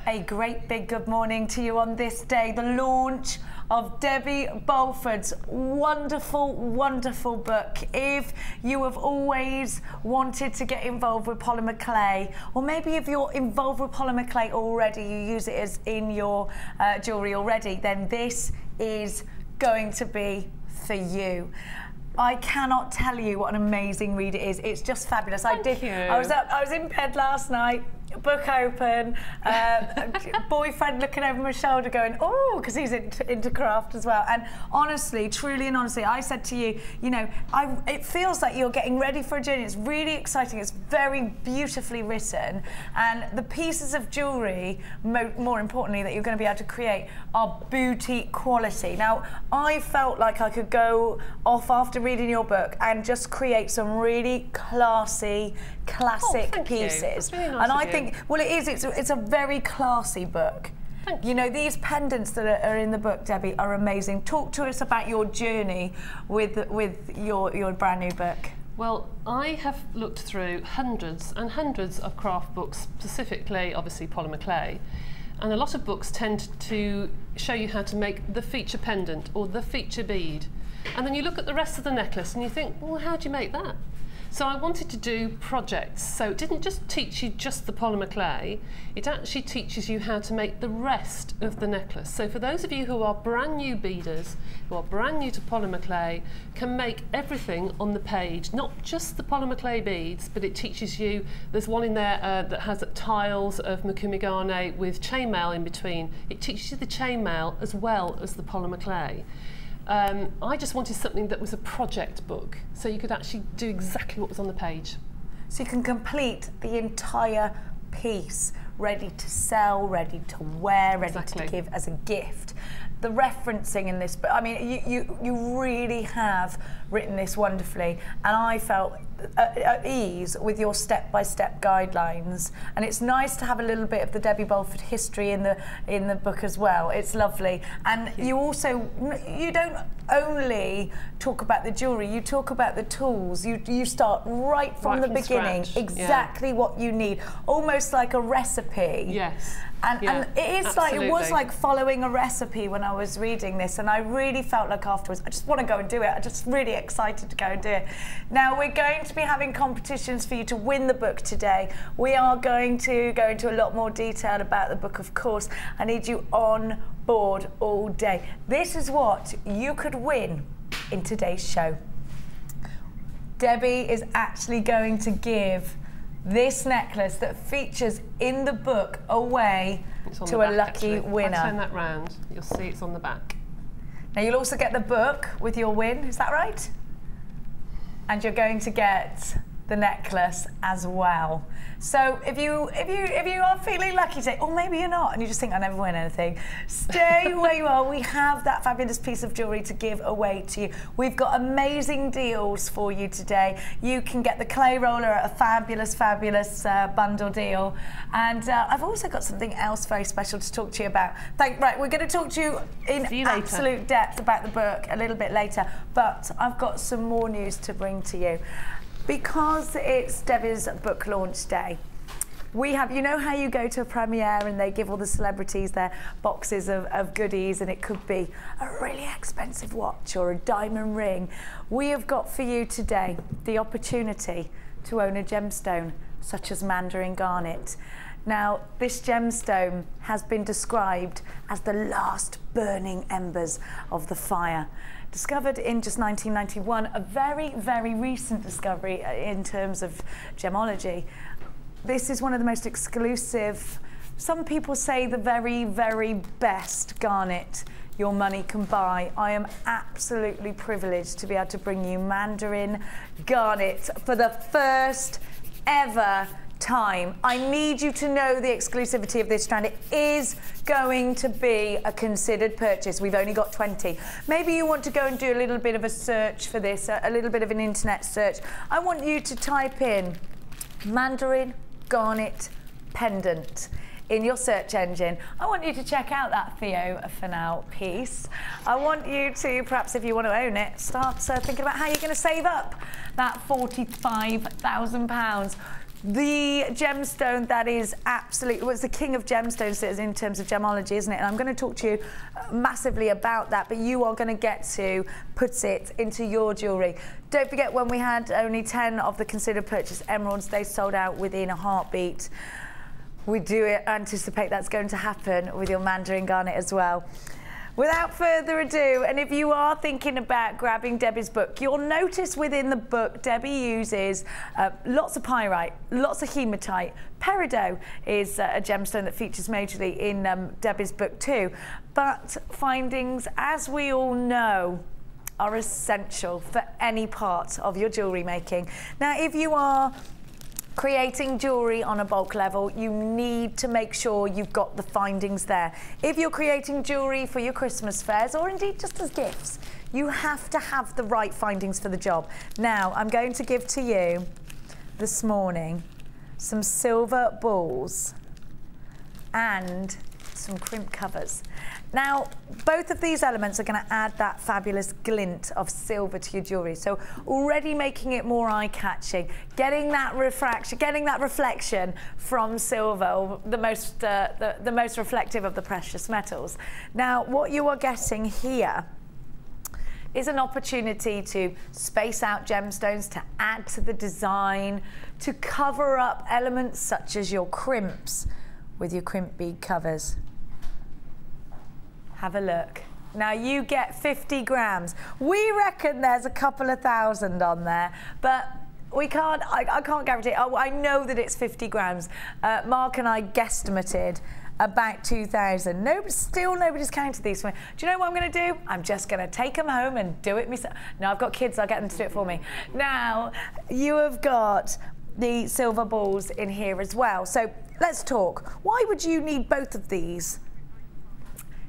A great big good morning to you on this day, the launch of Debbie Balford's wonderful, wonderful book. If you have always wanted to get involved with polymer clay, or maybe if you're involved with polymer clay already, you use it as in your jewellery already, then this is going to be for you. I cannot tell you what an amazing read it is. It's just fabulous. Thank you. I was in bed last night, book open, boyfriend looking over my shoulder going, oh, because he's into craft as well. And honestly, truly and honestly, I said to you, you know, it feels like you're getting ready for a journey. It's really exciting. It's very beautifully written. And the pieces of jewellery, more importantly, that you're going to be able to create are boutique quality. Now, I felt like I could go off after reading your book and just create some really classy, classic pieces. That's really nice and of I you. think, well, it is. It's a very classy book. Thank you. Know, these pendants that are in the book, Debbie, are amazing. Talk to us about your journey with your brand new book. Well, I have looked through hundreds and hundreds of craft books, specifically, obviously, polymer clay. And a lot of books tend to show you how to make the feature pendant or the feature bead. And then you look at the rest of the necklace and you think, well, how do you make that? So I wanted to do projects, so it didn't just teach you just the polymer clay, it actually teaches you how to make the rest of the necklace. So for those of you who are brand new beaders, who are brand new to polymer clay, can make everything on the page, not just the polymer clay beads, but it teaches you, there's one in there that has tiles of Makumi Garnet with chainmail in between. It teaches you the chainmail as well as the polymer clay. I just wanted something that was a project book, so you could actually do exactly what was on the page. So you can complete the entire piece, ready to sell, ready to wear, ready to give as a gift. The referencing in this, but I mean, you really have written this wonderfully, and I felt at ease with your step-by-step guidelines. And it's nice to have a little bit of the Debbie Balford history in the book as well. It's lovely, and you don't only talk about the jewellery. You talk about the tools. You start right from the beginning, exactly what you need, almost like a recipe. Yes. And it is like, it was like following a recipe when I was reading this, and I really felt like afterwards, I just want to go and do it. I'm just really excited to go and do it. Now, we're going to be having competitions for you to win the book today. We are going to go into a lot more detail about the book, of course. I need you on board all day. This is what you could win in today's show. Debbie is actually going to give this necklace that features in the book away to a lucky winner. If I turn that round, you'll see it's on the back. Now you'll also get the book with your win, is that right? And you're going to get the necklace as well. So if you are feeling lucky today, or maybe you're not, and you just think I never win anything, stay where you are. We have that fabulous piece of jewellery to give away to you. We've got amazing deals for you today. You can get the clay roller at a fabulous, fabulous bundle deal. And I've also got something else very special to talk to you about. Right, we're going to talk to you in absolute depth about the book a little bit later, but I've got some more news to bring to you. Because it's Debbie's book launch day, we have, you know how you go to a premiere and they give all the celebrities their boxes of goodies, and it could be a really expensive watch or a diamond ring. We have got for you today the opportunity to own a gemstone such as mandarin garnet. Now, this gemstone has been described as the last burning embers of the fire. Discovered in just 1991, a very, very recent discovery in terms of gemology. This is one of the most exclusive, some people say the very, very best garnet your money can buy. I am absolutely privileged to be able to bring you mandarin garnet for the first ever time. I need you to know the exclusivity of this strand. It is going to be a considered purchase. We've only got 20. Maybe you want to go and do a little bit of a search for this, a little bit of an internet search. I want you to type in mandarin garnet pendant in your search engine. I want you to check out that Theo Fanal piece. I want you to, perhaps if you want to own it, start thinking about how you're going to save up that £45,000. the gemstone that is absolutely, well, it's the king of gemstones in terms of gemology, isn't it? And I'm going to talk to you massively about that, but you are going to get to put it into your jewellery. Don't forget, when we had only 10 of the considered purchase emeralds, they sold out within a heartbeat. We do anticipate that's going to happen with your mandarin garnet as well. Without further ado, and if you are thinking about grabbing Debbie's book, you'll notice within the book Debbie uses lots of pyrite, lots of hematite. Peridot is a gemstone that features majorly in Debbie's book too. But findings, as we all know, are essential for any part of your jewellery making. Now, if you are creating jewellery on a bulk level, you need to make sure you've got the findings there. If you're creating jewellery for your Christmas fairs, or indeed just as gifts, you have to have the right findings for the job. Now, I'm going to give to you this morning some silver balls and some crimp covers. Now, both of these elements are going to add that fabulous glint of silver to your jewellery. So already making it more eye-catching, getting that refraction, getting that reflection from silver, or the most reflective of the precious metals. Now, what you are getting here is an opportunity to space out gemstones, to add to the design, to cover up elements such as your crimps with your crimp bead covers. Have a look. Now you get 50 grams. We reckon there's a couple of thousand on there, but we can't, I can't guarantee. Oh, I know that it's 50 grams. Mark and I guesstimated about 2,000. No, still nobody's counted these for me. Do you know what I'm going to do? I'm just going to take them home and do it myself. No, I've got kids, I'll get them to do it for me. Now, you have got the silver balls in here as well. So let's talk. Why would you need both of these?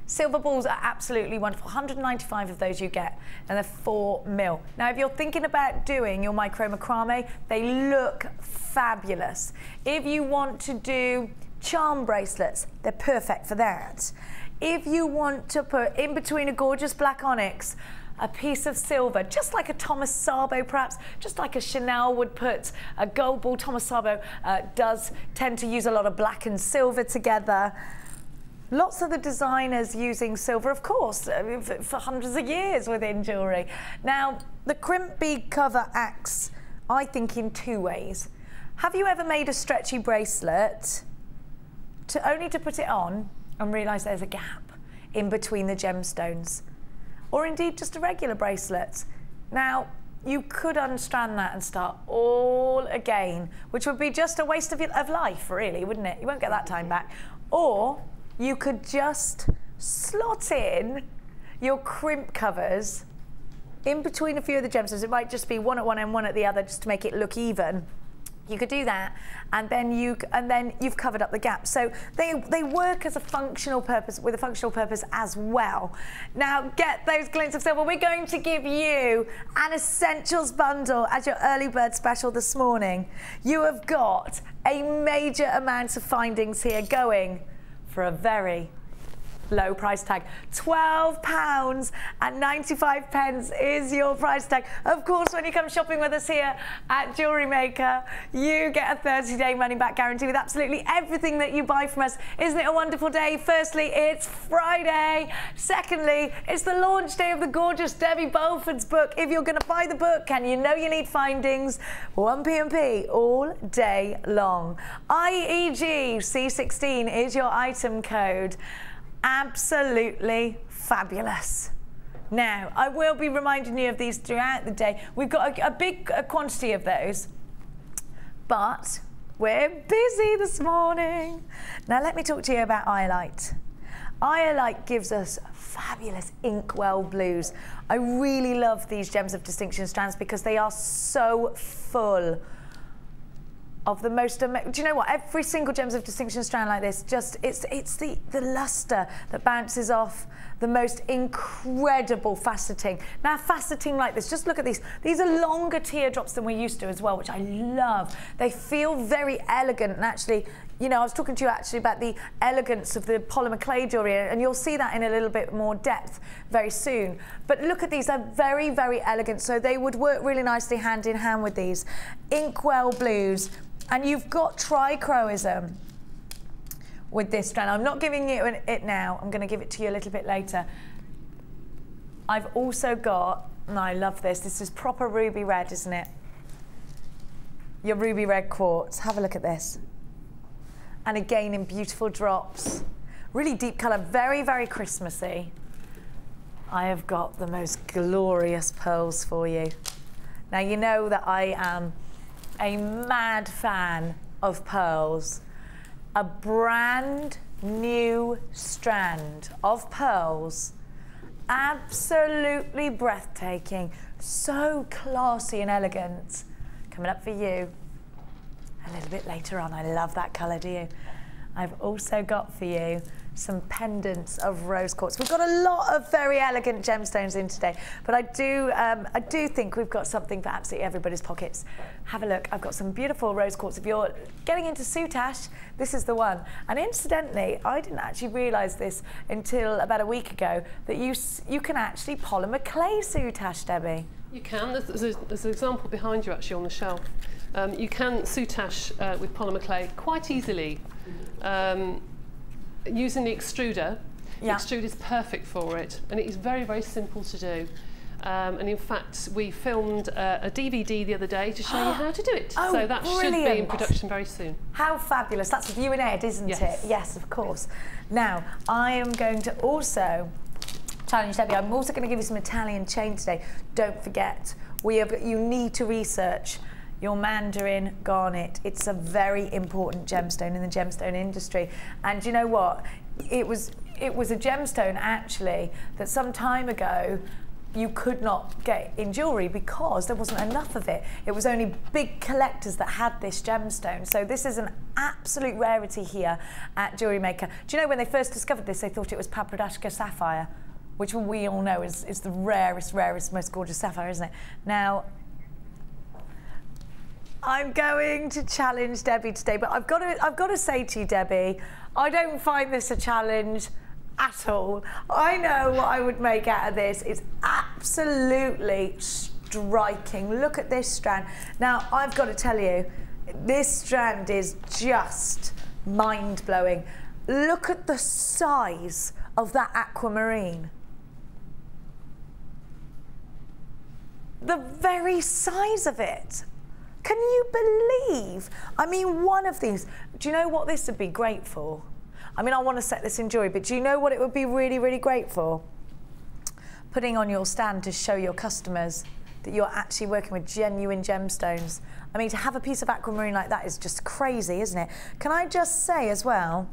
Silver balls are absolutely wonderful. 195 of those you get, and they're 4 mil. Now, if you're thinking about doing your micro macrame, they look fabulous. If you want to do charm bracelets, they're perfect for that. If you want to put in between a gorgeous black onyx, a piece of silver, just like a Thomas Sabo perhaps, just like a Chanel would put a gold ball. Thomas Sabo does tend to use a lot of black and silver together. Lots of the designers using silver, of course, for hundreds of years within jewellery. Now, the crimp bead cover acts, I think, in 2 ways. Have you ever made a stretchy bracelet only to put it on and realise there's a gap in between the gemstones? Or indeed just a regular bracelet? Now, you could unstrand that and start all again, which would be just a waste of life, really, wouldn't it? You won't get that time back. Or you could just slot in your crimp covers in between a few of the gemstones. It might just be one at one and one at the other, just to make it look even. You could do that, and then you've covered up the gap. So they work as a functional purpose, with a functional purpose as well. Now, get those glints of silver. We're going to give you an essentials bundle as your early bird special this morning. You have got a major amount of findings here going for a very low price tag. £12.95 is your price tag. Of course, when you come shopping with us here at JewelleryMaker, you get a 30-day money-back guarantee with absolutely everything that you buy from us. Isn't it a wonderful day? Firstly, it's Friday. Secondly, it's the launch day of the gorgeous Debbie Bolford's book. If you're going to buy the book and you know you need findings, 1p&p all day long. IEG C16 is your item code. Absolutely fabulous. Now, I will be reminding you of these throughout the day. We've got a big quantity of those, but we're busy this morning. Now, let me talk to you about Iolite. Iolite gives us fabulous inkwell blues. I really love these Gems of Distinction strands because they are so full of the most, do you know what, every single Gems of Distinction strand like this, just, it's the luster that bounces off the most incredible faceting. Now, faceting like this, just look at these. These are longer teardrops than we're used to as well, which I love. They feel very elegant, and actually, you know, I was talking to you actually about the elegance of the polymer clay jewellery, and you'll see that in a little bit more depth very soon. But look at these, they're very, very elegant, so they would work really nicely hand in hand with these. Inkwell blues. And you've got trichroism with this strand. I'm not giving you it now. I'm going to give it to you a little bit later. I've also got, and I love this, this is proper ruby red, isn't it? Your ruby red quartz. Have a look at this. And again in beautiful drops. Really deep colour, very, very Christmassy. I have got the most glorious pearls for you. Now you know that I am a mad fan of pearls. A brand new strand of pearls. Absolutely breathtaking. So classy and elegant. Coming up for you a little bit later on. I love that colour, do you? I've also got for you some pendants of rose quartz. We've got a lot of very elegant gemstones in today, but I do think we've got something for absolutely everybody's pockets. Have a look. I've got some beautiful rose quartz. If you're getting into soutache, this is the one. And incidentally, I didn't actually realise this until about a week ago, that you can actually polymer clay soutache, Debbie. You can. There's an example behind you actually on the shelf. You can soutache with polymer clay quite easily. Using the extruder. Yeah. The extruder is perfect for it, and it is very, very simple to do. And in fact, we filmed a DVD the other day to show you how to do it. Oh, so that brilliant. should be in production very soon. How fabulous. That's with you and Ed, isn't it? Yes, of course. Now, I am going to also challenge Debbie. I'm also going to give you some Italian chain today. Don't forget, you need to research your mandarin garnet. It's a very important gemstone in the gemstone industry. And you know what? It was a gemstone actually that some time ago you could not get in jewellery because there wasn't enough of it. It was only big collectors that had this gemstone. So this is an absolute rarity here at JewelleryMaker. Do you know when they first discovered this, they thought it was Papradashka sapphire, which we all know is the rarest, most gorgeous sapphire, isn't it? Now, I'm going to challenge Debbie today, but I've got to say to you, Debbie, I don't find this a challenge at all. I know what I would make out of this. It's absolutely striking. Look at this strand. Now, I've got to tell you, this strand is just mind-blowing. Look at the size of that aquamarine. The very size of it. Can you believe? I mean, one of these, do you know what this would be great for? I mean, I want to set this in jewellery, but do you know what it would be really, really great for? Putting on your stand to show your customers that you're actually working with genuine gemstones. I mean, to have a piece of aquamarine like that is just crazy, isn't it? Can I just say as well,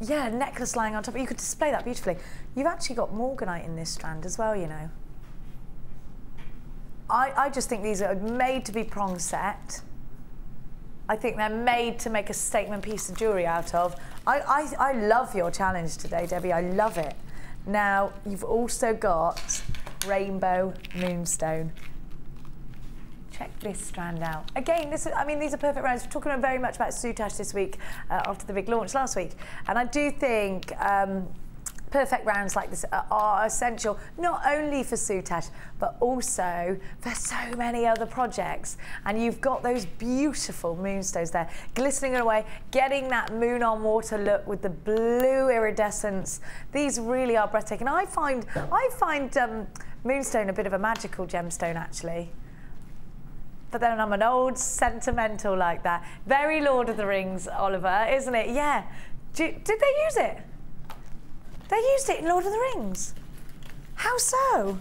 yeah, necklace lying on top, you could display that beautifully. You've actually got morganite in this strand as well, you know. I just think these are made to be prong set. I think they're made to make a statement piece of jewellery out of. I love your challenge today, Debbie. I love it. Now, you've also got rainbow moonstone. Check this strand out. Again, these are perfect rounds. We're talking very much about soutache this week after the big launch last week. And I do think perfect rounds like this are essential, not only for soutache, but also for so many other projects. And you've got those beautiful moonstones there, glistening away, getting that moon on water look with the blue iridescence. These really are breathtaking. I find moonstone a bit of a magical gemstone, actually. But then I'm an old sentimental like that. Very Lord of the Rings, Oliver, isn't it? Yeah. Did they use it? They used it in Lord of the Rings. How so?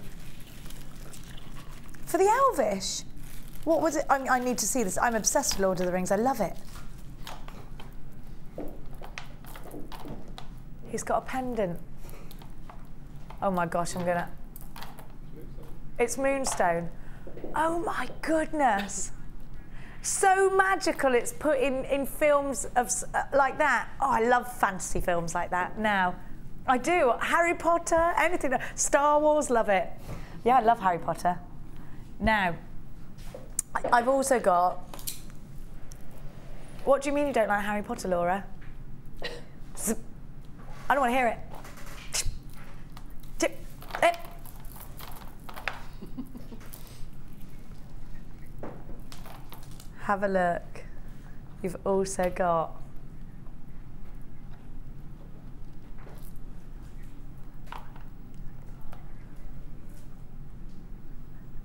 For the Elvish? What was it? I need to see this. I'm obsessed with Lord of the Rings. I love it. He's got a pendant. Oh my gosh, I'm gonna... It's moonstone. Oh my goodness. So magical it's put in films of like that. Oh, I love fantasy films like that now. I do. Harry Potter, anything. Star Wars, love it. Yeah, I love Harry Potter. Now, I've also got... What do you mean you don't like Harry Potter, Laura? I don't want to hear it. have a look. You've also got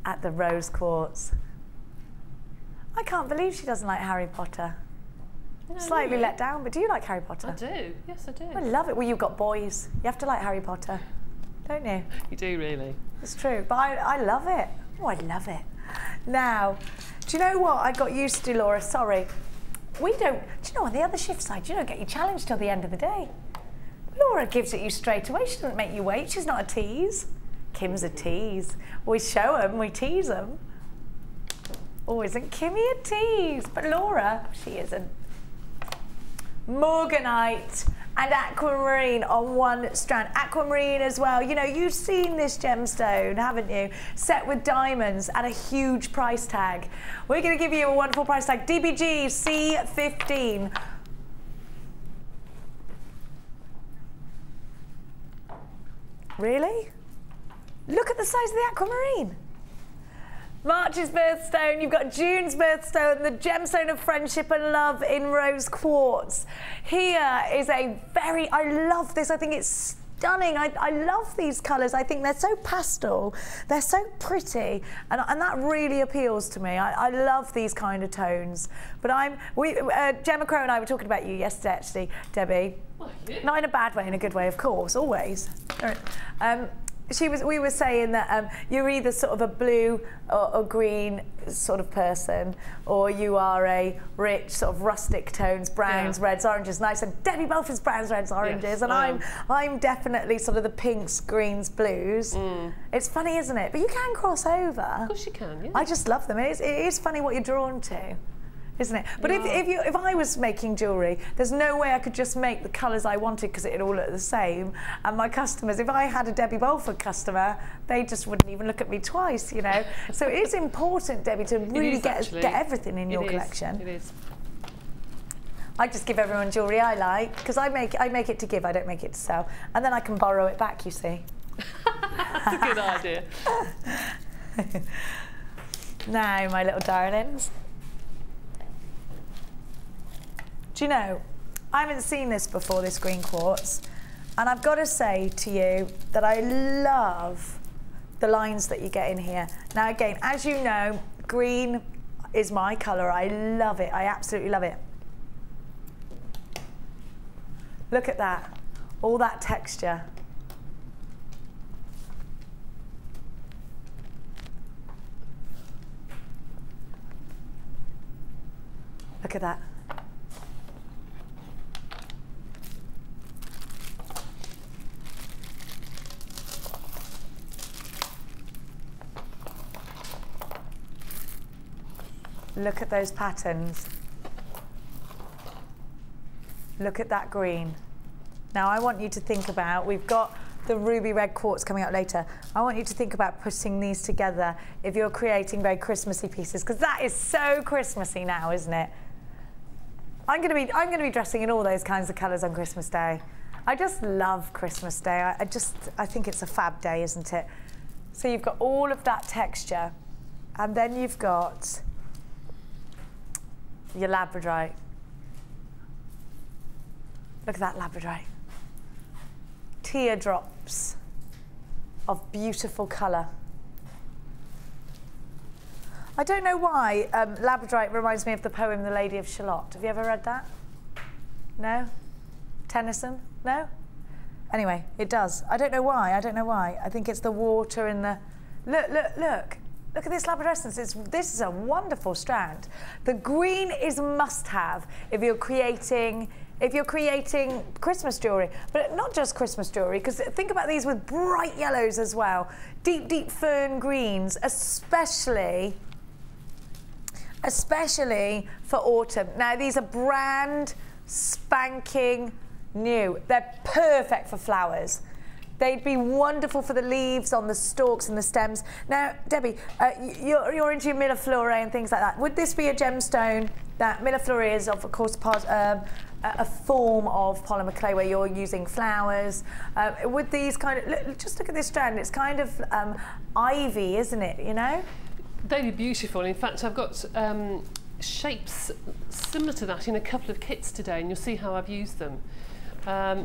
at the rose quartz. I can't believe she doesn't like Harry Potter. No, Slightly really? let down, but do you like Harry Potter? I do, yes I do. I love it. Well, you've got boys. You have to like Harry Potter, don't you? You do really. It's true, but I love it. Oh, I love it. Now, do you know what I got used to, Laura? Sorry. Do you know, on the other shift side, you don't get your challenge till the end of the day. Laura gives it you straight away. She doesn't make you wait. She's not a tease. Kim's a tease. We show them, we tease them. Oh, isn't Kimmy a tease? But Laura, she isn't. Morganite and aquamarine on one strand. Aquamarine as well. You know, you've seen this gemstone, haven't you? Set with diamonds at a huge price tag. We're going to give you a wonderful price tag. DBG C15. Really? Look at the size of the aquamarine. March's birthstone, you've got June's birthstone, the gemstone of friendship and love in rose quartz. Here is a very, I love this, I think it's stunning. I love these colours, I think they're so pastel, they're so pretty, and that really appeals to me. I love these kind of tones. But Gemma Crow and I were talking about you yesterday actually, Debbie. Well, yeah. Not in a bad way, in a good way, of course, always. We were saying that you're either sort of a blue or green sort of person, or you are a rich sort of rustic tones, browns, reds, oranges. Nice. And Debbie both is browns, reds, oranges, yes, and I'm definitely sort of the pinks, greens, blues. It's funny, isn't it? But you can cross over. Of course you can. Yeah. I just love them. It is funny what you're drawn to, isn't it? But if I was making jewellery, there's no way I could just make the colours I wanted because it'd all look the same. And my customers, if I had a Debbie Bolford customer, they just wouldn't even look at me twice, you know. So it's important, Debbie, to really get everything in your collection. It is. I just give everyone jewellery I like because I make it to give, I don't make it to sell. And then I can borrow it back, you see. That's a good idea. Now, my little darlings. Do you know, I haven't seen this before, this green quartz, and I've got to say to you that I love the lines that you get in here. Now again, as you know, green is my colour. I love it. I absolutely love it. Look at that, all that texture. Look at that. Look at those patterns. Look at that green. Now I want you to think about, we've got the ruby red quartz coming up later. I want you to think about putting these together if you're creating very Christmassy pieces, because that is so Christmassy now, isn't it? I'm going to be dressing in all those kinds of colours on Christmas Day. I just love Christmas Day. I think it's a fab day, isn't it? So you've got all of that texture, and then you've got your labradorite. Look at that labradorite. Teardrops of beautiful colour. I don't know why labradorite reminds me of the poem The Lady of Shalott. Have you ever read that? No? Tennyson? No? Anyway, it does. I don't know why. I don't know why. I think it's the water and the... Look, look, look. Look at this labradorescence. This is a wonderful strand. The green is must-have if you're creating Christmas jewellery, but not just Christmas jewellery, because think about these with bright yellows as well. Deep, deep fern greens, especially for autumn. Now, these are brand spanking new. They're perfect for flowers. They'd be wonderful for the leaves on the stalks and the stems. Now, Debbie, you're into your millefleur and things like that. Would this be a gemstone? That millefleur is, of course, a form of polymer clay where you're using flowers. Would these kind of, just look at this strand, it's kind of ivy, isn't it, you know? They'd be beautiful. In fact, I've got shapes similar to that in a couple of kits today, and you'll see how I've used them.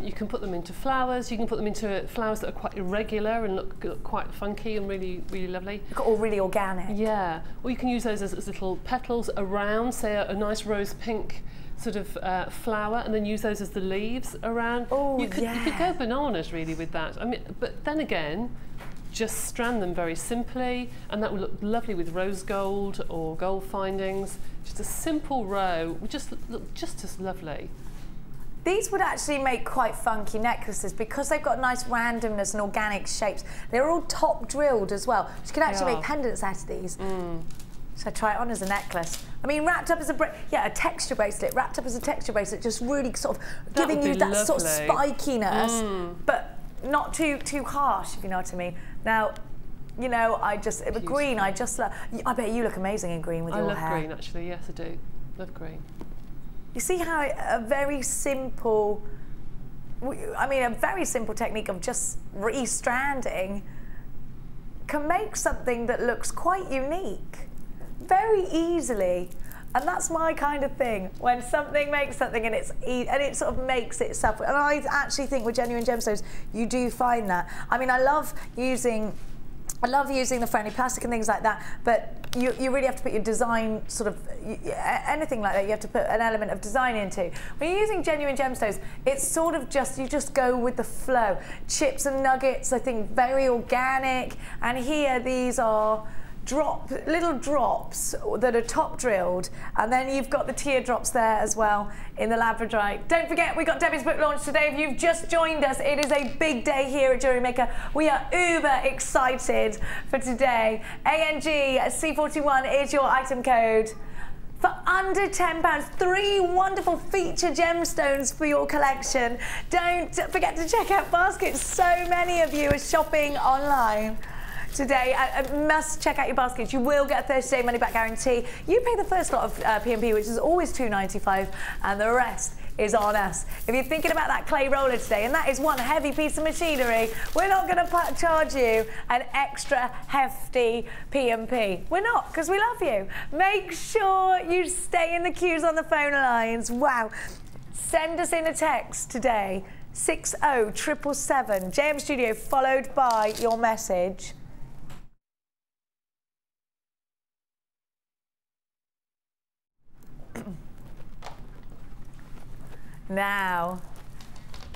You can put them into flowers, you can put them into flowers that are quite irregular and look quite funky and really, really lovely. Or really organic. Yeah, or you can use those as little petals around, say a nice rose pink sort of flower, and then use those as the leaves around. Oh, you could go bananas really with that. I mean, but then again, just strand them very simply, and that would look lovely with rose gold or gold findings. Just a simple row would just look just as lovely. These would actually make quite funky necklaces because they've got nice randomness and organic shapes. They're all top drilled as well. So you can actually make pendants out of these. So try it on as a necklace. I mean, wrapped up as a texture bracelet, wrapped up as a texture bracelet, just really sort of giving you that sort of spikiness, but not too harsh, if you know what I mean. Now, you know, green, I bet you look amazing in green with your hair. I love green, actually, yes I do. Love green. You see how a very simple technique of just restranding can make something that looks quite unique very easily. And that's my kind of thing, when something makes something and it sort of makes itself. And I actually think with genuine gemstones, you do find that. I mean, I love using the friendly plastic and things like that, but you really have to put your design anything like that, you have to put an element of design into. When you're using genuine gemstones, it's sort of you just go with the flow. Chips and nuggets, I think, very organic, and here these are little drops that are top drilled, and then you've got the teardrops there as well in the labradorite. Don't forget, we got Debbie's book launch today. If you've just joined us, it is a big day here at JewelleryMaker. We are uber excited for today. ANG C41 is your item code. For under £10, 3 wonderful feature gemstones for your collection. Don't forget to check out baskets. So many of you are shopping online today. Must check out your baskets. You will get a 30-day money-back guarantee. You pay the first lot of P&P, which is always £2.95, and the rest is on us. If you're thinking about that clay roller today, and that is one heavy piece of machinery, we're not going to charge you an extra hefty P&P. We're not, because we love you. Make sure you stay in the queues on the phone lines. Wow. Send us in a text today, 60777, JM Studio, followed by your message. Now,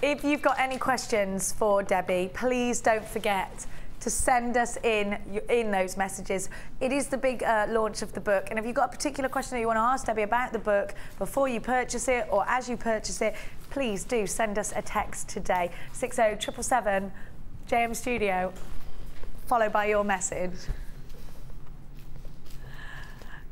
if you've got any questions for Debbie, please don't forget to send us in those messages. It is the big launch of the book, and if you've got a particular question that you want to ask Debbie about the book before you purchase it or as you purchase it, please do send us a text today, 60777 JM Studio, followed by your message.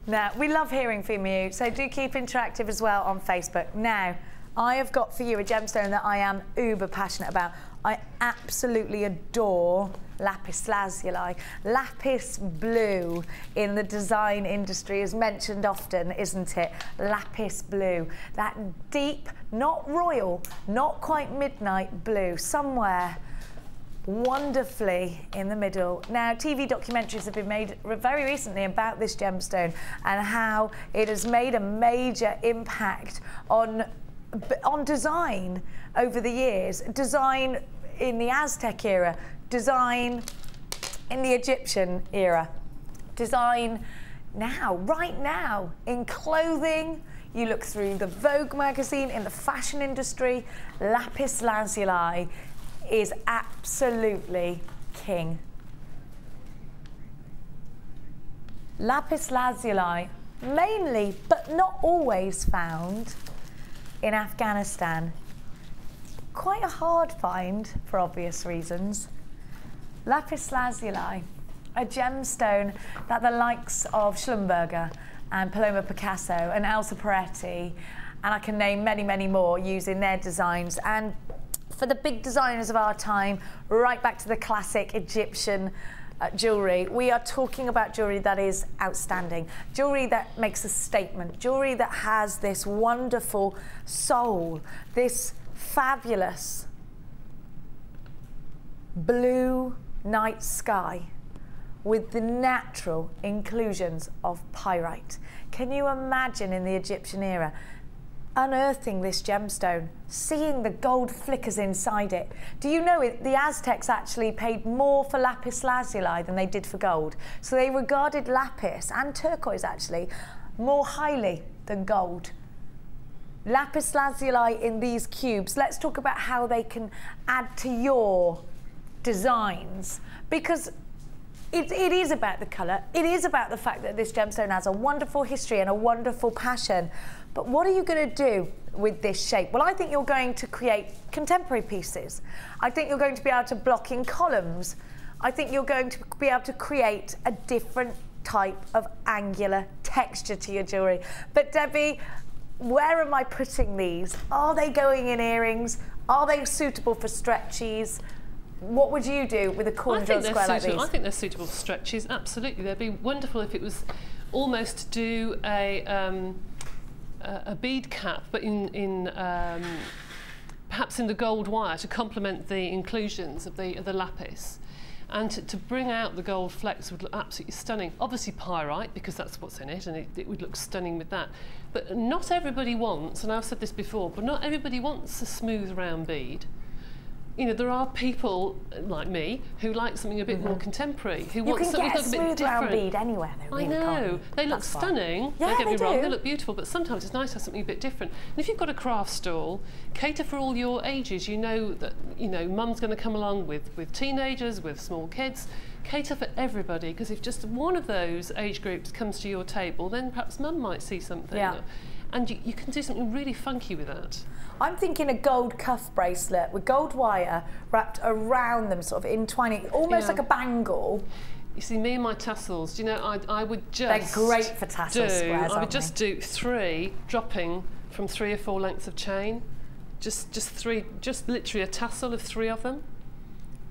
Now, we love hearing from you, so do keep interactive as well on Facebook. Now, I have got for you a gemstone that I am uber passionate about. I absolutely adore lapis lazuli. Lapis blue in the design industry is mentioned often, isn't it? Lapis blue. That deep, not royal, not quite midnight blue, somewhere wonderfully in the middle. Now, TV documentaries have been made very recently about this gemstone and how it has made a major impact on design over the years. Design in the Aztec era, design in the Egyptian era, design now, right now, in clothing. You look through the Vogue magazine, in the fashion industry, lapis lazuli is absolutely king. Lapis lazuli, mainly, but not always found in Afghanistan. Quite a hard find for obvious reasons. Lapis lazuli, a gemstone that the likes of Schlumberger and Paloma Picasso and Elsa Peretti, and I can name many, many more, use in their designs. And for the big designers of our time, right back to the classic Egyptian jewellery, we are talking about jewellery that is outstanding, jewellery that makes a statement, jewellery that has this wonderful soul, this fabulous blue night sky with the natural inclusions of pyrite. Can you imagine in the Egyptian era unearthing this gemstone, seeing the gold flickers inside it? Do you know the Aztecs actually paid more for lapis lazuli than they did for gold? So they regarded lapis and turquoise actually more highly than gold. Lapis lazuli in these cubes. Let's talk about how they can add to your designs, because it is about the colour. It is about the fact that this gemstone has a wonderful history and a wonderful passion. But what are you going to do with this shape? Well, I think you're going to create contemporary pieces. I think you're going to be able to block in columns. I think you're going to be able to create a different type of angular texture to your jewellery. But Debbie, where am I putting these? Are they going in earrings? Are they suitable for stretchies? What would you do with a cornrow square like these? I think they're suitable for stretchies, absolutely. They'd be wonderful if it was almost to do a bead cap, but in perhaps in the gold wire to complement the inclusions of the lapis. And to bring out the gold flecks would look absolutely stunning. Obviously pyrite, because that's what's in it, and it would look stunning with that. But not everybody wants, and I've said this before, but not everybody wants a smooth round bead. You know, there are people like me who like something a bit more contemporary, who want something a bit different. You can get a smooth round bead anywhere, though, really. I know. They look stunning, don't get me wrong, they look beautiful, but sometimes it's nice to have something a bit different. And if you've got a craft stall, cater for all your ages. You know that, you know, mum's going to come along with teenagers, with small kids. Cater for everybody, because if just one of those age groups comes to your table, then perhaps mum might see something. Yeah. And you can do something really funky with that. I'm thinking a gold cuff bracelet with gold wire wrapped around them, sort of entwining, almost like a bangle. You see, me and my tassels, do you know, I would just... They're great for tassel squares, I would just do 3, dropping from 3 or 4 lengths of chain. Just 3, just literally a tassel of 3 of them.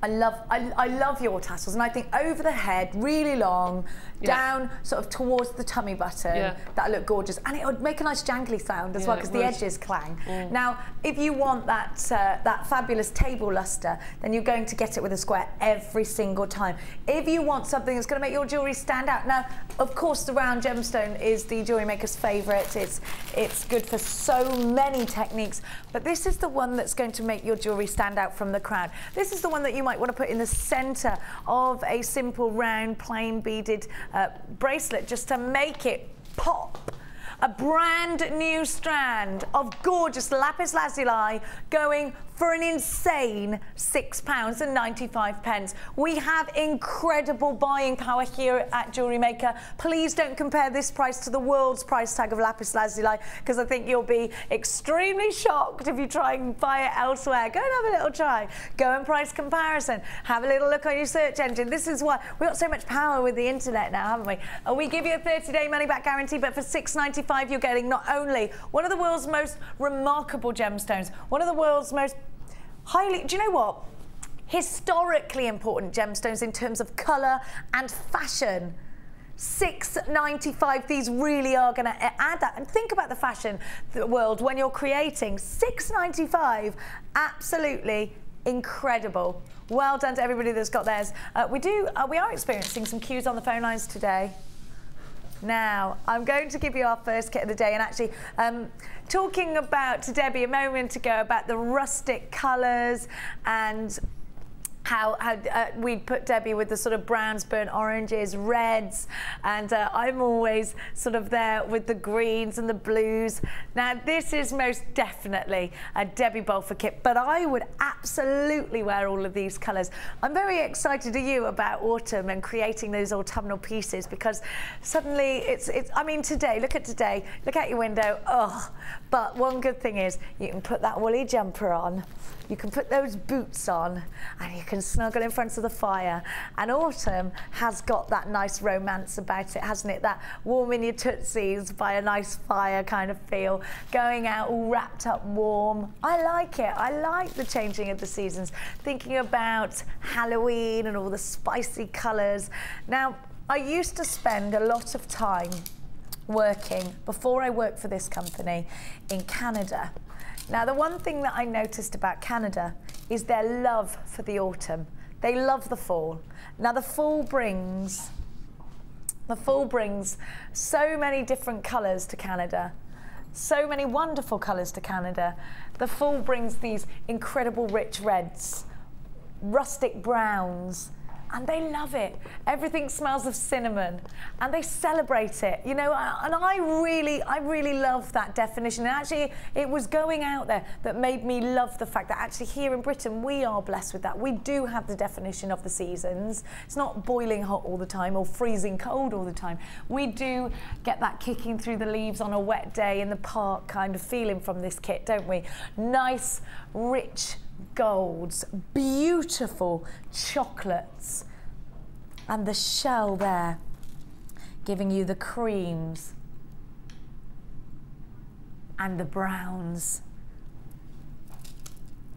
I love your tassels, and I think over the head, really long, down sort of towards the tummy button, that look gorgeous, and it would make a nice jangly sound as well, because the edges clang. Now, if you want that that fabulous table luster, then you're going to get it with a square every single time. If you want something that's going to make your jewellery stand out, now, of course, the round gemstone is the jewellery maker's favourite. It's good for so many techniques, but this is the one that's going to make your jewellery stand out from the crowd. This is the one that you might want to put in the centre of a simple round plain beaded bracelet, just to make it pop. A brand new strand of gorgeous lapis lazuli going for an insane £6.95. We have incredible buying power here at Jewellery Maker. Please don't compare this price to the world's price tag of lapis lazuli, because I think you'll be extremely shocked if you try and buy it elsewhere. Go and have a little try. Go and price comparison. Have a little look on your search engine. This is why we've got so much power with the internet now, haven't we? We give you a 30-day money-back guarantee, but for £6.95 you're getting not only one of the world's most remarkable gemstones, one of the world's most highly, do you know what? Historically important gemstones in terms of colour and fashion. £6.95, these really are going to add that. And think about the fashion world when you're creating. £6.95, absolutely incredible. Well done to everybody that's got theirs. We are experiencing some queues on the phone lines today. Now, I'm going to give you our first kit of the day, and actually talking about to Debbie a moment ago about the rustic colours and how we'd put Debbie with the sort of browns, burnt oranges, reds, and I'm always sort of there with the greens and the blues. Now, this is most definitely a Debbie Bolford kit, but I would absolutely wear all of these colours. I'm very excited to you about autumn and creating those autumnal pieces, because suddenly I mean, today, look out your window, but one good thing is you can put that woolly jumper on, you can put those boots on, and you can snuggle in front of the fire. And autumn has got that nice romance about it, hasn't it? That warm in your tootsies by a nice fire kind of feel, going out all wrapped up warm. I like it. I like the changing of the seasons, thinking about Halloween and all the spicy colours. Now, I used to spend a lot of time working, before I worked for this company, in Canada. Now, the one thing that I noticed about Canada is their love for the autumn. They love the fall. Now the fall brings so many different colours to Canada. So many wonderful colours to Canada. The fall brings these incredible rich reds, rustic browns, and they love it. Everything smells of cinnamon, and they celebrate it, you know, and I really love that definition. And actually, it was going out there that made me love the fact that actually here in Britain, we are blessed with that. We do have the definition of the seasons. It's not boiling hot all the time or freezing cold all the time. We do get that kicking through the leaves on a wet day in the park kind of feeling from this kit, don't we? Nice, rich golds, beautiful chocolates, and the shell there giving you the creams and the browns.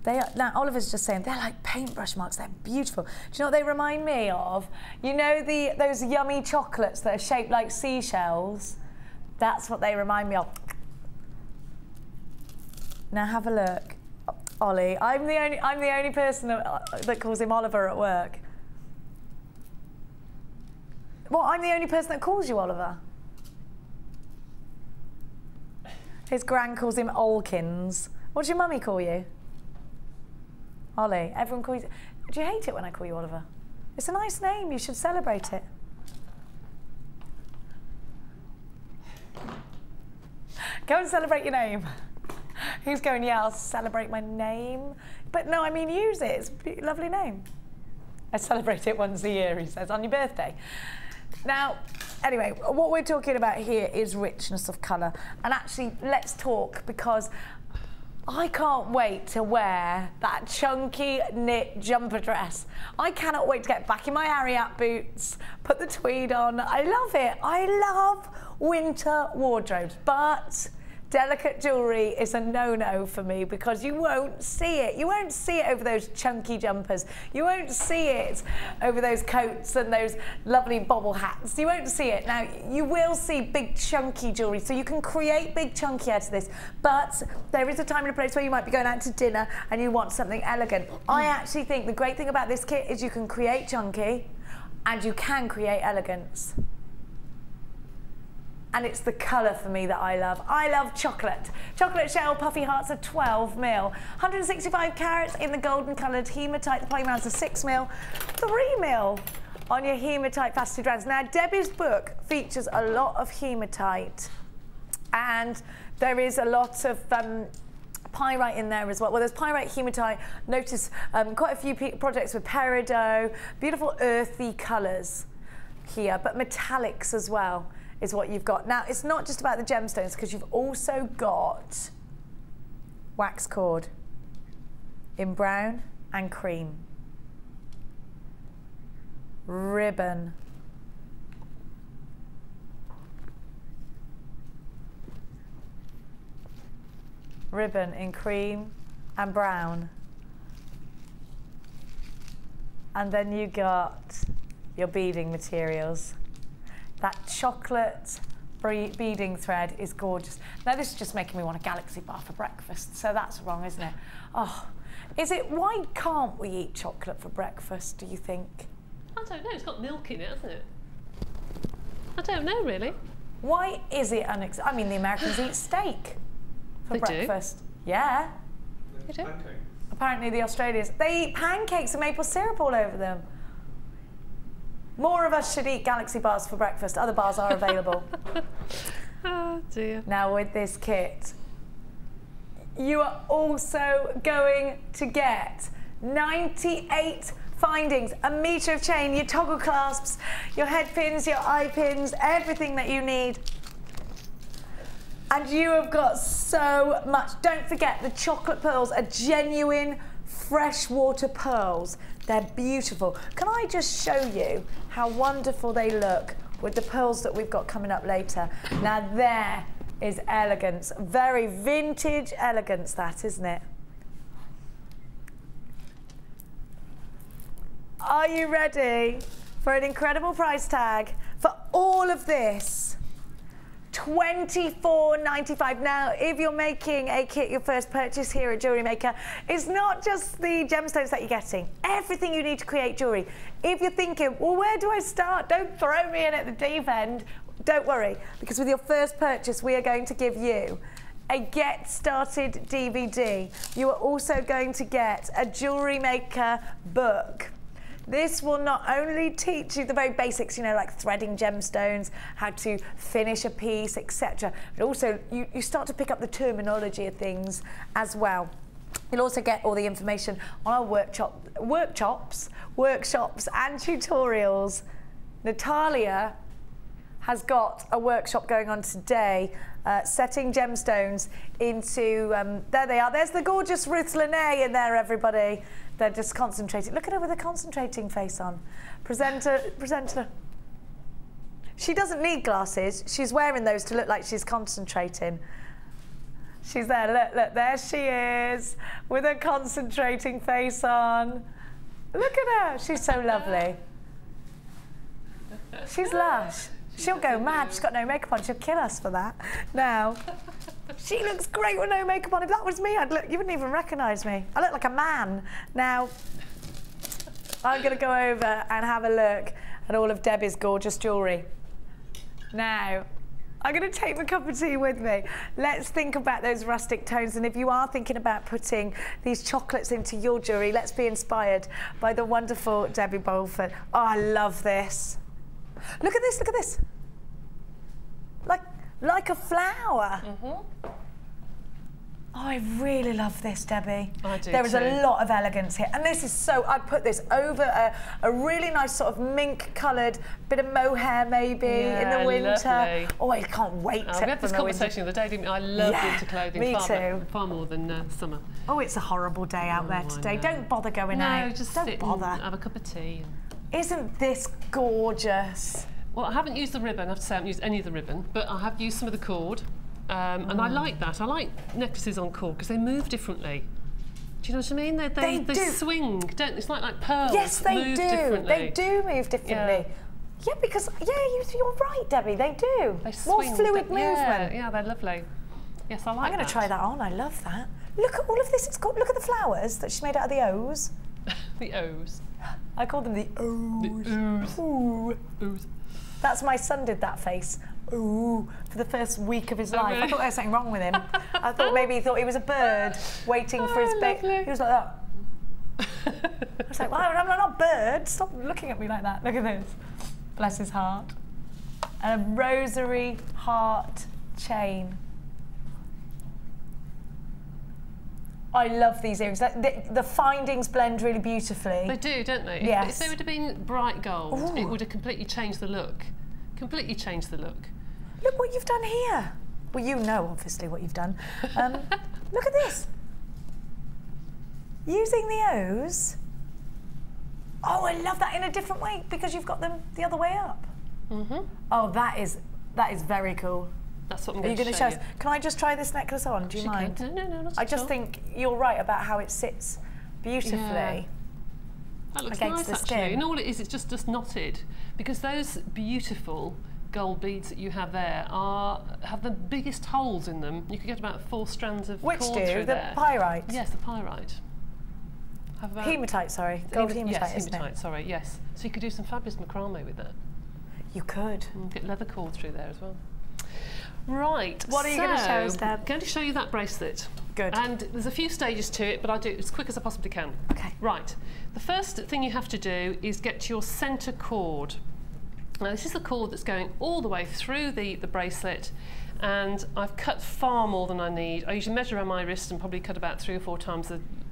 They are, now Oliver's just saying they're like paintbrush marks. They're beautiful. Do you know what they remind me of? You know those yummy chocolates that are shaped like seashells? That's what they remind me of. Now have a look. Ollie, I'm the only person that calls him Oliver at work. Well, I'm the only person that calls you Oliver. His gran calls him Olkins. What does your mummy call you? Ollie. Everyone calls you. Do you hate it when I call you Oliver? It's a nice name. You should celebrate it. Go and celebrate your name. He's going, yeah, I'll celebrate my name. But no, I mean, use it. It's a lovely name. I celebrate it once a year, he says, on your birthday. Now, anyway, what we're talking about here is richness of colour. And actually, let's talk, because I can't wait to wear that chunky knit jumper dress. I cannot wait to get back in my Ariat boots, put the tweed on. I love it. I love winter wardrobes, but delicate jewellery is a no-no for me because you won't see it. You won't see it over those chunky jumpers. You won't see it over those coats and those lovely bobble hats. You won't see it. Now, you will see big chunky jewellery, so you can create big chunky out of this, but there is a time and a place where you might be going out to dinner and you want something elegant. I actually think the great thing about this kit is you can create chunky and you can create elegance. And it's the colour for me that I love. I love chocolate. Chocolate shell puffy hearts are 12 mil. 165 carats in the golden coloured hematite. The plain rounds are 6 mil. 3 mil on your hematite faceted rounds. Now, Debbie's book features a lot of hematite. And there is a lot of pyrite in there as well. Well, there's pyrite, hematite. Notice quite a few projects with peridot. Beautiful earthy colours here, but metallics as well is what you've got. Now, it's not just about the gemstones, because you've also got wax cord in brown and cream. Ribbon. Ribbon in cream and brown. And then you got your beading materials. That chocolate beading thread is gorgeous. Now, this is just making me want a galaxy bar for breakfast, so that's wrong, isn't it? Oh, is it? Why can't we eat chocolate for breakfast, do you think? I don't know. It's got milk in it, hasn't it? I don't know, really. Why is it I mean, the Americans eat steak for breakfast. Do? Yeah. They do? Apparently, the Australians, they eat pancakes and maple syrup all over them. More of us should eat galaxy bars for breakfast. Other bars are available. Oh, dear. Now, with this kit, you are also going to get 98 findings, a metre of chain, your toggle clasps, your head pins, your eye pins, everything that you need. And you have got so much. Don't forget, the chocolate pearls are genuine freshwater pearls. They're beautiful. Can I just show you how wonderful they look with the pearls that we've got coming up later? Now, there is elegance. Very vintage elegance, that, isn't it? Are you ready for an incredible price tag for all of this? 24.95. Now, if you're making a kit, your first purchase here at JewelleryMaker, it's not just the gemstones that you're getting, everything you need to create jewellery. If you're thinking, well, where do I start? Don't throw me in at the deep end. Don't worry, because with your first purchase, we are going to give you a Get Started DVD. You are also going to get a JewelleryMaker book. This will not only teach you the very basics, you know, like threading gemstones, how to finish a piece, etc., but also you start to pick up the terminology of things as well. You'll also get all the information on our workshops and tutorials. Natalia has got a workshop going on today, setting gemstones into, there they are, there's the gorgeous Ruth Lene in there, everybody. They're just concentrating. Look at her with a concentrating face on. Presenter. She doesn't need glasses. She's wearing those to look like she's concentrating. She's there, look, there she is, with a concentrating face on. Look at her, she's so lovely. She's lush. She'll go mad, she's got no makeup on, she'll kill us for that. Now, she looks great with no makeup on. If that was me, you wouldn't even recognise me. I look like a man. Now, I'm going to go over and have a look at all of Debbie's gorgeous jewellery. Now, I'm going to take my cup of tea with me. Let's think about those rustic tones. And if you are thinking about putting these chocolates into your jewellery, let's be inspired by the wonderful Debbie Bolford. Oh, I love this. Look at this, look at this. Like a flower. Oh, I really love this, Debbie. I do There is too. a lot of elegance here. And this is so, I put this over a really nice sort of mink coloured bit of mohair maybe in the winter. Lovely. Oh, I can't wait to we had this conversation the other day, didn't we? I love winter clothing far more than summer. Oh, it's a horrible day out there today. Don't bother going out. No, just don't sit bother. and have a cup of tea. Isn't this gorgeous? Well, I haven't used the ribbon. I have to say I haven't used any of the ribbon, but I have used some of the cord. And I like that. I like necklaces on cord because they move differently. Do you know what I mean? They swing, don't they? It's like pearls. Yes, they move do. Differently. They do move differently. Yeah, because, you're right, Debbie, they do. They swing. More fluid movement. Yeah, they're lovely. Yes, I like that. I'm going to try that on. I love that. Look at all of this. Look at the flowers that she made out of the O's. The O's. I call them the O's. The O's. Ooh. O's. That's my son did that face. Ooh, for the first week of his life. Really? I thought there was something wrong with him. I thought maybe he thought he was a bird waiting for his baby. He was like that. I was like, well, I'm not a bird. Stop looking at me like that. Look at this. Bless his heart. And a rosary heart chain. I love these earrings. The findings blend really beautifully. They do, don't they? Yes. If they would have been bright gold, it would have completely changed the look. Completely changed the look. Look what you've done here. Well, you know, obviously, what you've done. Look at this. Using the O's. Oh, I love that in a different way because you've got them the other way up. Oh, that is very cool. That's what I'm Are going you to going show to show us? Can I just try this necklace on? Do you mind? No, not I at just all. think you're right about how it sits beautifully. Yeah. That looks against nice, the actually. skin. And all it is, it's just knotted. Because those beautiful gold beads that you have there have the biggest holes in them. You could get about 4 strands of cord through the there. pyrite? Yes, the pyrite. Have about Hematite, sorry. Gold hematite, yes, isn't hematite, it? sorry, yes. So you could do some fabulous macrame with that. You could. And get leather cord through there as well. Right. What are you going to show us, Deb? I'm going to show you that bracelet. Good. And there's a few stages to it, but I'll do it as quick as I possibly can. Okay. Right. The first thing you have to do is get your centre cord. Now, this is the cord that's going all the way through the bracelet, and I've cut far more than I need. I usually measure around my wrist and probably cut about 3 or 4 times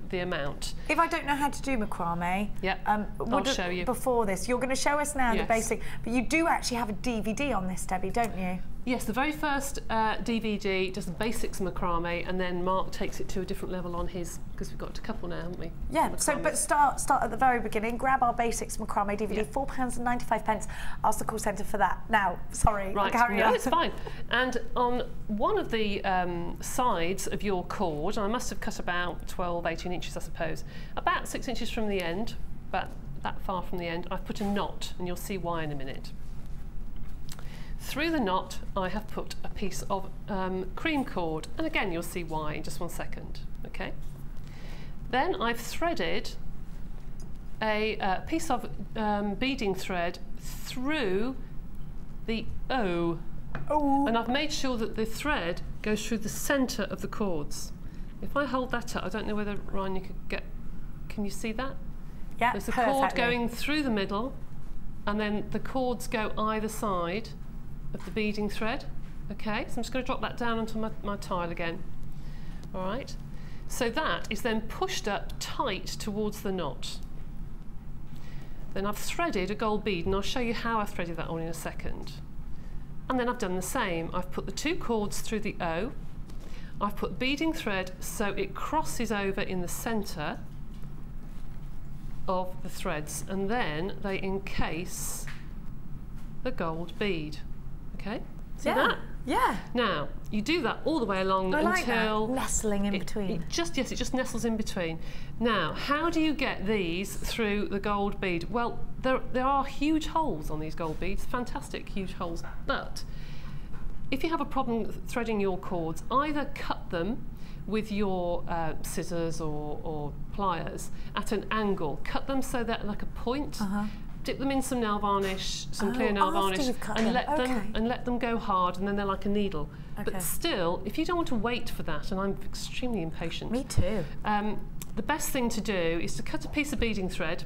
the amount. If I don't know how to do macrame, I'll show you. Before this, you're going to show us now the Yes. basic, but you do actually have a DVD on this, Debbie, don't you? Yes, the very first DVD does the basics of macrame, and then Mark takes it to a different level on his, because we've got a couple now, haven't we? Yeah, so but start at the very beginning, grab our basics macrame DVD, Yeah. £4.95. Ask the call centre for that. Now, sorry, Right, carry no, on. it's fine. And on one of the sides of your cord, I must have cut about 12, 18 inches, I suppose, about 6 inches from the end, about that far from the end, I've put a knot, and you'll see why in a minute. through the knot I have put a piece of cream cord, and again you'll see why in just one second. Okay. Then I've threaded a piece of beading thread through the O. Oh. And I've made sure that the thread goes through the centre of the cords. If I hold that up, I don't know whether, Ryan, you could get, can you see that? Yeah, there's a perfectly. cord going through the middle, and then the cords go either side of the beading thread. Okay, so I'm just going to drop that down onto my tile again. All right, so that is then pushed up tight towards the knot. Then I've threaded a gold bead, and I'll show you how I've threaded that on in a second. And then I've done the same. I've put the 2 cords through the O. I've put beading thread so it crosses over in the centre of the threads, and then they encase the gold bead. Okay, see that? Yeah. Now you do that all the way along until that. Nestling in between. It just nestles in between. Now, how do you get these through the gold bead? Well, there are huge holes on these gold beads, fantastic huge holes. But if you have a problem threading your cords, either cut them with your scissors or pliers at an angle. Cut them so they're like a point. Dip them in some nail varnish, some clear nail varnish, and let them go hard, and then they're like a needle. Okay. But still, if you don't want to wait for that, and I'm extremely impatient. Me too. The best thing to do is to cut a piece of beading thread.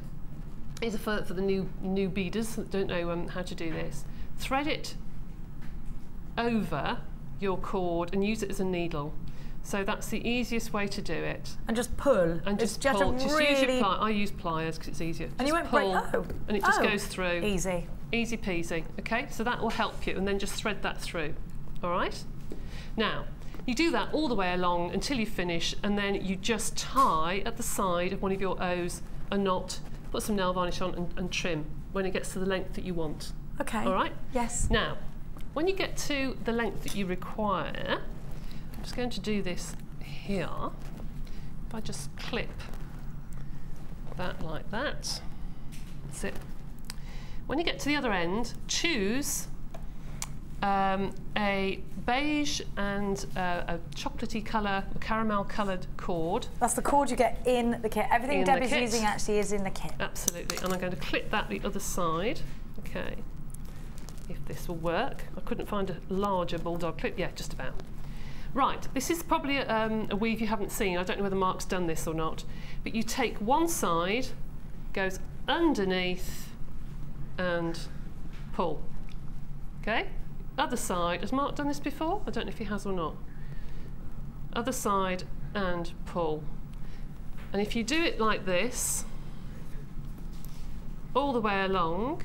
These are for the new beaders that don't know how to do this. Thread it over your cord and use it as a needle. So that's the easiest way to do it. And just pull. And just pull. Just use your pliers. I use pliers because it's easier. And you won't break. Oh. And it just goes through. Easy. Easy peasy. Okay, so that will help you, and then just thread that through. All right. Now you do that all the way along until you finish, and then you just tie at the side of one of your O's a knot. Put some nail varnish on and trim when it gets to the length that you want. Okay. All right. Yes. Now, when you get to the length that you require, I'm just going to do this here. If I just clip that like that, that's it. When you get to the other end, choose a beige and a chocolatey colour, a caramel coloured cord. That's the cord you get in the kit. Everything Debbie's using actually is in the kit. Absolutely. And I'm going to clip that the other side. Okay. If this will work. I couldn't find a larger bulldog clip. Yeah, just about. Right, this is probably a weave you haven't seen. I don't know whether Mark's done this or not. But you take one side, goes underneath and pull. Okay? Other side. Has Mark done this before? I don't know if he has or not. Other side and pull. And if you do it like this, all the way along,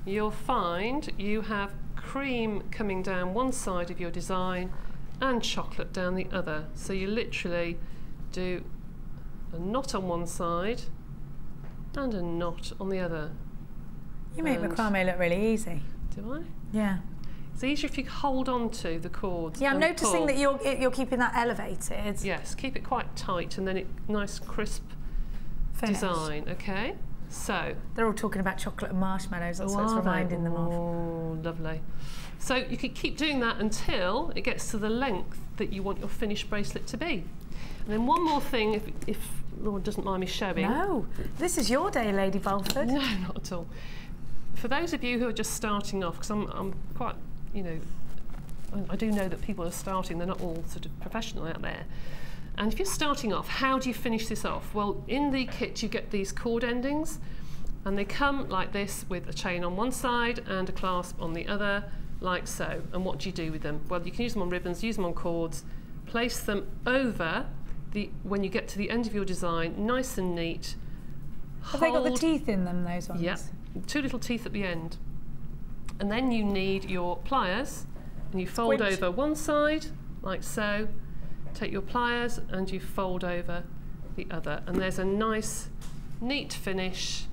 you'll find you have cream coming down one side of your design and chocolate down the other. So you literally do a knot on one side and a knot on the other. You make macrame look really easy. Do I? Yeah. It's easier if you hold on to the cords. Yeah, I'm noticing that you're keeping that elevated. Yes, keep it quite tight, and then it nice crisp design. Okay. So they're all talking about chocolate and marshmallows. That's what it's reminding them of. Oh, lovely. So you could keep doing that until it gets to the length that you want your finished bracelet to be. And then one more thing, if Lord doesn't mind me showing. No, this is your day, Lady Balford. No, not at all. For those of you who are just starting off, because I'm quite, you know, I do know that people are starting, they're not all sort of professional out there. And if you're starting off, how do you finish this off? Well, in the kit you get these cord endings, and they come like this with a chain on one side and a clasp on the other, like so. And what do you do with them? Well, you can use them on ribbons, use them on cords, place them over when you get to the end of your design, nice and neat. Have they got the teeth in them, those ones? Yep, 2 little teeth at the end. And then you need your pliers, and you fold over one side, like so. Take your pliers and you fold over the other, and there's a nice neat finish.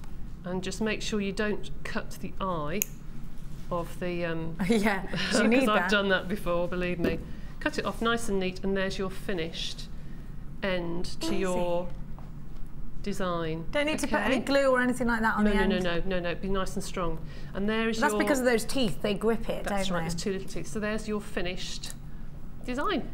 And just make sure you don't cut the eye of the yeah, you need because that. I've done that before, believe me. Cut it off nice and neat, and there's your finished end to your design. Don't need to put any glue or anything like that on the end. No, be nice and strong. And there is That's because of those teeth, they grip it, That's don't right, they? there's 2 little teeth. So there's your finished design.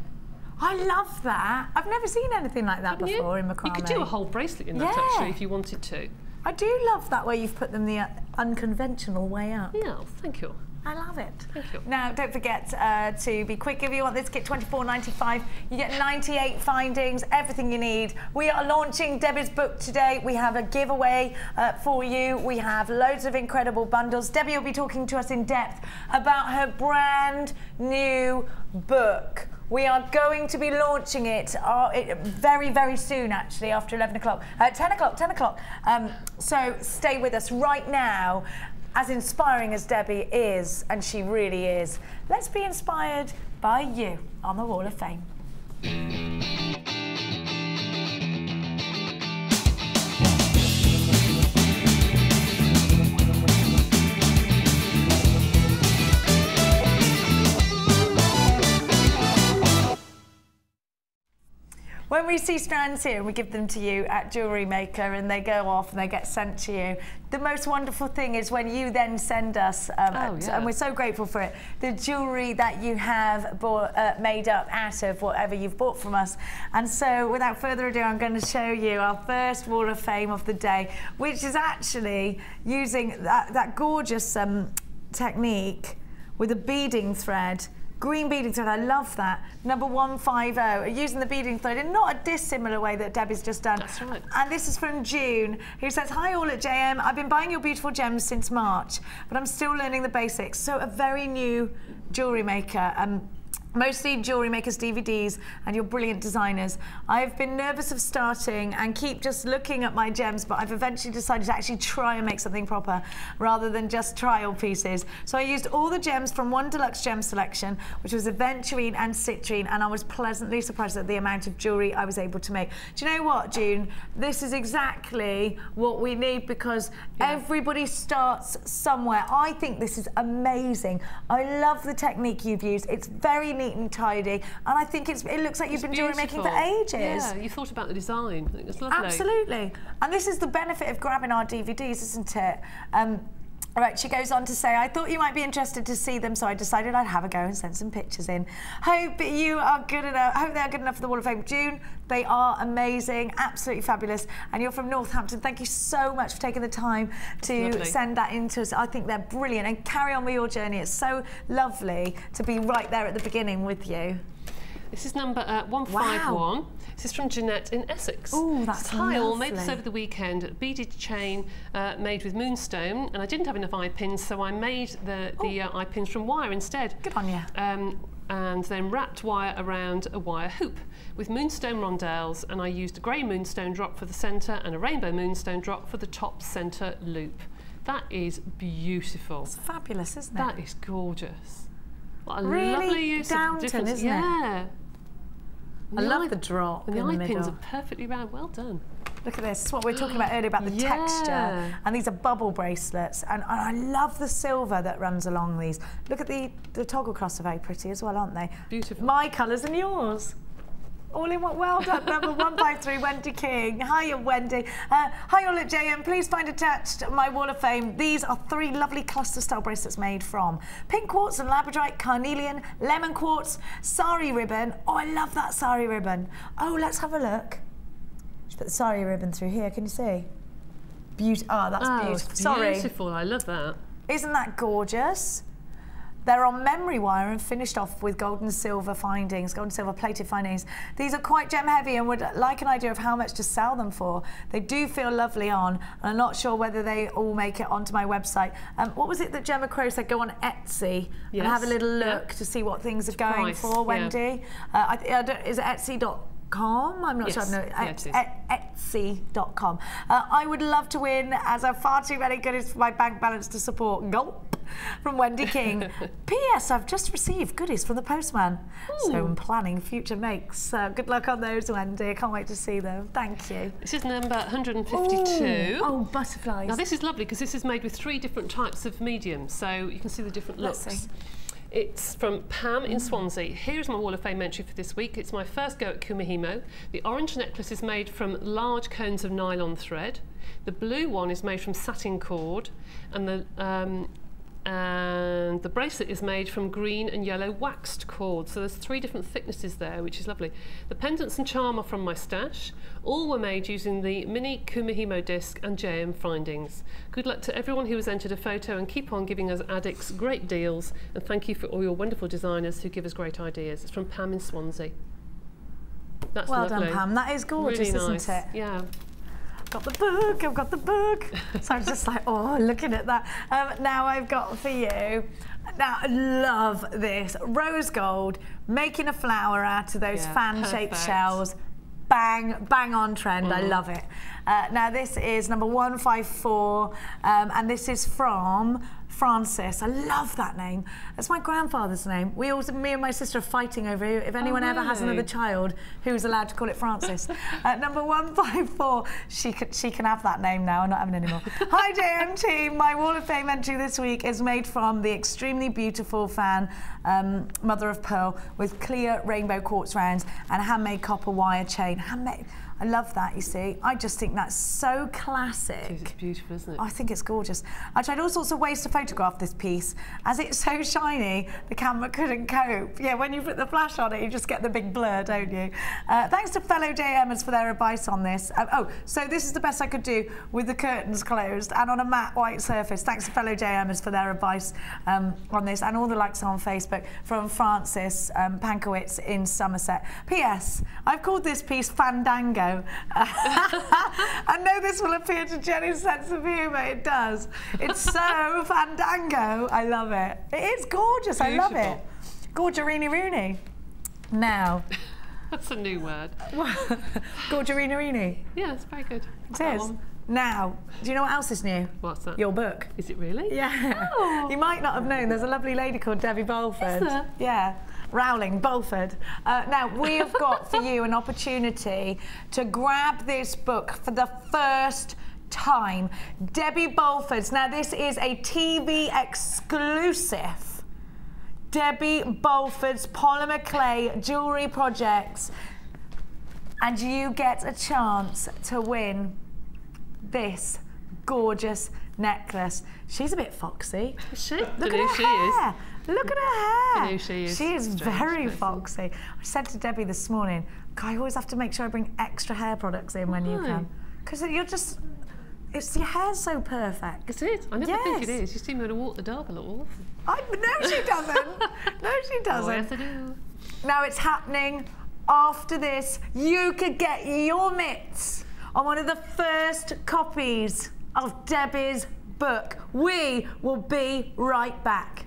I love that. I've never seen anything like that before in macrame. You could do a whole bracelet in that actually if you wanted to. I do love that way you've put them the unconventional way up. Yeah, thank you. I love it. Thank you. Now, don't forget to be quick. If you want this kit, $24.95. You get 98 findings, everything you need. We are launching Debbie's book today. We have a giveaway for you. We have loads of incredible bundles. Debbie will be talking to us in depth about her brand new book. We are going to be launching it very, very soon, actually, after 11 o'clock. 10 o'clock. So stay with us right now. As inspiring as Debbie is, and she really is, let's be inspired by you on the Wall of Fame. When we see strands here and we give them to you at JewelleryMaker and they go off and they get sent to you, the most wonderful thing is when you then send us, and we're so grateful for it, the jewellery that you have made up out of whatever you've bought from us. And so without further ado, I'm going to show you our first Wall of Fame of the day, which is actually using that gorgeous technique with a beading thread. Green beading thread, I love that. Number 150, using the beading thread in not a dissimilar way that Debbie's just done. That's right. And this is from June, who says, hi all at JM, I've been buying your beautiful gems since March, but I'm still learning the basics. So a very new jewellery maker. Mostly JewelleryMaker's DVDs and your brilliant designers. I've been nervous of starting and keep just looking at my gems, but I've eventually decided to actually try and make something proper rather than just trial pieces. So I used all the gems from one deluxe gem selection, which was aventurine and citrine, and I was pleasantly surprised at the amount of jewellery I was able to make. Do you know what, June? This is exactly what we need because everybody starts somewhere. I think this is amazing. I love the technique you've used. It's very neat and tidy, and I think it looks like you've been jewellery making for ages. Yeah, you thought about the design. I think it's lovely. Absolutely, and this is the benefit of grabbing our DVDs, isn't it? All right, she goes on to say, I thought you might be interested to see them, so I decided I'd have a go and send some pictures in. Hope you are good enough. Hope they are good enough for the Wall of Fame. June, they are amazing, absolutely fabulous. And you're from Northampton. Thank you so much for taking the time to send that in to us. I think they're brilliant. And carry on with your journey. It's so lovely to be right there at the beginning with you. This is number 151. Wow. This is from Jeanette in Essex. Oh, that's Hi all, lovely. made this over the weekend. Beaded chain made with moonstone, and I didn't have enough eye pins, so I made the eye pins from wire instead. Good on you. And then wrapped wire around a wire hoop with moonstone rondelles, and I used a grey moonstone drop for the centre and a rainbow moonstone drop for the top centre loop. That is beautiful. It's fabulous, isn't it? That is gorgeous. What a really lovely use of difference. Isn't it? Yeah. I love the drop and in the the eye pins middle. are perfectly round. Well done. Look at this. This is what we were talking about earlier about the texture. And these are bubble bracelets. And I love the silver that runs along these. Look at the toggle cloths are very pretty as well, aren't they? Beautiful. My colours and yours. All in one. Well done. Number 153, Wendy King. Hiya, Wendy. Hi all at JM. Please find attached my Wall of Fame. These are 3 lovely cluster-style bracelets made from pink quartz and labradorite, carnelian, lemon quartz, sari ribbon. Oh, I love that sari ribbon. Oh, let's have a look. Just put the sari ribbon through here. Can you see? Oh, that's beautiful. Sorry. Beautiful. I love that. Isn't that gorgeous? They're on memory wire and finished off with gold and silver findings, gold and silver plated findings. These are quite gem heavy and would like an idea of how much to sell them for. They do feel lovely on, and I'm not sure whether they all make it onto my website. What was it that Gemma Crow said? Go on Etsy and have a little look to see what things are going for, Wendy. Is it Etsy.com? I'm not sure. No, Etsy.com. I would love to win, as I have far too many goodies for my bank balance to support. Gulp. From Wendy King. P.S. I've just received goodies from the postman. Ooh. So I'm planning future makes. Good luck on those, Wendy. I can't wait to see them. Thank you. This is number 152. Oh, butterflies. Now this is lovely because this is made with 3 different types of medium, so you can see the different looks. It's from Pam in Swansea. Here's my Wall of Fame entry for this week. It's my first go at Kumihimo. The orange necklace is made from large cones of nylon thread. The blue one is made from satin cord, and the bracelet is made from green and yellow waxed cord. So there's 3 different thicknesses there, which is lovely. The pendants and charm are from my stash. All were made using the mini Kumihimo disc and JM findings. Good luck to everyone who has entered a photo, and keep on giving us addicts great deals, and thank you for all your wonderful designers who give us great ideas. It's from Pam in Swansea. That's well lovely. done, Pam. That is gorgeous, really nice. isn't it? Yeah. Got the book, I've got the book. So I'm just like, oh, looking at that. Now I've got for you, now I love this, rose gold, making a flower out of those fan-shaped shells. Bang, bang on trend, I love it. Now this is number 154, and this is from Francis. I love that name. That's my grandfather's name. Me and my sister are fighting over if anyone ever has another child who's allowed to call it Francis. Number 154, she can have that name now. I'm not having any more. Hi JM team, my Wall of Fame entry this week is made from the extremely beautiful fan Mother of Pearl with clear rainbow quartz rounds and handmade copper wire chain. Handmade. I love that, you see. I just think that's so classic. It's beautiful, isn't it? I think it's gorgeous. I tried all sorts of ways to photograph this piece. As it's so shiny, the camera couldn't cope. Yeah, when you put the flash on it, you just get the big blur, don't you? Thanks to fellow JMers for their advice on this. So this is the best I could do with the curtains closed and on a matte white surface. Thanks to fellow JMers for their advice on this, and all the likes on Facebook from Francis Pankowitz in Somerset. P.S. I've called this piece Fandango. I know this will appeal to Jenny's sense of humour. It does. It's so fandango. I love it. It is gorgeous. Beautiful. I love it. Gorgerini Rooney. Now. That's a new word. Gorgerini Rooney. Yeah, it's very good. It is. Now, do you know what else is new? What's that? Your book. Is it really? Yeah. Oh. You might not have known. There's a lovely lady called Debbie Bolford. Is there? Yeah. Rowling, Bolford. Now, we have got for you an opportunity to grab this book for the first time. Debbie Bolford's. Now, this is a TV exclusive. Debbie Bolford's polymer clay jewellery projects. And you get a chance to win this gorgeous necklace. She's a bit foxy. Is she? Look at her hair. Look at her hair. I know she is. She is very foxy. I said to Debbie this morning, I always have to make sure I bring extra hair products in when you come. Because you're just, your hair's so perfect. Is it? I never think it is. You seem to walk the dog a little. No, she doesn't. No, she doesn't. Oh, yes, I do. Now it's happening after this. You could get your mitts on one of the first copies of Debbie's book. We will be right back.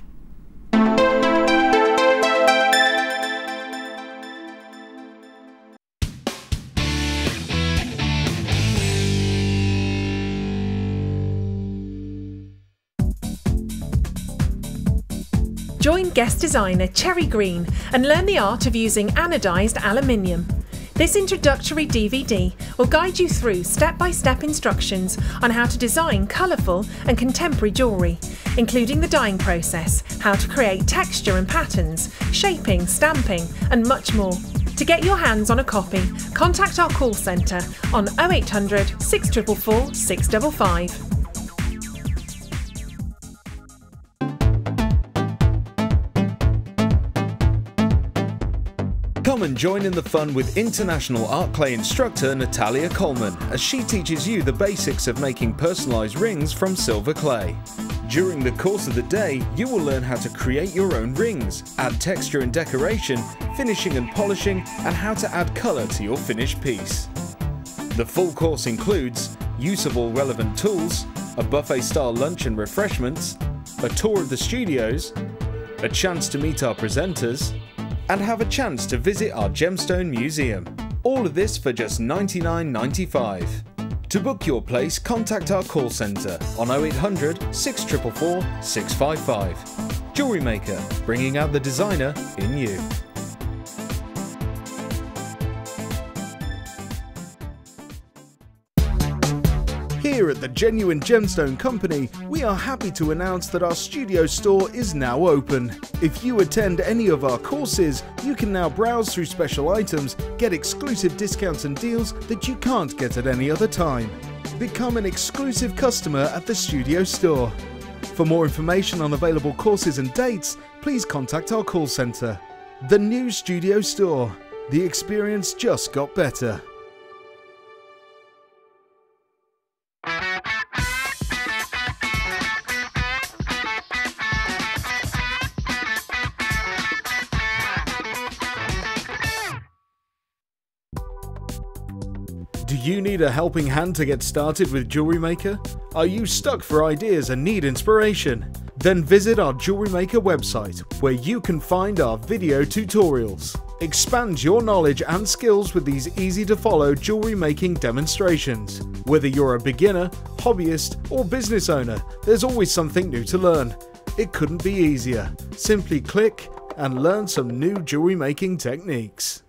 Join guest designer Cherry Green and learn the art of using anodised aluminium. This introductory DVD will guide you through step-by-step instructions on how to design colourful and contemporary jewellery, including the dyeing process, how to create texture and patterns, shaping, stamping and much more. To get your hands on a copy, contact our call centre on 0800 644 655. Come and join in the fun with international art clay instructor Natalia Coleman as she teaches you the basics of making personalised rings from silver clay. During the course of the day, you will learn how to create your own rings, add texture and decoration, finishing and polishing, and how to add colour to your finished piece. The full course includes use of all relevant tools, a buffet-style lunch and refreshments, a tour of the studios, a chance to meet our presenters, and have a chance to visit our gemstone museum. All of this for just $99.95. To book your place, contact our call centre on 0800 644 655. JewelleryMaker, bringing out the designer in you. Here at the Genuine Gemstone Company, we are happy to announce that our studio store is now open. If you attend any of our courses, you can now browse through special items, get exclusive discounts and deals that you can't get at any other time. Become an exclusive customer at the studio store. For more information on available courses and dates, please contact our call centre. The new studio store. The experience just got better. Do you need a helping hand to get started with JewelleryMaker? Are you stuck for ideas and need inspiration? Then visit our JewelleryMaker website, where you can find our video tutorials. Expand your knowledge and skills with these easy-to-follow jewellery making demonstrations. Whether you're a beginner, hobbyist, or business owner, there's always something new to learn. It couldn't be easier. Simply click and learn some new jewellery making techniques.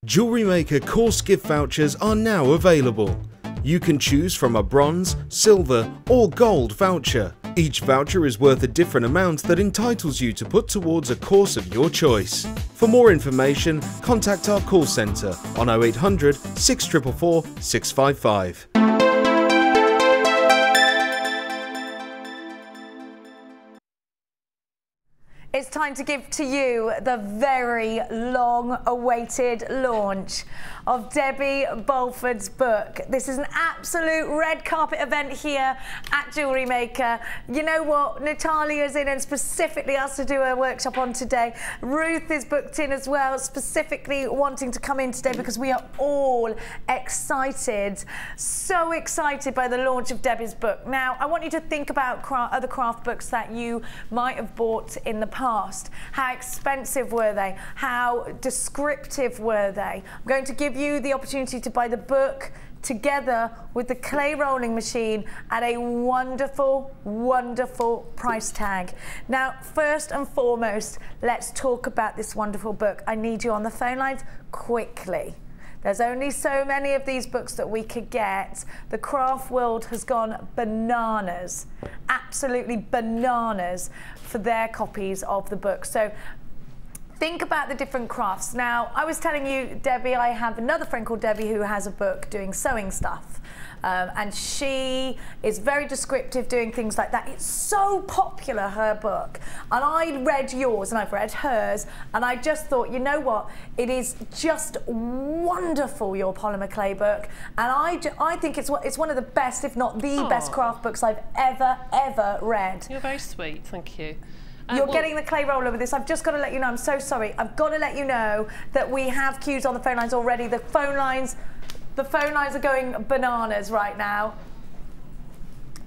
JewelleryMaker course gift vouchers are now available. You can choose from a bronze, silver, or gold voucher. Each voucher is worth a different amount that entitles you to put towards a course of your choice. For more information, contact our call centre on 0800 644 655. It's time to give to you the very long-awaited launch of Debbie Bolford's book. This is an absolute red carpet event here at JewelleryMaker. You know what? Natalia's in and specifically asked to do a workshop on today. Ruth is booked in as well, specifically wanting to come in today because we are all excited, so excited by the launch of Debbie's book. Now, I want you to think about other craft books that you might have bought in the past. How expensive were they? How descriptive were they? I'm going to give you the opportunity to buy the book together with the clay rolling machine at a wonderful, wonderful price tag. Now, first and foremost, let's talk about this wonderful book. I need you on the phone lines quickly. There's only so many of these books that we could get. The craft world has gone bananas, absolutely bananas for their copies of the book. So think about the different crafts. Now, I was telling you, Debbie, I have another friend called Debbie who has a book doing sewing stuff. And she is very descriptive, doing things like that. It's so popular, her book. And I read yours and I've read hers, and I just thought, you know what? It is just wonderful, your polymer clay book. And I think it's one of the best, if not the best craft books I've ever read. You're very sweet, thank you. You're getting the clay roller with this. I've just got to let you know, I'm so sorry. I've got to let you know that we have queues on the phone lines already. The phone lines are going bananas right now.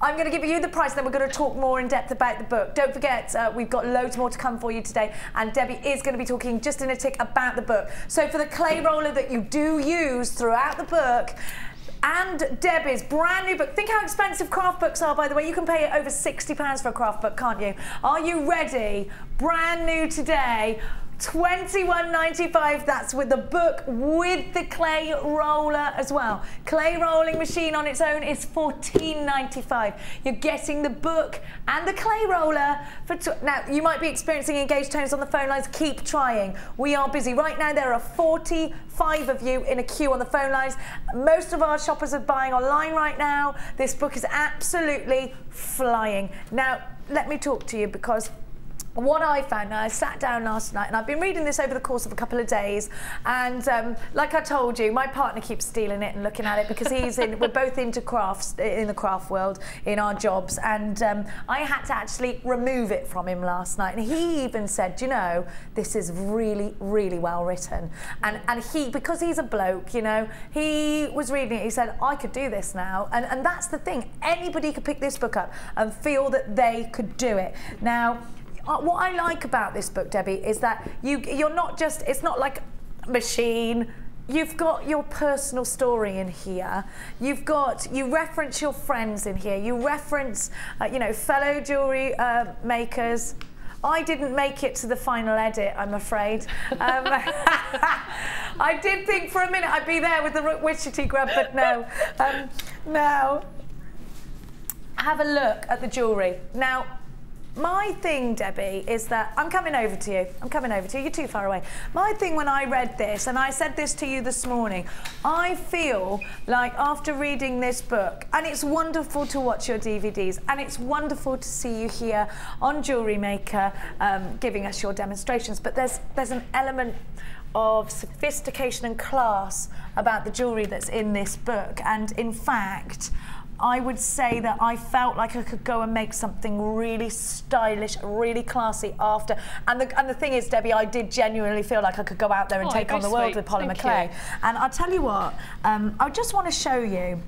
I'm going to give you the price, then we're going to talk more in depth about the book. Don't forget, we've got loads more to come for you today, and Debbie is going to be talking just in a tick about the book. So for the clay roller that you do use throughout the book, and Debbie's brand new book. Think how expensive craft books are, by the way. You can pay over £60 for a craft book, can't you? Are you ready? Brand new today. £21.95, that's with the book with the clay roller as well. Clay rolling machine on its own is £14.95. You're getting the book and the clay roller for now. You might be experiencing engaged tones on the phone lines. Keep trying. We are busy right now. There are 45 of you in a queue on the phone lines. Most of our shoppers are buying online right now. This book is absolutely flying. Now, let me talk to you, because what I found, now I sat down last night and I've been reading this over the course of a couple of days, and like I told you, my partner keeps stealing it and looking at it because we're both into crafts in the craft world in our jobs, and I had to actually remove it from him last night, and he even said, you know, this is really, really well written, and he, because he's a bloke, you know, he was reading it, he said, I could do this now, and that's the thing, anybody could pick this book up and feel that they could do it. Now, what I like about this book, Debbie, is that you're not just, it's not like a machine. You've got your personal story in here. You reference your friends in here. You reference, you know, fellow jewellery makers. I didn't make it to the final edit, I'm afraid. I did think for a minute I'd be there with the Wichita grub, but no. Now, have a look at the jewellery. Now, my thing, Debbie, is that I'm coming over to you. I'm coming over to you. You're too far away. My thing when I read this, and I said this to you this morning, I feel like after reading this book, and it's wonderful to watch your DVDs, and it's wonderful to see you here on JewelleryMaker giving us your demonstrations, but there's an element of sophistication and class about the jewellery that's in this book. And in fact, I would say that I felt like I could go and make something really stylish, really classy after. And the thing is, Debbie, I did genuinely feel like I could go out there and take on the world with polymer clay. And I'll tell you what, I just want to show you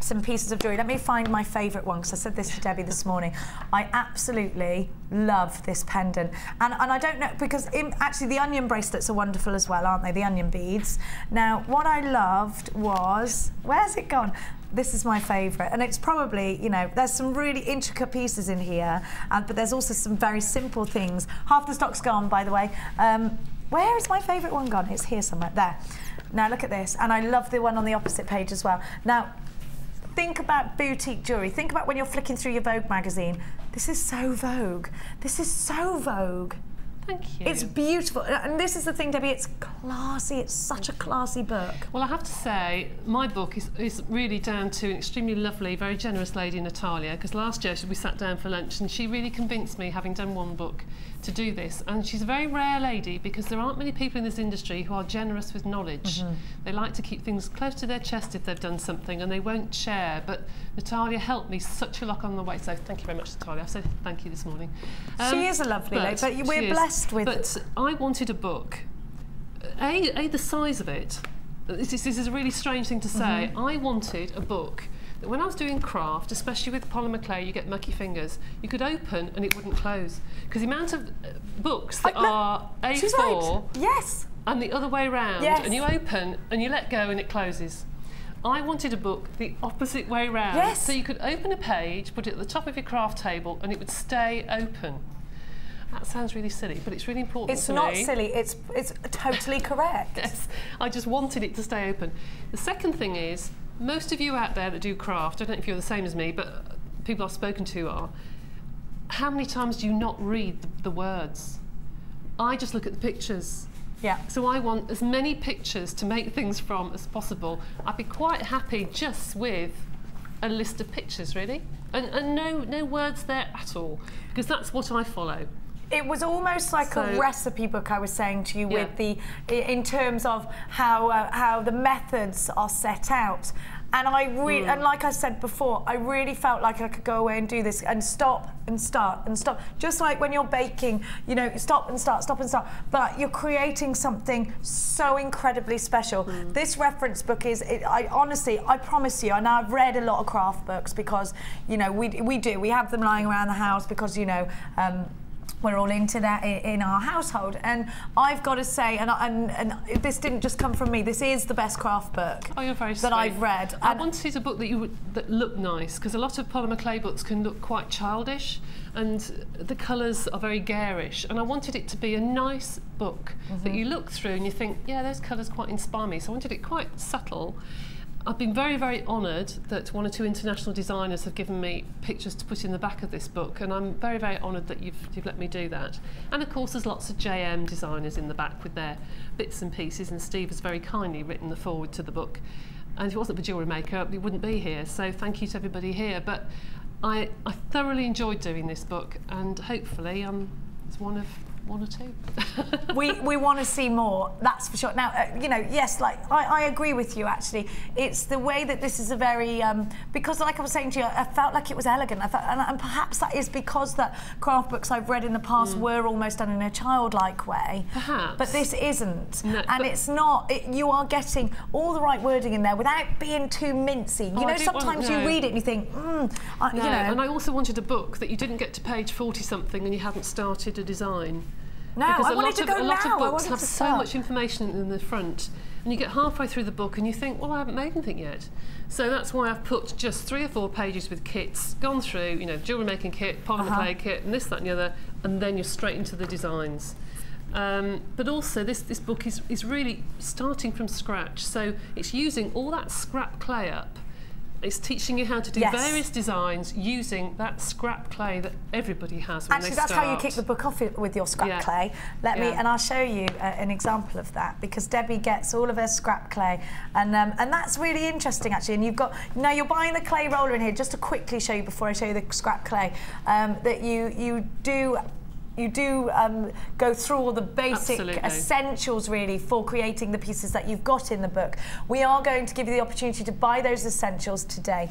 some pieces of jewellery. Let me find my favourite one, because I said this to Debbie this morning. I absolutely love this pendant. And I don't know, because actually the onion bracelets are wonderful as well, aren't they? The onion beads. Now, what I loved was, where's it gone? This is my favourite, and it's probably, you know, there's some really intricate pieces in here, but there's also some very simple things. Half the stock's gone, by the way. Where is my favourite one gone? It's here somewhere, there. Now look at this, and I love the one on the opposite page as well. Now, think about boutique jewellery. Think about when you're flicking through your Vogue magazine. This is so Vogue. This is so Vogue. Thank you. It's beautiful. And this is the thing, Debbie, it's classy. It's such a classy book. Well, I have to say, my book is really down to an extremely lovely, very generous lady, Natalia, because last year we sat down for lunch and she really convinced me, having done one book, to do this. And she's a very rare lady, because there aren't many people in this industry who are generous with knowledge. They like to keep things close to their chest if they've done something, and they won't share. But Natalia helped me such a lot on the way, so thank you very much, Natalia. I've said thank you this morning. She is a lovely lady, but we're blessed with... But I wanted a book, the size of it, this is a really strange thing to say, I wanted a book that when I was doing craft, especially with polymer clay, you get mucky fingers, you could open and it wouldn't close. Because the amount of books that are A4 yes, and the other way round, yes, and you open and you let go and it closes. I wanted a book the opposite way round, yes, so you could open a page, put it at the top of your craft table, and it would stay open. That sounds really silly, but it's really important to me. It's not silly, it's totally correct. Yes, I just wanted it to stay open. The second thing is, most of you out there that do craft, I don't know if you're the same as me, but people I've spoken to are, how many times do you not read the words? I just look at the pictures. Yeah. So I want as many pictures to make things from as possible. I'd be quite happy just with a list of pictures, really, and no words there at all, because that's what I follow. It was almost like a recipe book, I was saying to you, with in terms of how the methods are set out. And and like I said before, I really felt like I could go away and do this and stop and start and stop. Just like when you're baking, you know, stop and start, stop and start. But you're creating something so incredibly special. This reference book is, honestly, I promise you, and I've read a lot of craft books because, you know, we have them lying around the house because, you know, we're all into that in our household, and I've got to say, and this didn't just come from me. This is the best craft book that I've read. I wanted a book that looked nice, because a lot of polymer clay books can look quite childish, and the colours are very garish. And I wanted it to be a nice book that you look through and you think, yeah, those colours quite inspire me. So I wanted it quite subtle. I've been very, very honoured that 1 or 2 international designers have given me pictures to put in the back of this book, and I'm very, very honoured that you've let me do that. And of course there's lots of JM designers in the back with their bits and pieces, and Steve has very kindly written the foreword to the book. And if it wasn't for JewelleryMaker, we wouldn't be here, so thank you to everybody here. But I thoroughly enjoyed doing this book, and hopefully it's one or 2. we want to see more, that's for sure. Now, you know, yes, like I agree with you. Actually, it's the way that this is a very because, like I was saying to you, I felt like it was elegant. I felt, and perhaps that is because the craft books I've read in the past were almost done in a childlike way. Perhaps, but this isn't, no, and it's not. You are getting all the right wording in there without being too mincy. You know, sometimes you read it and you think, you know. And I also wanted a book that you didn't get to page 40-something and you hadn't started a design. No, because I wanted to go now. A lot of books have so much information in the front, and you get halfway through the book and you think, well, I haven't made anything yet. So that's why I've put just 3 or 4 pages with kits, gone through, you know, jewellery making kit, polymer clay kit, and this, that and the other, and then you're straight into the designs. But also this book is really starting from scratch, so it's using all that scrap clay up. It's teaching you how to do various designs using that scrap clay that everybody has when they start. Actually, that's how you kick the book off with your scrap clay. Let me, and I'll show you an example of that, because Debbie gets all of her scrap clay, and that's really interesting actually. And you've got, now you're buying the clay roller in here, just to quickly show you before I show you the scrap clay, that you do go through all the basic essentials really for creating the pieces that you've got in the book. We are going to give you the opportunity to buy those essentials today.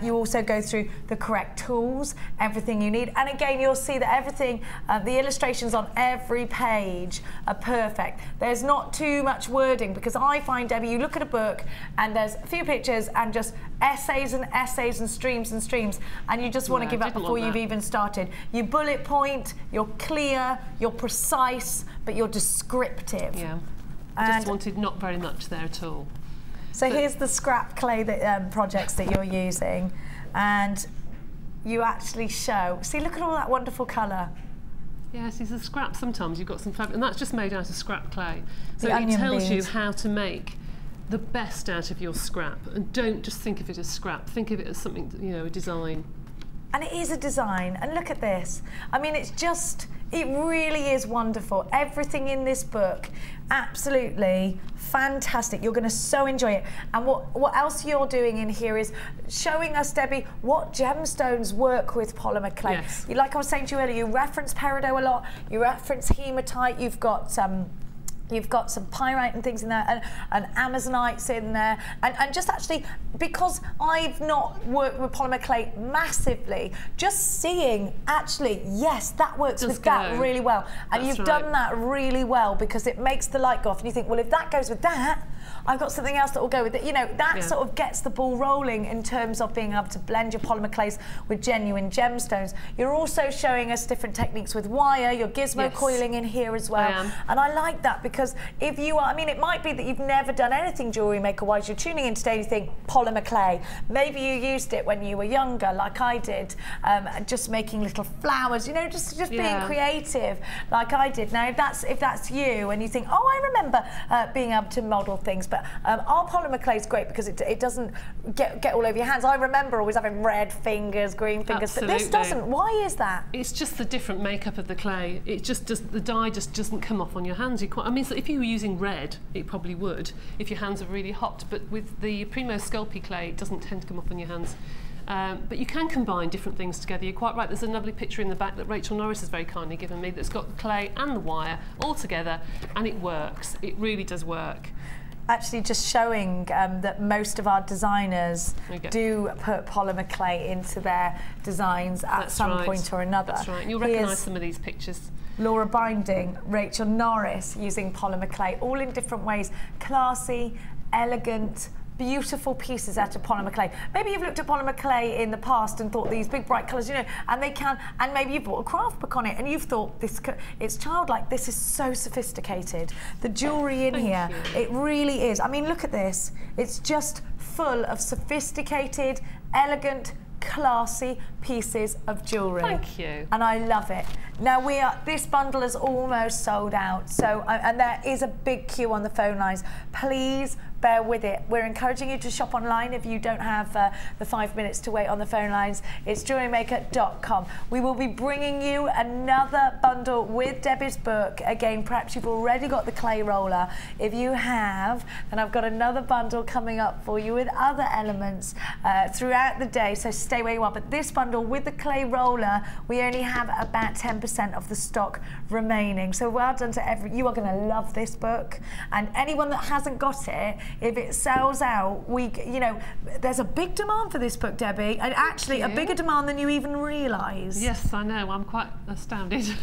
You also go through the correct tools, everything you need, and again you'll see that everything, the illustrations on every page are perfect. There's not too much wording, because I find, Debbie, you look at a book and there's a few pictures and just essays and streams, and you just want to give up before you've even started. You bullet point, you're clear, you're precise, but you're descriptive. Yeah, I just wanted not very much there at all. So here's the scrap clay projects that you're using, and you actually show, see, look at all that wonderful colour. Yes, it's a scrap. Sometimes you've got some fabric, and that's just made out of scrap clay. So it tells you how to make the best out of your scrap, and don't just think of it as scrap. Think of it as something, you know, a design. And it is a design, and look at this. I mean, it's just, it really is wonderful. Everything in this book, absolutely fantastic. You're going to so enjoy it. And what else you're doing in here is showing us, Debbie, what gemstones work with polymer clay. Yes. Like I was saying to you earlier, you reference peridot a lot, you reference hematite, you've got some pyrite and things in there, and amazonites in there, and just actually, because I've not worked with polymer clay massively, just seeing actually, yes, that works with that really well, and you've done that really well, because it makes the light go off, and you think, well, if that goes with that, I've got something else that will go with it. You know, that sort of gets the ball rolling in terms of being able to blend your polymer clays with genuine gemstones. You're also showing us different techniques with wire, your gizmo coiling in here as well. And I like that, because if you are, I mean, it might be that you've never done anything jewellery maker wise, you're tuning in today and you think polymer clay. Maybe you used it when you were younger, like I did, just making little flowers, you know, just being creative like I did. Now, if that's you and you think, oh, I remember being able to model things, but our polymer clay is great because it doesn't get all over your hands. I remember always having red fingers, green fingers, but this doesn't. Why is that? It's just the different makeup of the clay. It just the dye just doesn't come off on your hands. I mean, so if you were using red, it probably would if your hands are really hot. But with the Primo Sculpey clay, it doesn't tend to come off on your hands. But you can combine different things together. You're quite right. There's a lovely picture in the back that Rachel Norris has very kindly given me that's got the clay and the wire all together, and it works. It really does work. Actually, just showing that most of our designers do put polymer clay into their designs at some point or another. That's right. And you'll recognise some of these pictures. Laura Binding, Rachel Norris using polymer clay, all in different ways. Classy, elegant, beautiful pieces out of polymer clay. Maybe you've looked at polymer clay in the past and thought these big bright colours, you know, and they can, and maybe you've bought a craft book on it and you've thought it's childlike. This is so sophisticated. The jewellery in here, it really is. I mean, look at this. It's just full of sophisticated, elegant, classy pieces of jewellery. Thank you. And I love it. Now this bundle is almost sold out, so and there is a big queue on the phone lines. Please bear with it. We're encouraging you to shop online if you don't have the 5 minutes to wait on the phone lines. It's JewelleryMaker.com. We will be bringing you another bundle with Debbie's book. Again, perhaps you've already got the clay roller. If you have, then I've got another bundle coming up for you with other elements throughout the day, so stay where you are. But this bundle with the clay roller, we only have about 10% of the stock remaining. So well done to you are going to love this book, and anyone that hasn't got it, if it sells out, there's a big demand for this book, Debbie, and actually a bigger demand than you even realise. Yes, I know. I'm quite astounded.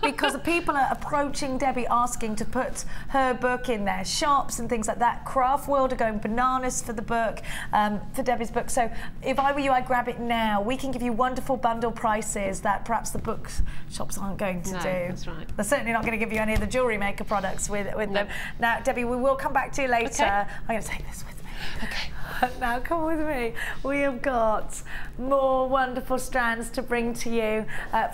Because people are approaching Debbie asking to put her book in their shops and things like that. Craft World are going bananas for the book, for Debbie's book. So if I were you, I'd grab it now. We can give you wonderful bundle prices that perhaps the book shops aren't going to do. That's right. They're certainly not going to give you any of the JewelleryMaker products with them. Now, Debbie, we will come back to you later. Okay. I'm going to take this with me. Okay. Now come with me. We have got more wonderful strands to bring to you.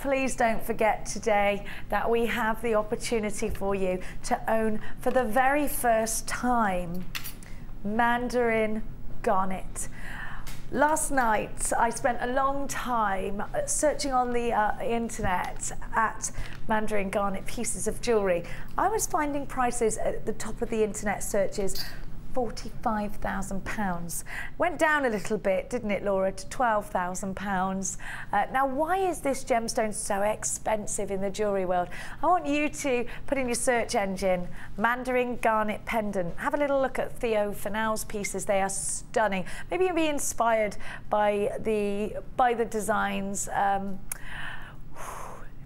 Please don't forget today that we have the opportunity for you to own for the very first time Mandarin Garnet. Last night I spent a long time searching on the internet at Mandarin Garnet pieces of jewellery. I was finding prices at the top of the internet searches, £45,000. Went down a little bit, didn't it, Laura, to £12,000. Now, why is this gemstone so expensive in the jewellery world? I want you to put in your search engine, Mandarin Garnet pendant. Have a little look at Theo Fanal's pieces. They are stunning. Maybe you'll be inspired by the designs.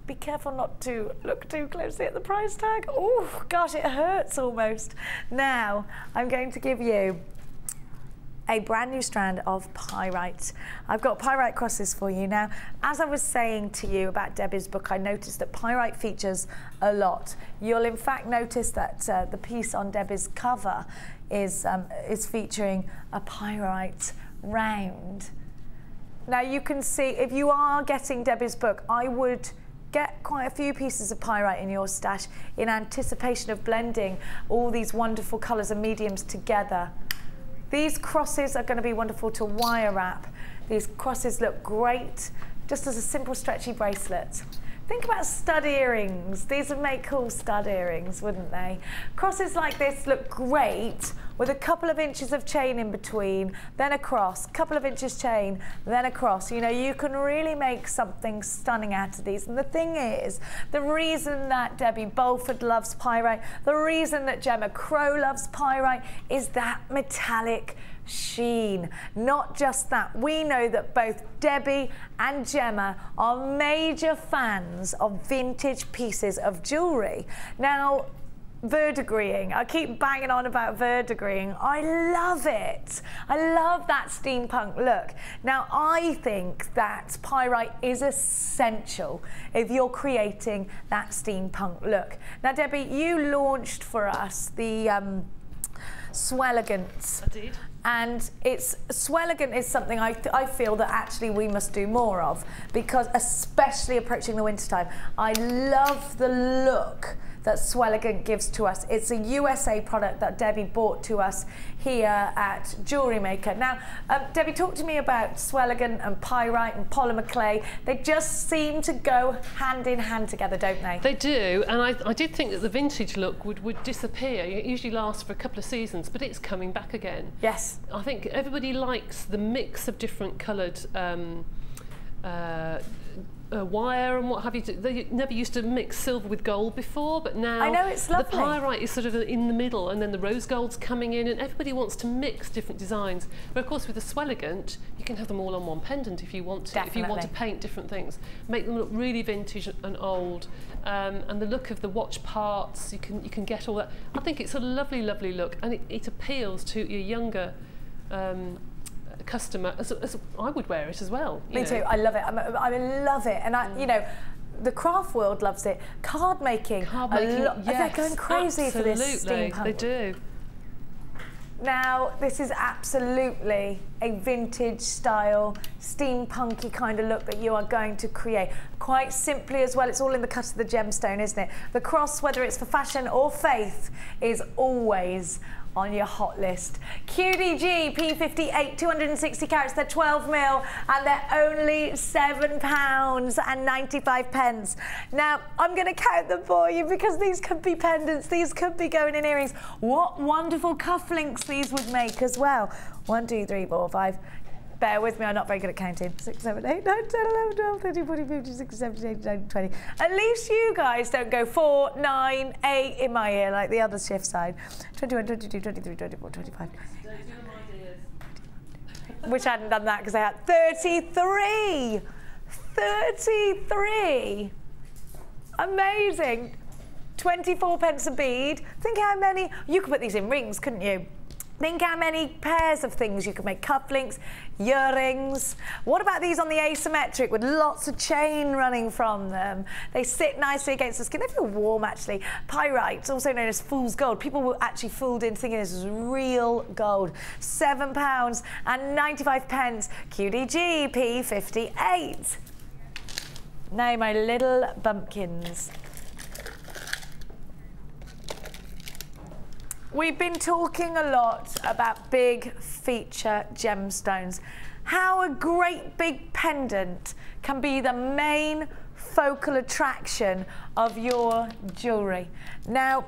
Be careful not to look too closely at the price tag. Oh, gosh, it hurts almost. Now, I'm going to give you a brand new strand of Pyrite. I've got Pyrite crosses for you. Now, as I was saying to you about Debbie's book, I noticed that Pyrite features a lot. You'll in fact notice that the piece on Debbie's cover is featuring a Pyrite round. Now, you can see, if you are getting Debbie's book, I would get quite a few pieces of Pyrite in your stash in anticipation of blending all these wonderful colours and mediums together. These crosses are going to be wonderful to wire wrap. These crosses look great just as a simple stretchy bracelet. Think about stud earrings. These would make cool stud earrings, wouldn't they? Crosses like this look great with a couple of inches of chain in between, then a cross, couple of inches chain, then a cross. You know, you can really make something stunning out of these. And the thing is, the reason that Debbie Bolford loves Pyrite, the reason that Gemma Crow loves Pyrite is that metallic sheen. Not just that, we know that both Debbie and Gemma are major fans of vintage pieces of jewellery. Now, verdigreeing, I keep banging on about verdigreeing. I love it. I love that steampunk look. Now, I think that Pyrite is essential if you're creating that steampunk look. Now, Debbie, you launched for us the Swellegance. I did. And Swellegant is something I feel that actually we must do more of, because especially approaching the winter time, I love the look that Swellegant gives to us. It's a USA product that Debbie bought to us here at JewelleryMaker. Now, Debbie, talk to me about Swellegant and Pyrite and polymer clay. They just seem to go hand in hand together, don't they? They do, and I did think that the vintage look would disappear. It usually lasts for a couple of seasons, but it's coming back again. Yes. I think everybody likes the mix of different coloured wire and what have you. They never used to mix silver with gold before, but now I know, it's lovely. The Pyrite is sort of in the middle, and then the rose gold's coming in, and everybody wants to mix different designs. But of course, with the Swellegant, you can have them all on one pendant if you want to. Definitely. If you want to paint different things, make them look really vintage and old, and the look of the watch parts, you can get all that. I think it's a lovely, lovely look, and it appeals to your younger customer, as I would wear it as well. Me too. I love it. I love it, and you know, the craft world loves it. Card making, yes, they're going crazy absolutely. for this steampunk. They do. Now, this is absolutely a vintage style, steampunky kind of look that you are going to create. Quite simply as well, it's all in the cut of the gemstone, isn't it? The cross, whether it's for fashion or faith, is always on your hot list. QDG P58, 260 carats, they're 12 mil, and they're only £7.95. Now, I'm going to count them for you because these could be pendants, these could be going in earrings. What wonderful cufflinks these would make as well. 1, 2, 3, 4, 5. Bear with me, I'm not very good at counting. 6, 7, 8, 9, 10, 11, 12, 13, 14, 15, 16, 17, 18, 19, 20. At least you guys don't go 4, 9, 8 in my ear like the other shift side. 21, 22, 23, 24, 25. Wish I hadn't done that because I had 33. 33. Amazing. 24 pence a bead. Think how many, you could put these in rings, couldn't you? Think how many pairs of things you could make. Cufflinks, earrings. What about these on the asymmetric with lots of chain running from them? They sit nicely against the skin. They feel warm, actually. Pyrite, also known as fool's gold. People were actually fooled into thinking this was real gold. £7 and 95 pence. QDG P58. Now, my little bumpkins. We've been talking a lot about big feature gemstones. How a great big pendant can be the main focal attraction of your jewellery. Now,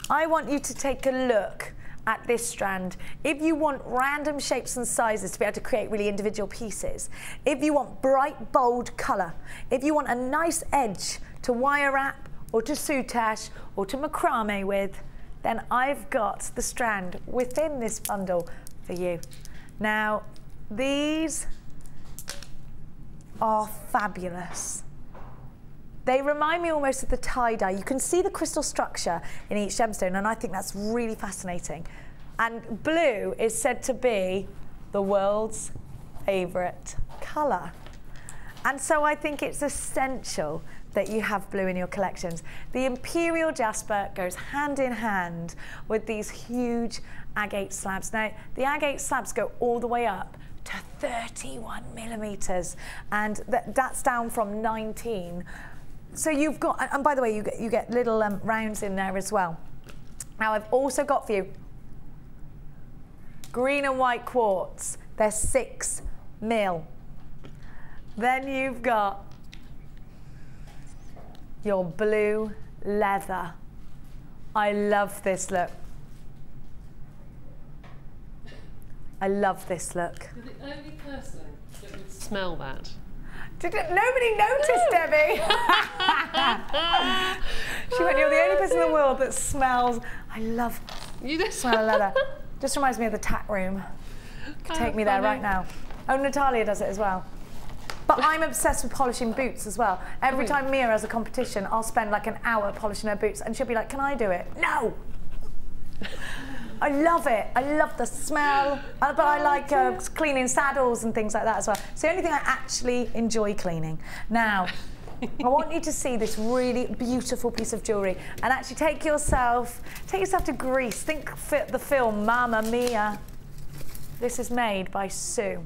I want you to take a look at this strand. If you want random shapes and sizes to be able to create really individual pieces, if you want bright, bold colour, if you want a nice edge to wire wrap or to soutache or to macrame with, then I've got the strand within this bundle for you. Now, these are fabulous. They remind me almost of the tie-dye. You can see the crystal structure in each gemstone, and I think that's really fascinating. And blue is said to be the world's favourite colour. And so I think it's essential that you have blue in your collections. The imperial jasper goes hand in hand with these huge agate slabs. Now, the agate slabs go all the way up to 31 millimeters, and that's down from 19. So you've got, and by the way, you get little rounds in there as well. Now, I've also got for you green and white quartz. They're 6 mil. Then you've got your blue leather. I love this look. I love this look. You're the only person that would smell that. Nobody noticed, Debbie. She went, you're the only person in the world that smells. I love smell of leather. Just reminds me of the tack room. Could take me there right now. Oh, Natalia does it as well. But I'm obsessed with polishing boots as well. Every time Mia has a competition, I'll spend like an hour polishing her boots, and she'll be like, can I do it? No! I love it. I love the smell. But I like cleaning saddles and things like that as well. It's the only thing I actually enjoy cleaning. Now, I want you to see this really beautiful piece of jewellery, and actually take yourself to Greece. Think the film Mamma Mia. This is made by Sue,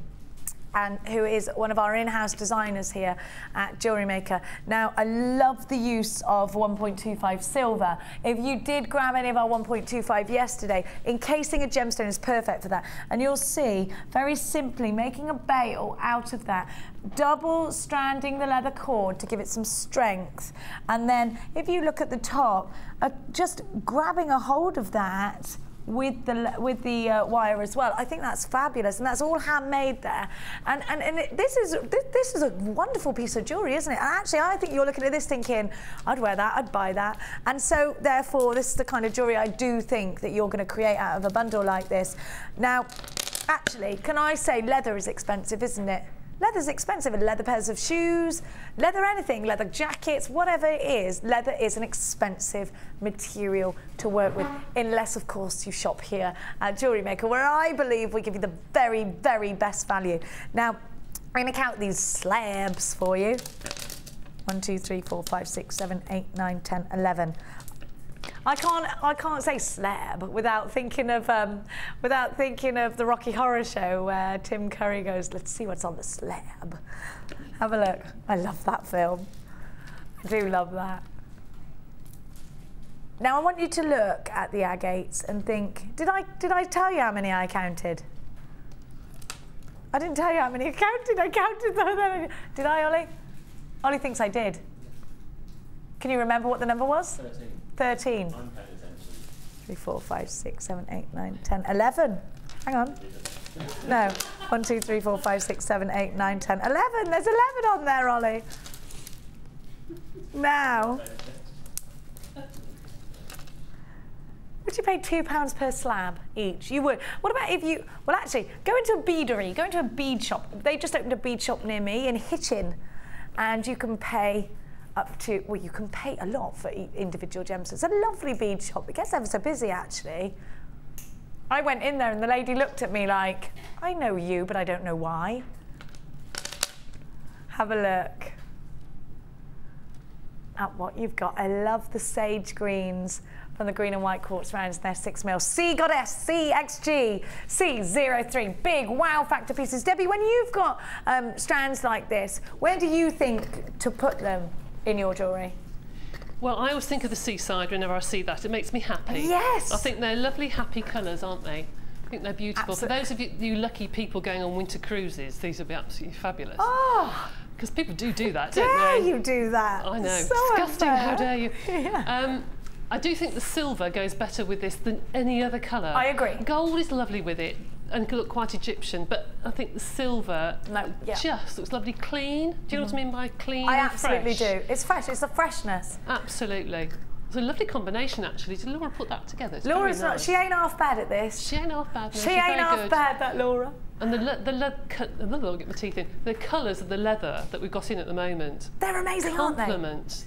and who is one of our in-house designers here at JewelleryMaker. Now, I love the use of 1.25 silver. If you did grab any of our 1.25 yesterday, encasing a gemstone is perfect for that. And you'll see, very simply, making a bail out of that, double stranding the leather cord to give it some strength. And then, if you look at the top, just grabbing a hold of that with the wire as well. I think that's fabulous, and that's all handmade there. And this is a wonderful piece of jewellery, isn't it? And actually, I think you're looking at this thinking, I'd wear that, I'd buy that. And so, therefore, this is the kind of jewellery I do think that you're going to create out of a bundle like this. Now, actually, can I say leather is expensive, isn't it? Leather's expensive, and leather pairs of shoes, leather anything, leather jackets, whatever it is, leather is an expensive material to work with, unless, of course, you shop here at JewelleryMaker, where I believe we give you the very, very best value. Now, I'm going to count these slabs for you. 1, 2, 3, 4, 5, 6, 7, 8, 9, 10, 11. I can't say slab without thinking of the Rocky Horror Show where Tim Curry goes, let's see what's on the slab. Have a look. I love that film. I do love that. Now I want you to look at the agates and think, did I tell you how many I counted? I didn't tell you how many I counted. I counted them. Did I, Ollie? Ollie thinks I did. Can you remember what the number was? 13. 13. I'm paying attention. 3, 4, 5, 6, 7, 8, 9, 10, 11. Hang on. No. 1, 2, 3, 4, 5, 6, 7, 8, 9, 10, 11. There's 11 on there, Ollie. Now, would you pay £2 per slab each? You would. What about if you, well actually, go into a beadery, go into a bead shop. They just opened a bead shop near me in Hitchin, and you can pay up to, well, you can pay a lot for individual gemstones. It's a lovely bead shop. It gets ever so busy, actually. I went in there and the lady looked at me like, I know you, but I don't know why. Have a look at what you've got. I love the sage greens from the green and white quartz rounds. They're 6mm. C Goddess, CXG, C03. Big wow factor pieces. Debbie, when you've got strands like this, where do you think to put them in your jewellery? Well, I always think of the seaside whenever I see that. It makes me happy. Yes. I think they're lovely, happy colours, aren't they? I think they're beautiful. Absolutely. For those of you lucky people going on winter cruises, these would be absolutely fabulous. Oh, because people do that, don't dare they? you do that? I know. So disgusting. unfair. How dare you? Yeah. I do think the silver goes better with this than any other colour. I agree. Gold is lovely with it and can look quite Egyptian, but I think the silver just looks lovely clean. Do you know what I mean by clean I and absolutely fresh? do. It's fresh. It's the freshness. Absolutely. It's a lovely combination, actually. Did Laura put that together? It's Laura's very not. nice. She ain't half bad at this. She ain't half bad. No, She ain't half good. bad, that Laura. And I'll get my teeth in. The colours of the leather that we've got in at the moment They're amazing, aren't they? complement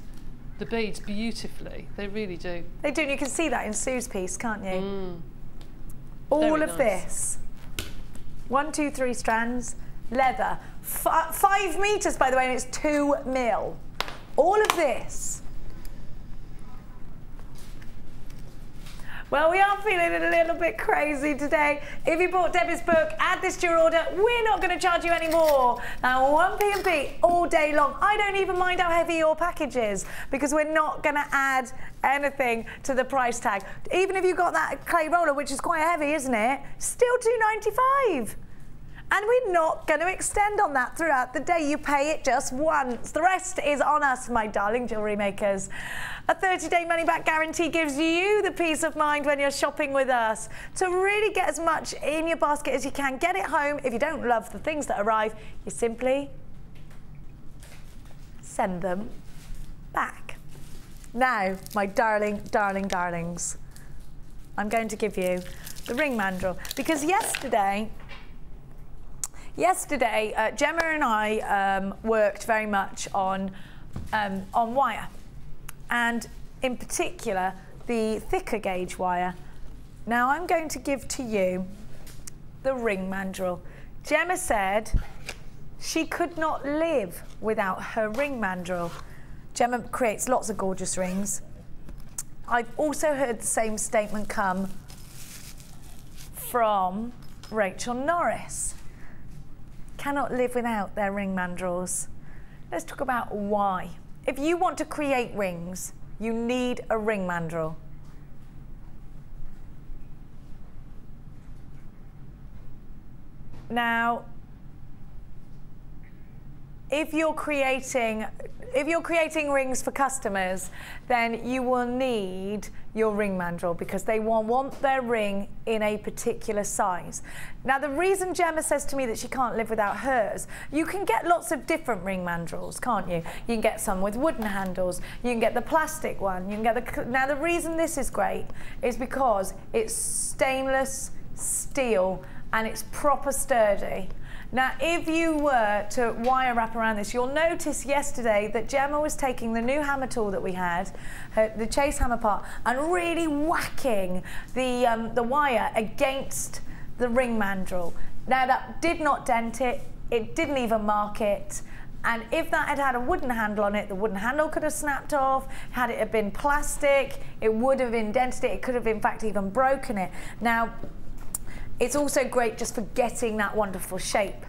the beads beautifully. They really do. They do, and you can see that in Sue's piece, can't you? Mm. All Very of nice. this. 1, 2, 3 strands, leather. 5 meters, by the way, and it's 2mm. All of this. Well, we are feeling it a little bit crazy today. If you bought Debbie's book, add this to your order. We're not going to charge you any more. Now, 1p&p all day long. I don't even mind how heavy your package is because we're not going to add anything to the price tag. Even if you got that clay roller, which is quite heavy, isn't it? Still $2.95. And we're not going to extend on that throughout the day. You pay it just once. The rest is on us, my darling jewellery makers. A 30-day money-back guarantee gives you the peace of mind when you're shopping with us to really get as much in your basket as you can. Get it home. If you don't love the things that arrive, you simply send them back. Now, my darling, darling, darlings, I'm going to give you the ring mandrel because yesterday, Gemma and I worked very much on wire, and in particular the thicker gauge wire. Now I'm going to give to you the ring mandrel. Gemma said she could not live without her ring mandrel. Gemma creates lots of gorgeous rings. I've also heard the same statement come from Rachel Norris. Cannot live without their ring mandrels. Let's talk about why. If you want to create rings, you need a ring mandrel. Now, if you're creating rings for customers, then you will need your ring mandrel because they want their ring in a particular size. Now, the reason Gemma says to me that she can't live without hers, you can get lots of different ring mandrels, can't you? You can get some with wooden handles, you can get the plastic one, you can get the... Now, the reason this is great is because it's stainless steel and it's proper sturdy. Now, if you were to wire wrap around this, you'll notice yesterday that Gemma was taking the new hammer tool that we had, the chase hammer part, and really whacking the wire against the ring mandrel. Now, that did not dent it, it didn't even mark it, and if that had had a wooden handle on it, the wooden handle could have snapped off. Had it have been plastic, it would have indented it, it could have in fact even broken it. Now, it's also great just for getting that wonderful shape.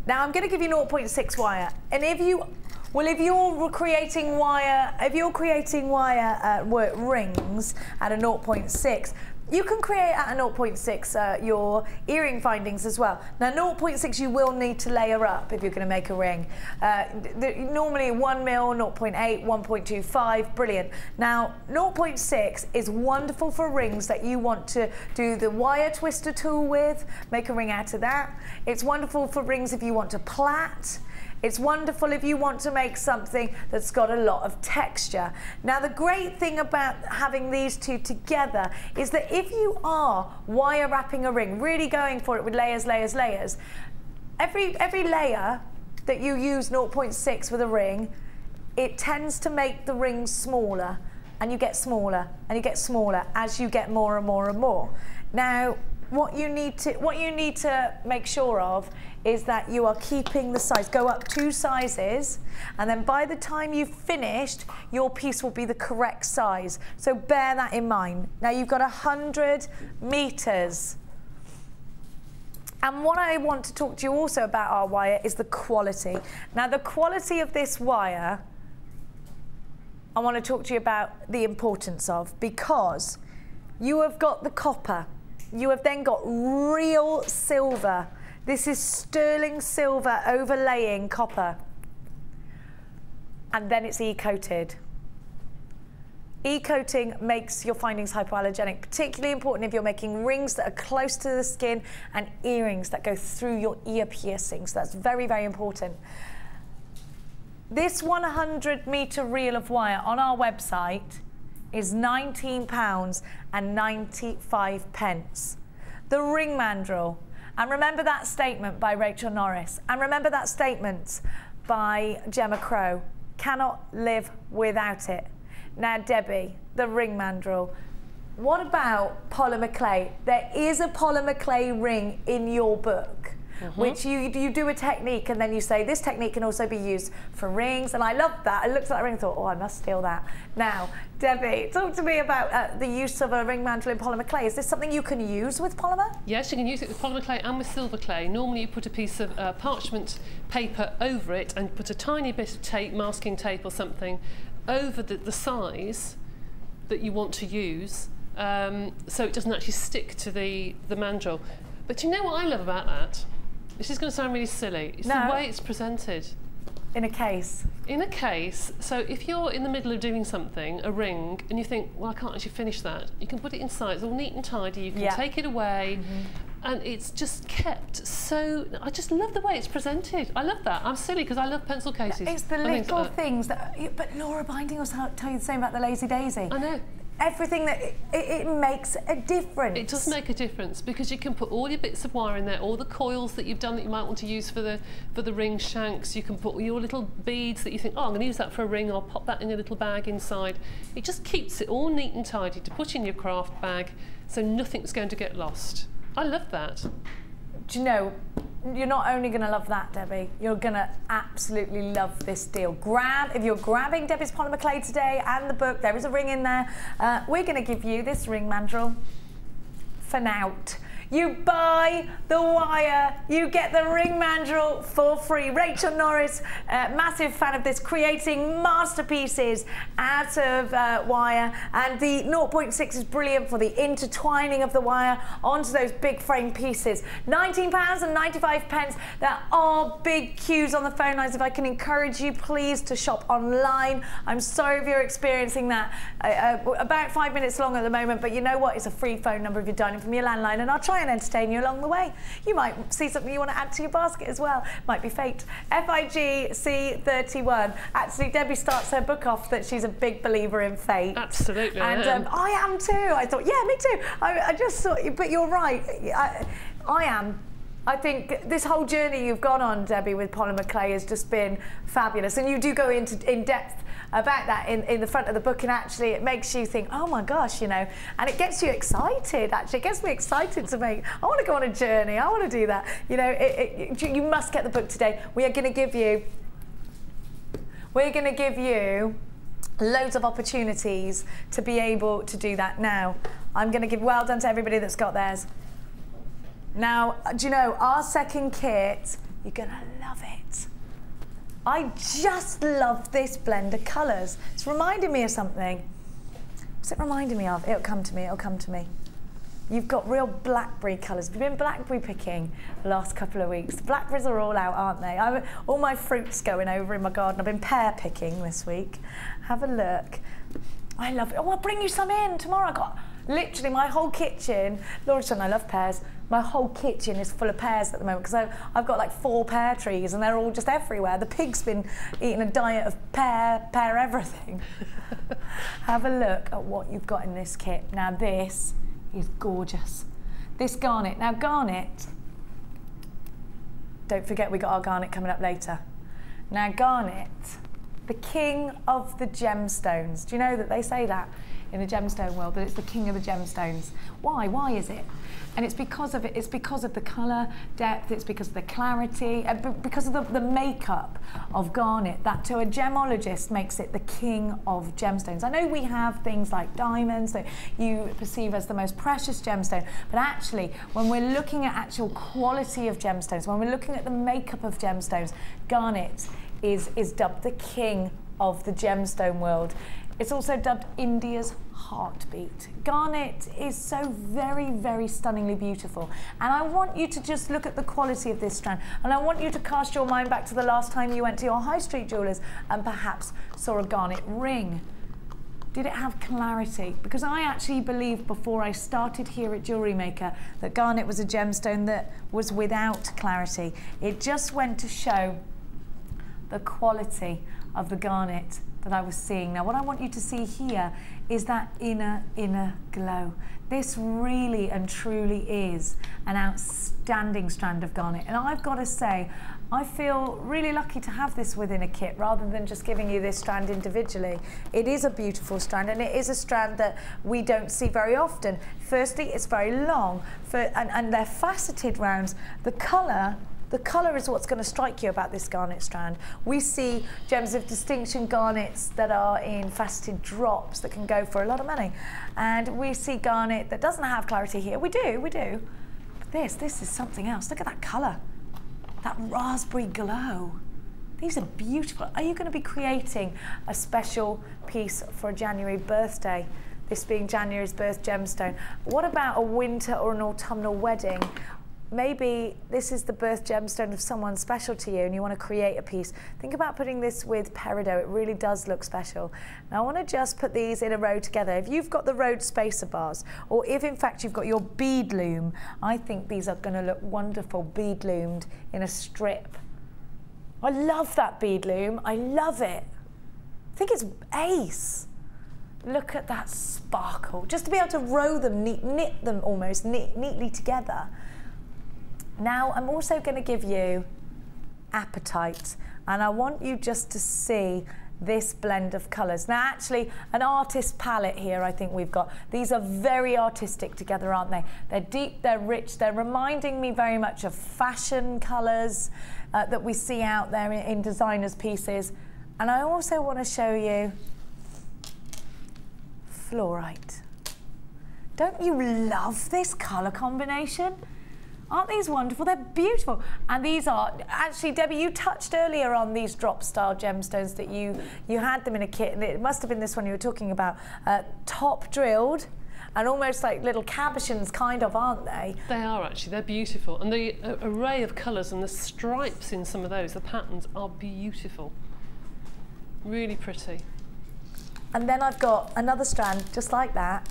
Now I'm going to give you 0.6 wire, and if you're creating wire rings at a 0.6, you can create at a 0.6 your earring findings as well. Now 0.6 you will need to layer up if you're going to make a ring. Normally 1 mil, 0.8, 1.25, brilliant. Now 0.6 is wonderful for rings that you want to do the wire twister tool with, make a ring out of that. It's wonderful for rings if you want to plait. It's wonderful if you want to make something that's got a lot of texture. Now, the great thing about having these two together is that if you are wire wrapping a ring, really going for it with layers, layers, layers, every layer that you use 0.6 with a ring, it tends to make the ring smaller, and you get smaller, and you get smaller as you get more and more and more. Now, what you need to make sure of is that you are keeping the size. Go up 2 sizes, and then by the time you've finished, your piece will be the correct size. So bear that in mind. Now you've got 100 meters. And what I want to talk to you also about our wire is the quality. Now the quality of this wire, I want to talk to you about the importance of, because you have got the copper, you have then got real silver. This is sterling silver overlaying copper. And then it's e-coated. E-coating makes your findings hypoallergenic, particularly important if you're making rings that are close to the skin and earrings that go through your ear piercings. That's very, very important. This 100-meter reel of wire on our website is £19.95. The ring mandrel. And remember that statement by Rachel Norris. And remember that statement by Gemma Crow. Cannot live without it. Now, Debbie, the ring mandrel. What about polymer clay? There is a polymer clay ring in your book, which you do a technique and then you say this technique can also be used for rings. And I loved that. I looked at that ring and thought, oh, I must steal that. Now, Debbie, talk to me about the use of a ring mandrel in polymer clay. Is this something you can use with polymer? Yes, you can use it with polymer clay and with silver clay. Normally you put a piece of parchment paper over it and put a tiny bit of tape, masking tape or something, over the size that you want to use, so it doesn't actually stick to the mandrel. But you know what I love about that? This is going to sound really silly. It's the way it's presented. In a case. In a case, so if you're in the middle of doing something, a ring, and you think, well, I can't actually finish that, you can put it inside, it's all neat and tidy, you can take it away, and it's just kept so, I just love the way it's presented. I love that. I'm silly because I love pencil cases. It's the little things that, but Laura Binding will tell you the same about the Lazy Daisy. I know. Everything that it makes a difference. It does make a difference because you can put all your bits of wire in there, all the coils that you've done that you might want to use for the ring shanks. You can put your little beads that you think, oh, I'm going to use that for a ring. I'll pop that in a little bag inside. It just keeps it all neat and tidy to put in your craft bag, so nothing's going to get lost. I love that. Do you know, you're not only going to love that, Debbie, you're going to absolutely love this deal. If you're grabbing Debbie's polymer clay today and the book, there is a ring in there. We're going to give you this ring mandrel for nout. You buy the wire, you get the ring mandrel for free. Rachel Norris, massive fan of this, creating masterpieces out of wire, and the 0.6 is brilliant for the intertwining of the wire onto those big frame pieces. £19.95. There are big queues on the phone lines. If I can encourage you, please, to shop online. I'm sorry if you're experiencing that. About 5 minutes long at the moment, but you know what? It's a free phone number if you're dialing from your landline, and I'll try and entertain you along the way. You might see something you want to add to your basket as well. Might be fate. FIGC31. Actually, Debbie starts her book off that she's a big believer in fate. Absolutely. And I am too. I thought, yeah, me too. I just thought, but you're right. I am. I think this whole journey you've gone on, Debbie, with polymer clay has just been fabulous. And you do go in depth about that in the front of the book, and actually it makes you think, oh my gosh, you know, and it gets you excited. Actually, it gets me excited to make, I want to go on a journey, I want to do that. You know, you must get the book today. We are going to give you loads of opportunities to be able to do that. Now, I'm going to give well done to everybody that's got theirs. Now, do you know, our second kit, you're going to love it. I just love this blend of colours. It's reminding me of something. What's it reminding me of? It'll come to me, it'll come to me. You've got real blackberry colours. We've been blackberry picking the last couple of weeks. The blackberries are all out, aren't they? All my fruit's going over in my garden. I've been pear picking this week. Have a look. I love it. Oh, I'll bring you some in tomorrow. I got literally my whole kitchen. Laura said I love pears. My whole kitchen is full of pears at the moment because I've got like 4 pear trees and they're all just everywhere. The pig's been eating a diet of pear everything. Have a look at what you've got in this kit. Now this is gorgeous. This garnet. Now garnet, don't forget we got our garnet coming up later. Now garnet, the king of the gemstones. Do you know that they say that? in the gemstone world that it's the king of the gemstones. Why? Why is it? And it's because of it. It's because of the colour depth. It's because of the clarity. Because of the makeup of garnet. That to a gemologist makes it the king of gemstones. I know we have things like diamonds that you perceive as the most precious gemstone, but actually, when we're looking at actual quality of gemstones, when we're looking at the makeup of gemstones, garnet is dubbed the king of the gemstone world. It's also dubbed India's heartbeat. Garnet is so very, very stunningly beautiful. And I want you to just look at the quality of this strand. And I want you to cast your mind back to the last time you went to your high street jewellers and perhaps saw a garnet ring. Did it have clarity? Because I actually believed before I started here at JewelleryMaker that garnet was a gemstone that was without clarity. It just went to show the quality of the garnet that I was seeing. Now what I want you to see here is that inner glow. This really and truly is an outstanding strand of garnet, and I've got to say I feel really lucky to have this within a kit rather than just giving you this strand individually. It is a beautiful strand, and it is a strand that we don't see very often. Firstly, it's very long, and they're faceted rounds. The colour is what's going to strike you about this garnet strand. We see gems of distinction garnets that are in faceted drops that can go for a lot of money. And we see garnet that doesn't have clarity here. We do. But this is something else. Look at that colour. That raspberry glow. These are beautiful. Are you going to be creating a special piece for a January birthday? This being January's birth gemstone. What about a winter or an autumnal wedding? Maybe this is the birth gemstone of someone special to you and you want to create a piece. Think about putting this with peridot. It really does look special. Now I want to just put these in a row together. If you've got the Rhodes spacer bars, or if in fact you've got your bead loom, I think these are going to look wonderful bead loomed in a strip. I love that bead loom. I love it. I think it's ace. Look at that sparkle. Just to be able to row them, knit them almost neatly together. Now I'm also going to give you apatite, and I want you just to see this blend of colours. Now actually an artist palette here I think we've got. These are very artistic together, aren't they? They're deep, they're rich, they're reminding me very much of fashion colours that we see out there in designers' pieces. And I also want to show you fluorite. Don't you love this colour combination? Aren't these wonderful? They're beautiful. And these are, actually, Debbie, you touched earlier on these drop style gemstones that you had them in a kit, and it must have been this one you were talking about. Top drilled, and almost like little cabochons kind of, aren't they? They are actually, they're beautiful. And the array of colours and the stripes in some of those, the patterns are beautiful. Really pretty. And then I've got another strand just like that.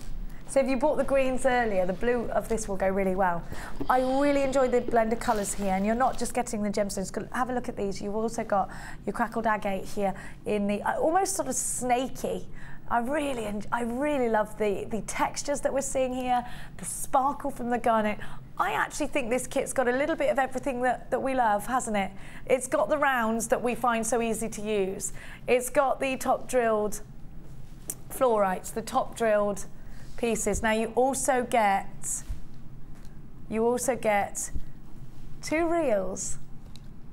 So if you bought the greens earlier, the blue of this will go really well. I really enjoy the blend of colours here, and you're not just getting the gemstones. Have a look at these. You've also got your crackled agate here in the almost sort of snaky. I really love the textures that we're seeing here, the sparkle from the garnet. I actually think this kit's got a little bit of everything that we love, hasn't it? It's got the rounds that we find so easy to use. It's got the top drilled fluorites, the top drilled pieces. Now you also get 2 reels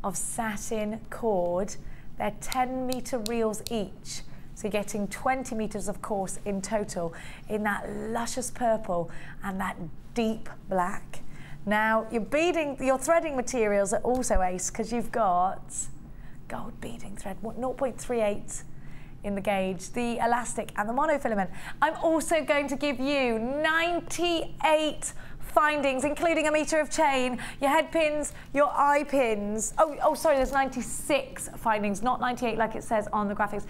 of satin cord. They're 10-metre reels each, so you're getting 20 metres of course in total in that luscious purple and that deep black. Now your threading materials are also ace, because you've got gold beading thread, 0.38 in the gauge, the elastic and the monofilament. I'm also going to give you 98 findings, including a metre of chain, your head pins, your eye pins. Oh, sorry, there's 96 findings, not 98 like it says on the graphics.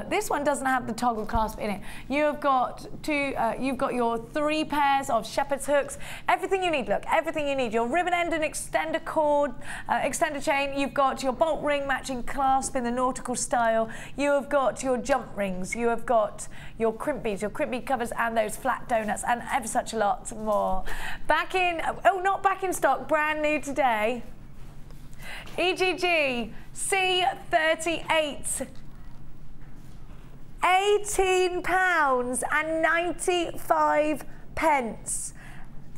This one doesn't have the toggle clasp in it. You've got your 3 pairs of shepherd's hooks, everything you need, look, everything you need. Your ribbon end and extender cord, extender chain, you've got your bolt ring matching clasp in the nautical style, you have got your jump rings, you have got your crimp beads, your crimp bead covers, and those flat donuts, and ever such a lot more. Back in, not back in stock, brand new today. EGG C38 £18.95.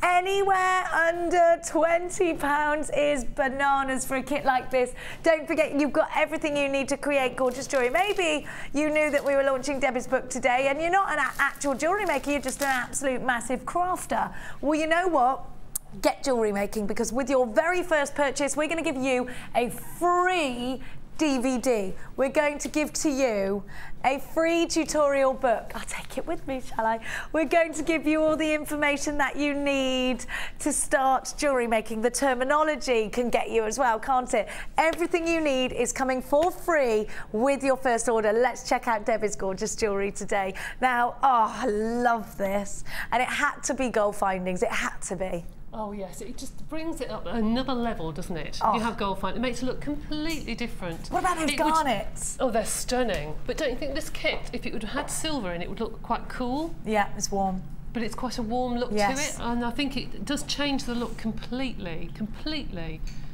Anywhere under £20 is bananas for a kit like this. Don't forget, you've got everything you need to create gorgeous jewellery. Maybe you knew that we were launching Debbie's book today and you're not an actual jewellery maker, you're just an absolute massive crafter. Well, you know what? Get jewellery making, because with your very first purchase, we're going to give you a free DVD. We're going to give to you a free tutorial book. I'll take it with me, shall I? We're going to give you all the information that you need to start jewellery making. The terminology can get you as well, can't it? Everything you need is coming for free with your first order. Let's check out Debbie's gorgeous jewellery today. Now, oh, I love this. And it had to be gold findings. It had to be. Oh yes, it just brings it up another level, doesn't it? Oh. You have gold fine. It makes it look completely different. What about those garnets? Oh, they're stunning. But don't you think this kit, if it would have had silver in it, would look quite cool? Yeah, it's warm. But it's quite a warm look Yes. to it, and I think it does change the look completely.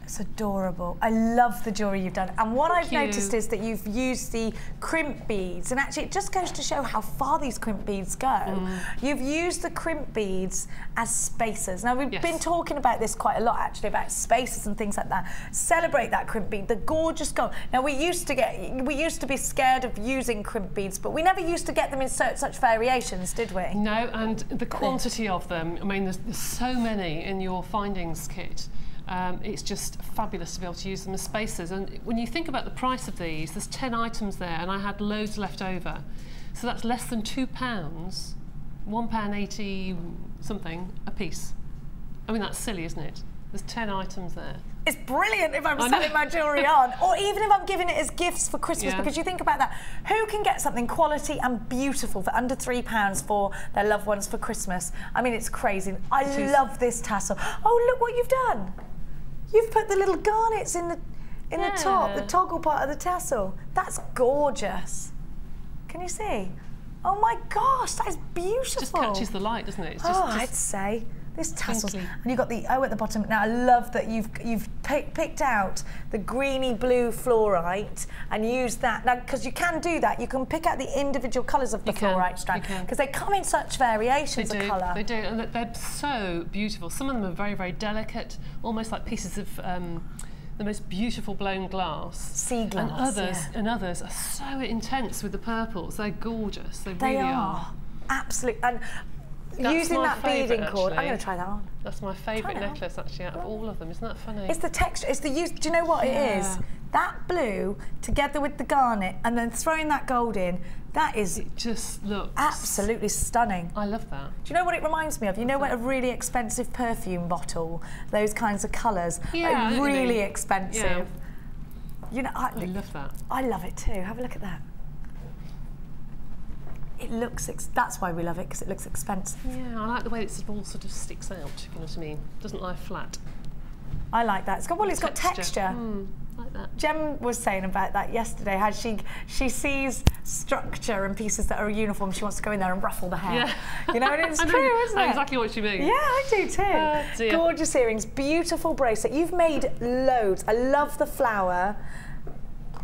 It's adorable. I love the jewellery you've done. And what I've you. noticed is that you've used the crimp beads, and actually it just goes to show how far these crimp beads go. You've used the crimp beads as spacers. Now we've been talking about this quite a lot actually, about spacers and things like that. Celebrate that crimp bead, the gorgeous gold. Now we used to be scared of using crimp beads, but we never used to get them in such variations, did we? No, and the quantity of them, I mean, there's so many in your findings kit. It's just fabulous to be able to use them as spacers. And when you think about the price of these, there's 10 items there, and I had loads left over. So that's less than £2, £1.80 something a piece. I mean, that's silly, isn't it? There's 10 items there. It's brilliant if I'm selling my jewellery on, or even if I'm giving it as gifts for Christmas, because you think about that. Who can get something quality and beautiful for under £3 for their loved ones for Christmas? I mean, it's crazy. I love this tassel. Oh, look what you've done. You've put the little garnets in the top, the toggle part of the tassel. That's gorgeous. Can you see? Oh my gosh, that is beautiful. It just catches the light, doesn't it? It's I'd say. This tassels, twinkly. and you've got the O at the bottom. Now I love that you've picked out the greeny blue fluorite and used that. Now, because you can do that, you can pick out the individual colours of the fluorite strand, because they come in such variations of colour. They do, and they're so beautiful. Some of them are very, very delicate, almost like pieces of the most beautiful blown glass. Sea glass, and others are so intense with the purples. They're gorgeous. They really are. Absolutely. And that's using that beading cord, I'm going to try that on. That's my favourite necklace, actually, out of all of them. Isn't that funny? It's the texture, it's the use. Do you know what it is? That blue together with the garnet and then throwing that gold in, that is. It just looks absolutely stunning. I love that. Do you know what it reminds me of? You know what a really expensive perfume bottle, those kinds of colours, like really expensive. Yeah. You know, I love that. I love it too. Have a look at that. It looks, that's why we love it, because it looks expensive. Yeah, I like the way it all sort of sticks out, if you know what I mean. Doesn't lie flat. I like that. It's got, well, it's got texture. Like that. Jem was saying about that yesterday, how she sees structure and pieces that are uniform, she wants to go in there and ruffle the hair. Yeah. You know, and it's true, isn't it? I know exactly what you mean. Yeah, I do too. Gorgeous earrings, beautiful bracelet. You've made loads. I love the flower.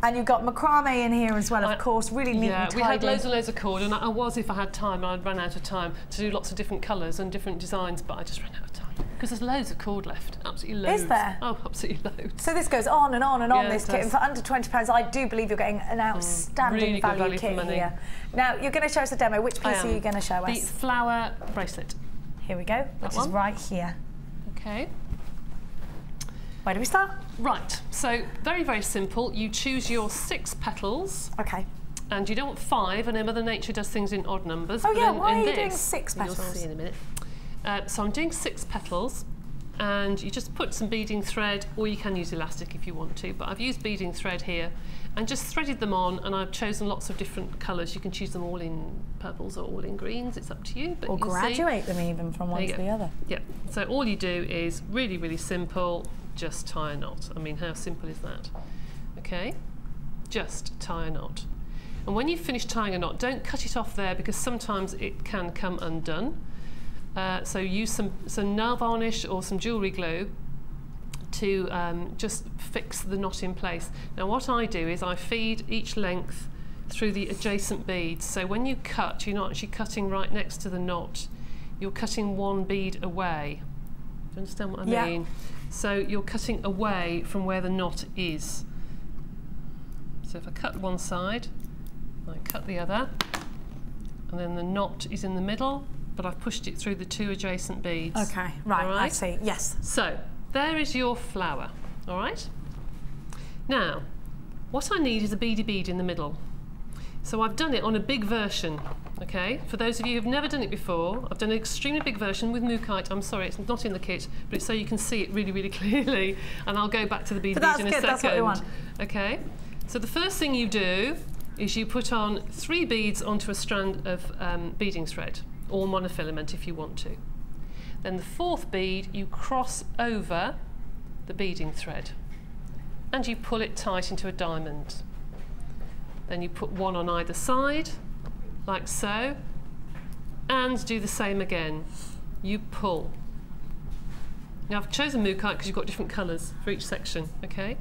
And you've got macrame in here as well, of course, really neat and tidy. We had loads and loads of cord, and I was, if I had time, I'd run out of time to do lots of different colours and different designs, but I just ran out of time. Because there's loads of cord left, absolutely loads. Is there? Oh, absolutely loads. So this goes on and on and on, this kit. And for under £20, I do believe you're getting an outstanding really good value kit for money. here. Now, you're going to show us a demo. Which piece are you going to show us? The flower bracelet. Here we go, which is right here. Okay. Where do we start? Right, so very, very simple. You choose your 6 petals. Okay. And you don't want 5, and Mother Nature does things in odd numbers. Oh yeah, why are you doing 6 petals? You'll see in a minute. So I'm doing 6 petals, and you just put some beading thread, or you can use elastic if you want to, but I've used beading thread here, and just threaded them on, and I've chosen lots of different colours. You can choose them all in purples or all in greens, it's up to you. But or graduate them even from one to the other. Yeah, so all you do is really, really simple, just tie a knot. I mean, how simple is that? Okay, just tie a knot. And when you've finished tying a knot, don't cut it off there, because sometimes it can come undone. So use some nail varnish or some jewellery glue to just fix the knot in place. Now what I do is I feed each length through the adjacent beads. So when you cut, you're not actually cutting right next to the knot. You're cutting one bead away. Do you understand what I mean? So you're cutting away from where the knot is. So if I cut one side, I cut the other, and then the knot is in the middle, but I've pushed it through the two adjacent beads. Okay, right, I see, yes. So there is your flower, all right? Now, what I need is a beady bead in the middle. So I've done it on a big version, okay? For those of you who've never done it before, I've done an extremely big version with mookaite. I'm sorry, it's not in the kit, but it's so you can see it really, really clearly. And I'll go back to the bead beads in a second. That's what we want. Okay? So the first thing you do is you put on 3 beads onto a strand of beading thread, or monofilament if you want to. Then the 4th bead, you cross over the beading thread, and you pull it tight into a diamond. Then you put 1 on either side, like so, and do the same again. You pull. Now I've chosen mookaite because you've got different colours for each section, okay?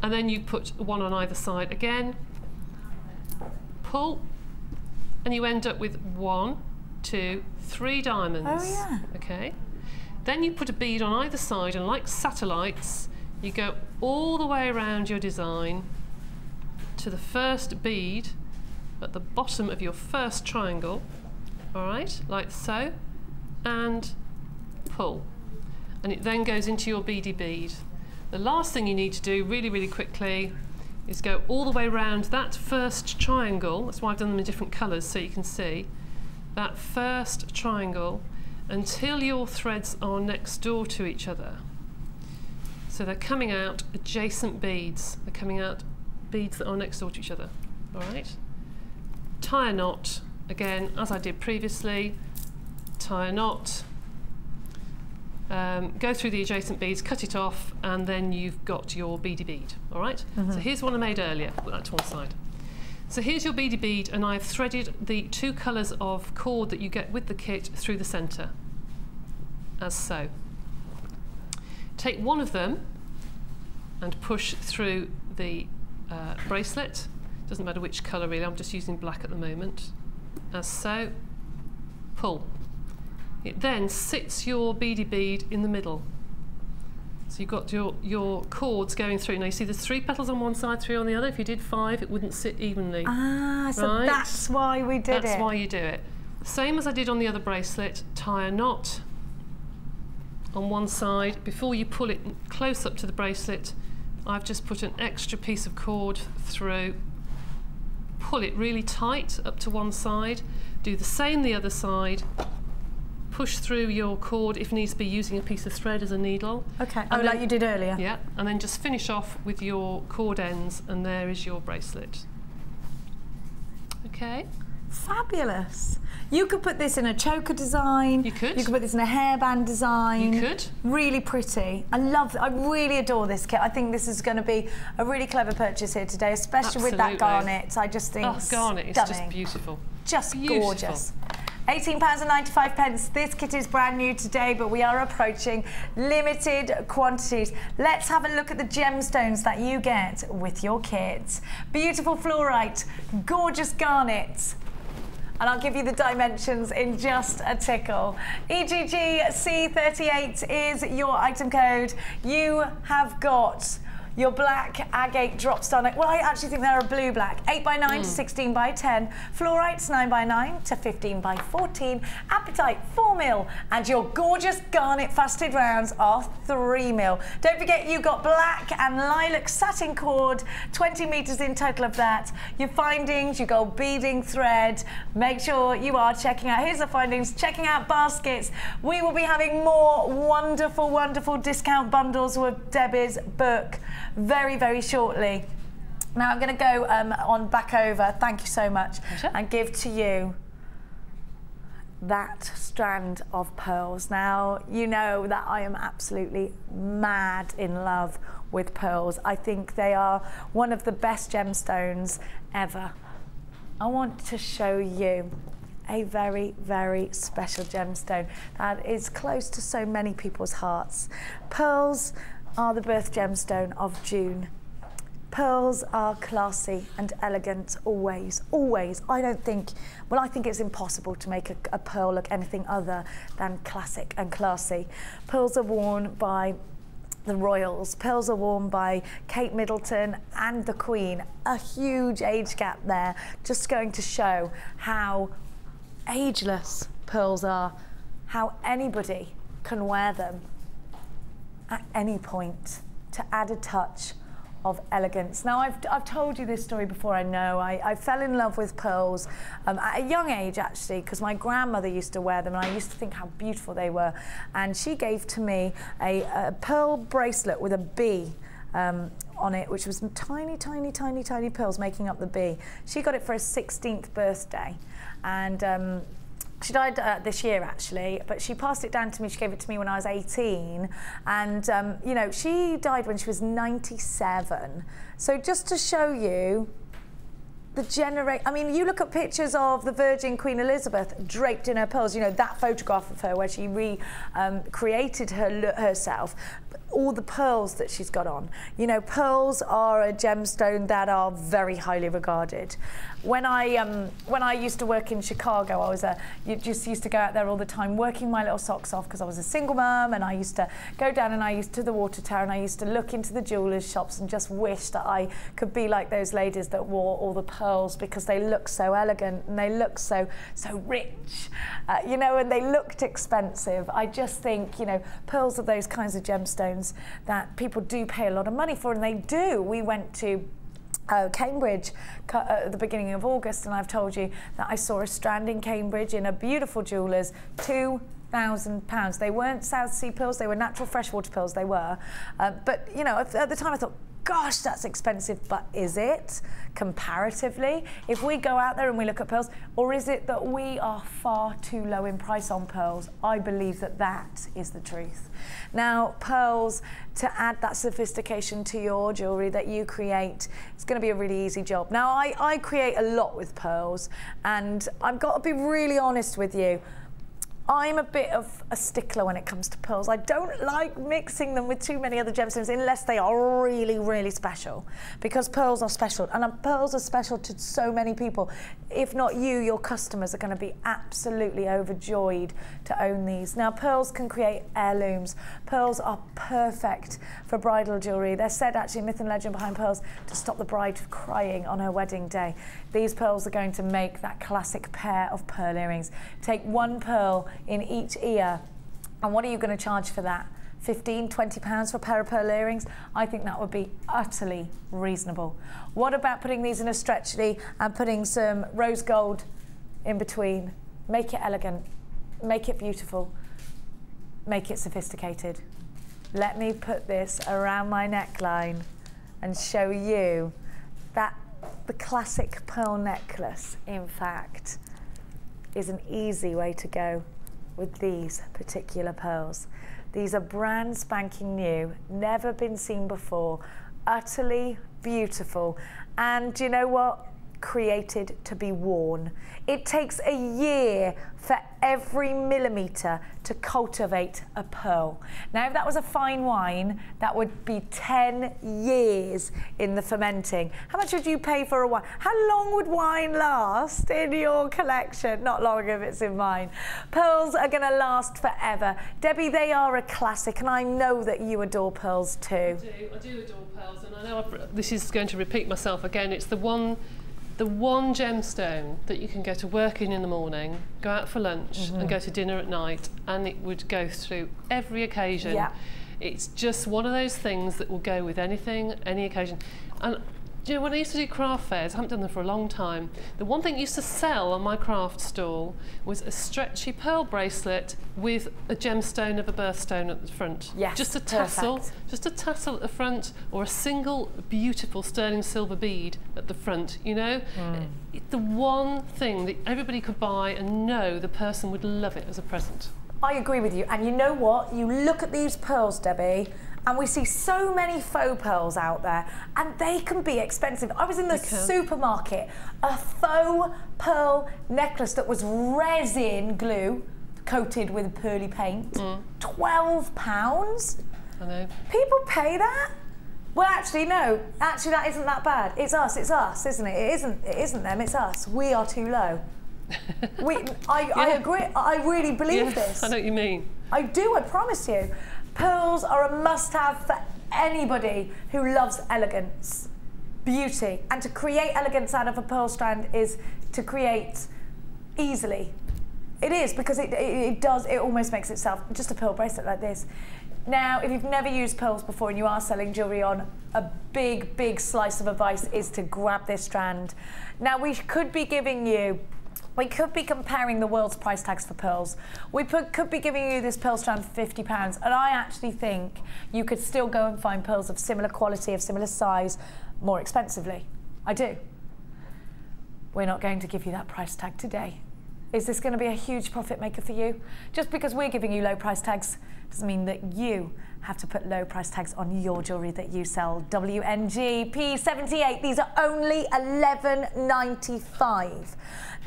And then you put 1 on either side again, pull, and you end up with 1, 2, 3 diamonds. Oh yeah. Okay? Then you put a bead on either side, and like satellites, you go all the way around your design to the first bead at the bottom of your first triangle, all right, like so, and pull. And it then goes into your beady bead. The last thing you need to do really, really quickly is go all the way around that first triangle. That's why I've done them in different colours so you can see. That first triangle until your threads are next door to each other. So they're coming out adjacent beads. They're coming out beads that are next door to each other, all right? Tie a knot, again, as I did previously, tie a knot, go through the adjacent beads, cut it off, and then you've got your beady bead, all right? So here's one I made earlier, put that to one side. So here's your beady bead, and I've threaded the 2 colours of cord that you get with the kit through the centre, as so. Take one of them and push through the bracelet. Doesn't matter which colour really, I'm just using black at the moment, as so. Pull. It then sits your beady bead in the middle. So you've got your cords going through. Now you see there's 3 petals on one side, 3 on the other. If you did 5, it wouldn't sit evenly. Ah, so that's why we did it. That's why you do it. Same as I did on the other bracelet, tie a knot on one side. Before you pull it close up to the bracelet, I've just put an extra piece of cord through. Pull it really tight up to one side. Do the same the other side. Push through your cord if needs to be, using a piece of thread as a needle. Okay, oh, like you did earlier. Yeah, and then just finish off with your cord ends, and there is your bracelet. Okay. Fabulous. You could put this in a choker design. You could. You could put this in a hairband design. You could. Really pretty. I really adore this kit. I think this is going to be a really clever purchase here today, especially with that garnet. I just think garnet is just beautiful. Just gorgeous. £18.95. This kit is brand new today, but we are approaching limited quantities. Let's have a look at the gemstones that you get with your kit. Beautiful fluorite, gorgeous garnet. And I'll give you the dimensions in just a tickle. EGGC38 is your item code. You have got your black agate dropstone. Well, I actually think they're a blue black. 8x9 to 16x10. Fluorites 9x9 to 15x14. Apatite 4mm. And your gorgeous garnet faceted rounds are 3mm. Don't forget you got black and lilac satin cord, 20 meters in total of that. Your findings, you got beading thread. Make sure you are checking out. Here's the findings. Checking out baskets. We will be having more wonderful, wonderful discount bundles with Debbie's book very, very shortly. Now I'm going to go on back over, thank you so much, and give to you that strand of pearls. Now, you know that I am absolutely mad in love with pearls. I think they are one of the best gemstones ever. I want to show you a very, very special gemstone that is close to so many people's hearts. Pearls are the birth gemstone of June. Pearls are classy and elegant, always, always. I think it's impossible to make a pearl look anything other than classic and classy. Pearls are worn by the royals. Pearls are worn by Kate Middleton and the Queen. A huge age gap there, just going to show how ageless pearls are, how anybody can wear them at any point to add a touch of elegance. Now, I've told you this story before, I know. I fell in love with pearls at a young age, actually, because my grandmother used to wear them, and I used to think how beautiful they were. And she gave to me a pearl bracelet with a bee on it, which was tiny, tiny, tiny, tiny pearls making up the bee. She got it for her 16th birthday. And she died this year, actually, but she passed it down to me. She gave it to me when I was 18. And, you know, she died when she was 97. So just to show you the I mean, you look at pictures of the Virgin Queen Elizabeth draped in her pearls, you know, that photograph of her where she recreated herself. All the pearls that she's got on. You know, pearls are a gemstone that are very highly regarded. When I used to work in Chicago, I was just used to go out there all the time working my little socks off because I was a single mum, and I used to go down and I used to the water tower and I used to look into the jewellers' shops and just wish that I could be like those ladies that wore all the pearls, because they look so elegant and they look so rich, you know, and they looked expensive. I just think, you know, pearls are those kinds of gemstones that people do pay a lot of money for, and they do. We went to Cambridge at the beginning of August, and I've told you that I saw a strand in Cambridge in a beautiful jeweller's, £2,000. They weren't South Sea pearls, they were natural freshwater pearls, they were. But, you know, at the time I thought, gosh, that's expensive, but is it comparatively? If we go out there and we look at pearls, or is it that we are far too low in price on pearls? I believe that that is the truth. Now, pearls, to add that sophistication to your jewellery that you create, it's going to be a really easy job. Now, I create a lot with pearls, and I've got to be really honest with you. I'm a bit of a stickler when it comes to pearls. I don't like mixing them with too many other gemstones unless they are really, really special, because pearls are special, and pearls are special to so many people. If not you, your customers are going to be absolutely overjoyed to own these. Now, pearls can create heirlooms. Pearls are perfect for bridal jewellery. They're said, actually, myth and legend behind pearls, to stop the bride crying on her wedding day. These pearls are going to make that classic pair of pearl earrings. Take one pearl in each ear, and what are you going to charge for that? 15, 20 pounds for a pair of pearl earrings? I think that would be utterly reasonable. What about putting these in a stretchy and putting some rose gold in between? Make it elegant, make it beautiful, make it sophisticated. Let me put this around my neckline and show you that the classic pearl necklace, in fact, is an easy way to go with these particular pearls. These are brand spanking new, never been seen before, utterly beautiful, and you know what? Created to be worn. It takes a year for every millimetre to cultivate a pearl. Now, if that was a fine wine, that would be 10 years in the fermenting. How much would you pay for a wine? How long would wine last in your collection? Not long if it's in mine. Pearls are going to last forever. Debbie, they are a classic, and I know that you adore pearls too. I do adore pearls, and I know this is going to repeat myself again. It's the one gemstone that you can go to work in the morning, go out for lunch, and go to dinner at night, and it would go through every occasion. Yeah. It's just one of those things that will go with anything, any occasion. And you know, when I used to do craft fairs, I haven't done them for a long time, the one thing I used to sell on my craft stall was a stretchy pearl bracelet with a gemstone of a birthstone at the front. Yes, just a tassel, just a tassel at the front, or a single beautiful sterling silver bead at the front, you know? The one thing that everybody could buy and know the person would love it as a present. I agree with you, and you know what? You look at these pearls, Debbie, and we see so many faux pearls out there, and they can be expensive. I was in the supermarket, a faux pearl necklace that was resin glue coated with pearly paint, £12. I know. People pay that? Well, actually, no. Actually, that isn't that bad. It's us, isn't it? It isn't them, it's us. We are too low. I agree. I really believe this. I know what you mean. I do, I promise you. Pearls are a must-have for anybody who loves elegance, beauty. And to create elegance out of a pearl strand is to create easily. It is, because it almost makes itself just a pearl bracelet like this. Now, if you've never used pearls before and you are selling jewellery on, a big slice of advice is to grab this strand. Now, we could be comparing the world's price tags for pearls. We could be giving you this pearl strand for £50, and I actually think you could still go and find pearls of similar quality, of similar size, more expensively. I do. We're not going to give you that price tag today. Is this going to be a huge profit maker for you? Just because we're giving you low price tags doesn't mean that you have to put low price tags on your jewellery that you sell. WNG P78, these are only $11.95.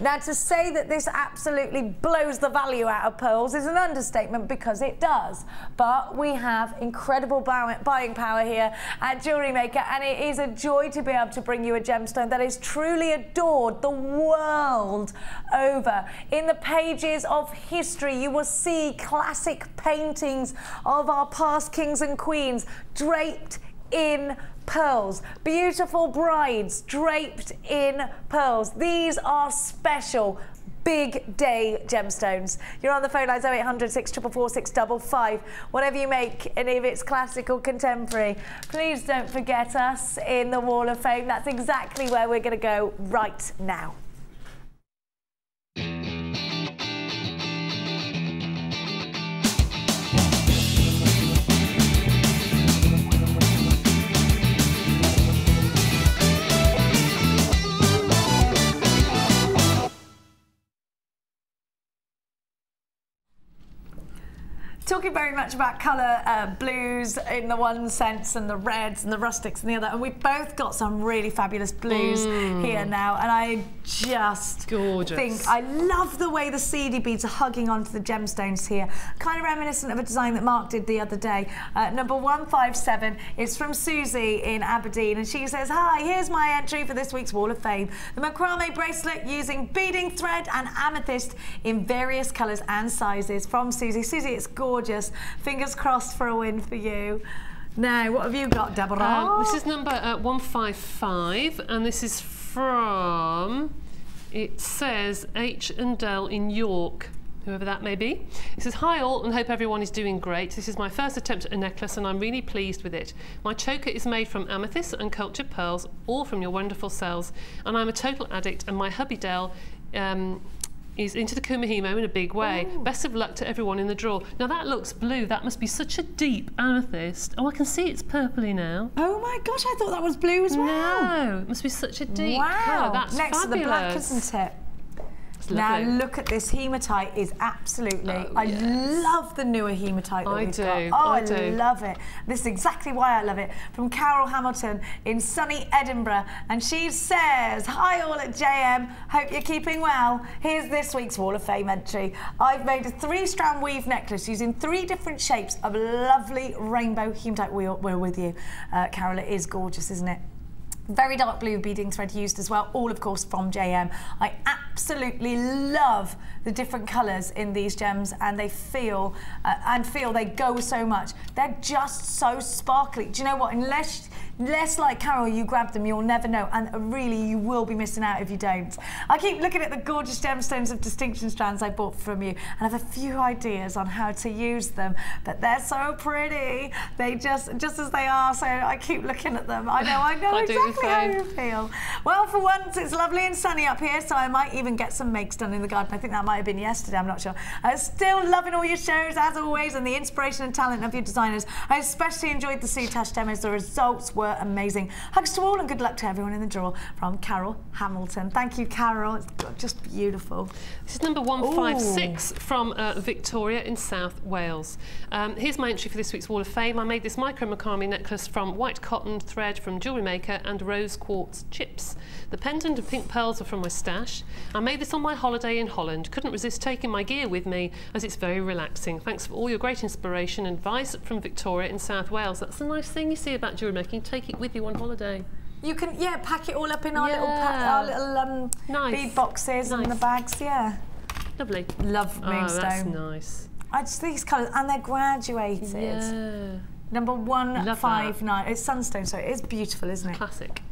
Now, to say that this absolutely blows the value out of pearls is an understatement, because it does. But we have incredible buying power here at JewelleryMaker, and it is a joy to be able to bring you a gemstone that is truly adored the world over. In the pages of history, you will see classic paintings of our past kings and queens draped in pearls. Beautiful brides draped in pearls. These are special big day gemstones. You're on the phone lines 0800 644 655. Whatever you make, and if it's classic or contemporary, please don't forget us in the Wall of Fame. That's exactly where we're going to go right now. Talking very much about colour, blues in the one sense, and the reds and the rustics in the other, and we've both got some really fabulous blues here now, and I just think I love the way the seedy beads are hugging onto the gemstones here, kind of reminiscent of a design that Mark did the other day. Number 157 is from Susie in Aberdeen, and she says, hi, here's my entry for this week's Wall of Fame. The macrame bracelet using beading thread and amethyst in various colours and sizes. From Susie. Susie, it's gorgeous. Fingers crossed for a win for you. Now, what have you got, Deborah? This is number 155, and this is from, it says H&L in York, whoever that may be. It says, hi all, and hope everyone is doing great. This is my first attempt at a necklace, and I'm really pleased with it. My choker is made from amethyst and cultured pearls, all from your wonderful cells, and I'm a total addict, and my hubby Del is into the kumihimo in a big way. Ooh. Best of luck to everyone in the draw. Now that looks blue. That must be such a deep amethyst. Oh, I can see it's purpley now. Oh my gosh, I thought that was blue as well. No, it must be such a deep colour. That's next fabulous. to the black, isn't it? Now look at this hematite is absolutely, I love the newer hematite that we've got. Oh, I love it. This is exactly why I love it. From Carol Hamilton in sunny Edinburgh, and she says, hi all at JM, hope you're keeping well. Here's this week's Wall of Fame entry. I've made a 3-strand weave necklace using 3 different shapes of lovely rainbow hematite. We're with you. Carol, it is gorgeous, isn't it? Very dark blue beading thread used as well, all of course from JM. I absolutely love the different colours in these gems, and they feel they go so much. They're just so sparkly. Do you know what? Unless like Carol, you grab them, you'll never know, and really you will be missing out if you don't. I keep looking at the gorgeous gemstones of distinction strands I bought from you, and I have a few ideas on how to use them, but they're so pretty. They just as they are, so I keep looking at them. I know exactly how you feel. Well, for once it's lovely and sunny up here, so I might even get some makes done in the garden. I think that might have been yesterday, I'm not sure. Still loving all your shows as always, and the inspiration and talent of your designers. I especially enjoyed the soutache demos. The results were amazing. Hugs to all and good luck to everyone in the draw. From Carol Hamilton. Thank you, Carol. It's just beautiful. This is number 156 from Victoria in South Wales. Here's my entry for this week's Wall of Fame. I made this micro macrame necklace from white cotton thread from JewelleryMaker and rose quartz chips. The pendant and pink pearls are from my stash. I made this on my holiday in Holland. Couldn't resist taking my gear with me as it's very relaxing. Thanks for all your great inspiration and advice from Victoria in South Wales. That's the nice thing you see about jewellery making. take it with you on holiday. You can, yeah, pack it all up in our Yeah. little Nice. bead boxes and the Nice. bags, yeah. Lovely. Love Oh, moonstone. that's nice. I just these colours, and they're graduated. Yeah. Number Love 159. It's sunstone, so it is beautiful, isn't it? Classic.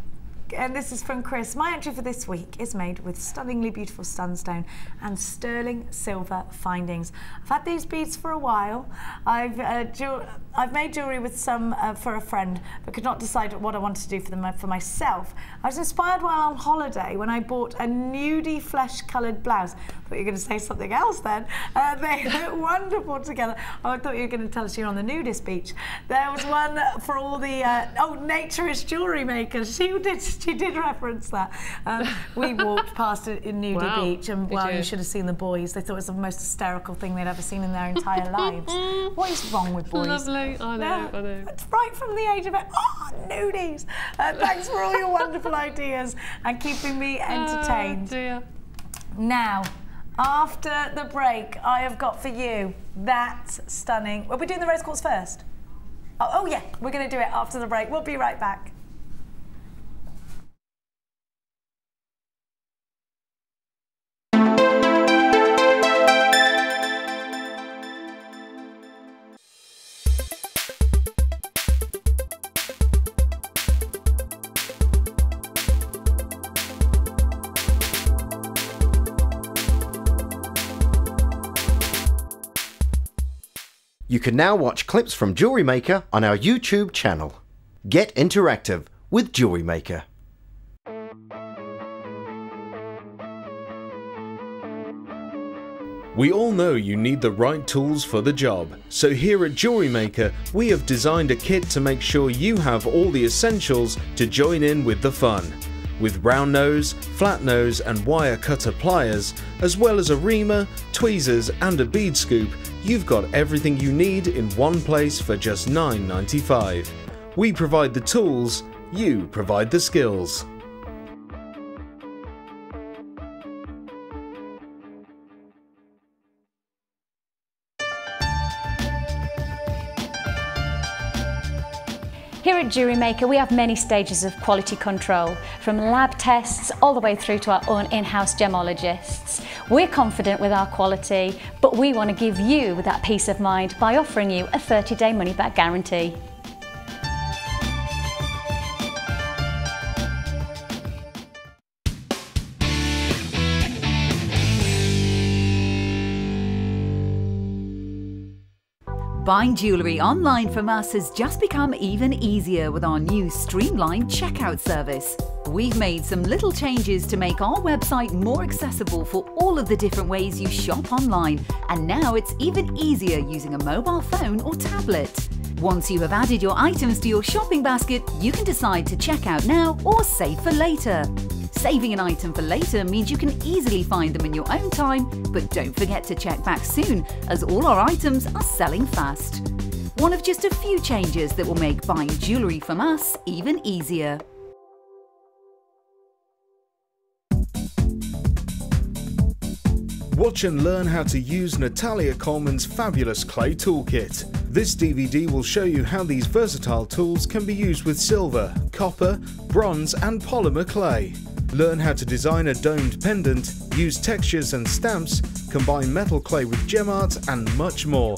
And this is from Chris. My entry for this week is made with stunningly beautiful sunstone and sterling silver findings. I've had these beads for a while. I've made jewellery with some for a friend, but could not decide what I wanted to do for them for myself. I was inspired while on holiday when I bought a nudie flesh-coloured blouse. I thought you were going to say something else then. They look wonderful together. Oh, I thought you were going to tell us you're on the nudist beach. There was one for all the naturist jewellery makers. She did reference that. We walked past it in Nudie Beach, and you should have seen the boys. They thought it was the most hysterical thing they'd ever seen in their entire lives. What is wrong with boys? Lovely. I know. It's right from the age of it. Oh, nudies! Thanks for all your wonderful ideas and keeping me entertained. Oh, dear. Now, after the break, I have got for you that stunning. Are we doing the rose quartz first? Oh yeah, we're going to do it after the break. We'll be right back. You can now watch clips from JewelleryMaker on our YouTube channel. Get interactive with JewelleryMaker. We all know you need the right tools for the job, so here at JewelleryMaker we have designed a kit to make sure you have all the essentials to join in with the fun. With round nose, flat nose and wire cutter pliers, as well as a reamer, tweezers and a bead scoop, you've got everything you need in one place for just $9.95. We provide the tools, you provide the skills. Here at JewelleryMaker, we have many stages of quality control, from lab tests all the way through to our own in-house gemologists. We're confident with our quality, but we want to give you that peace of mind by offering you a 30-day money-back guarantee. Buying jewellery online from us has just become even easier with our new streamlined checkout service. We've made some little changes to make our website more accessible for all of the different ways you shop online, and now it's even easier using a mobile phone or tablet. Once you have added your items to your shopping basket, you can decide to check out now or save for later. Saving an item for later means you can easily find them in your own time, but don't forget to check back soon, as all our items are selling fast. One of just a few changes that will make buying jewellery from us even easier. Watch and learn how to use Natalia Coleman's fabulous clay toolkit. This DVD will show you how these versatile tools can be used with silver, copper, bronze and polymer clay. Learn how to design a domed pendant, use textures and stamps, combine metal clay with gem art and much more.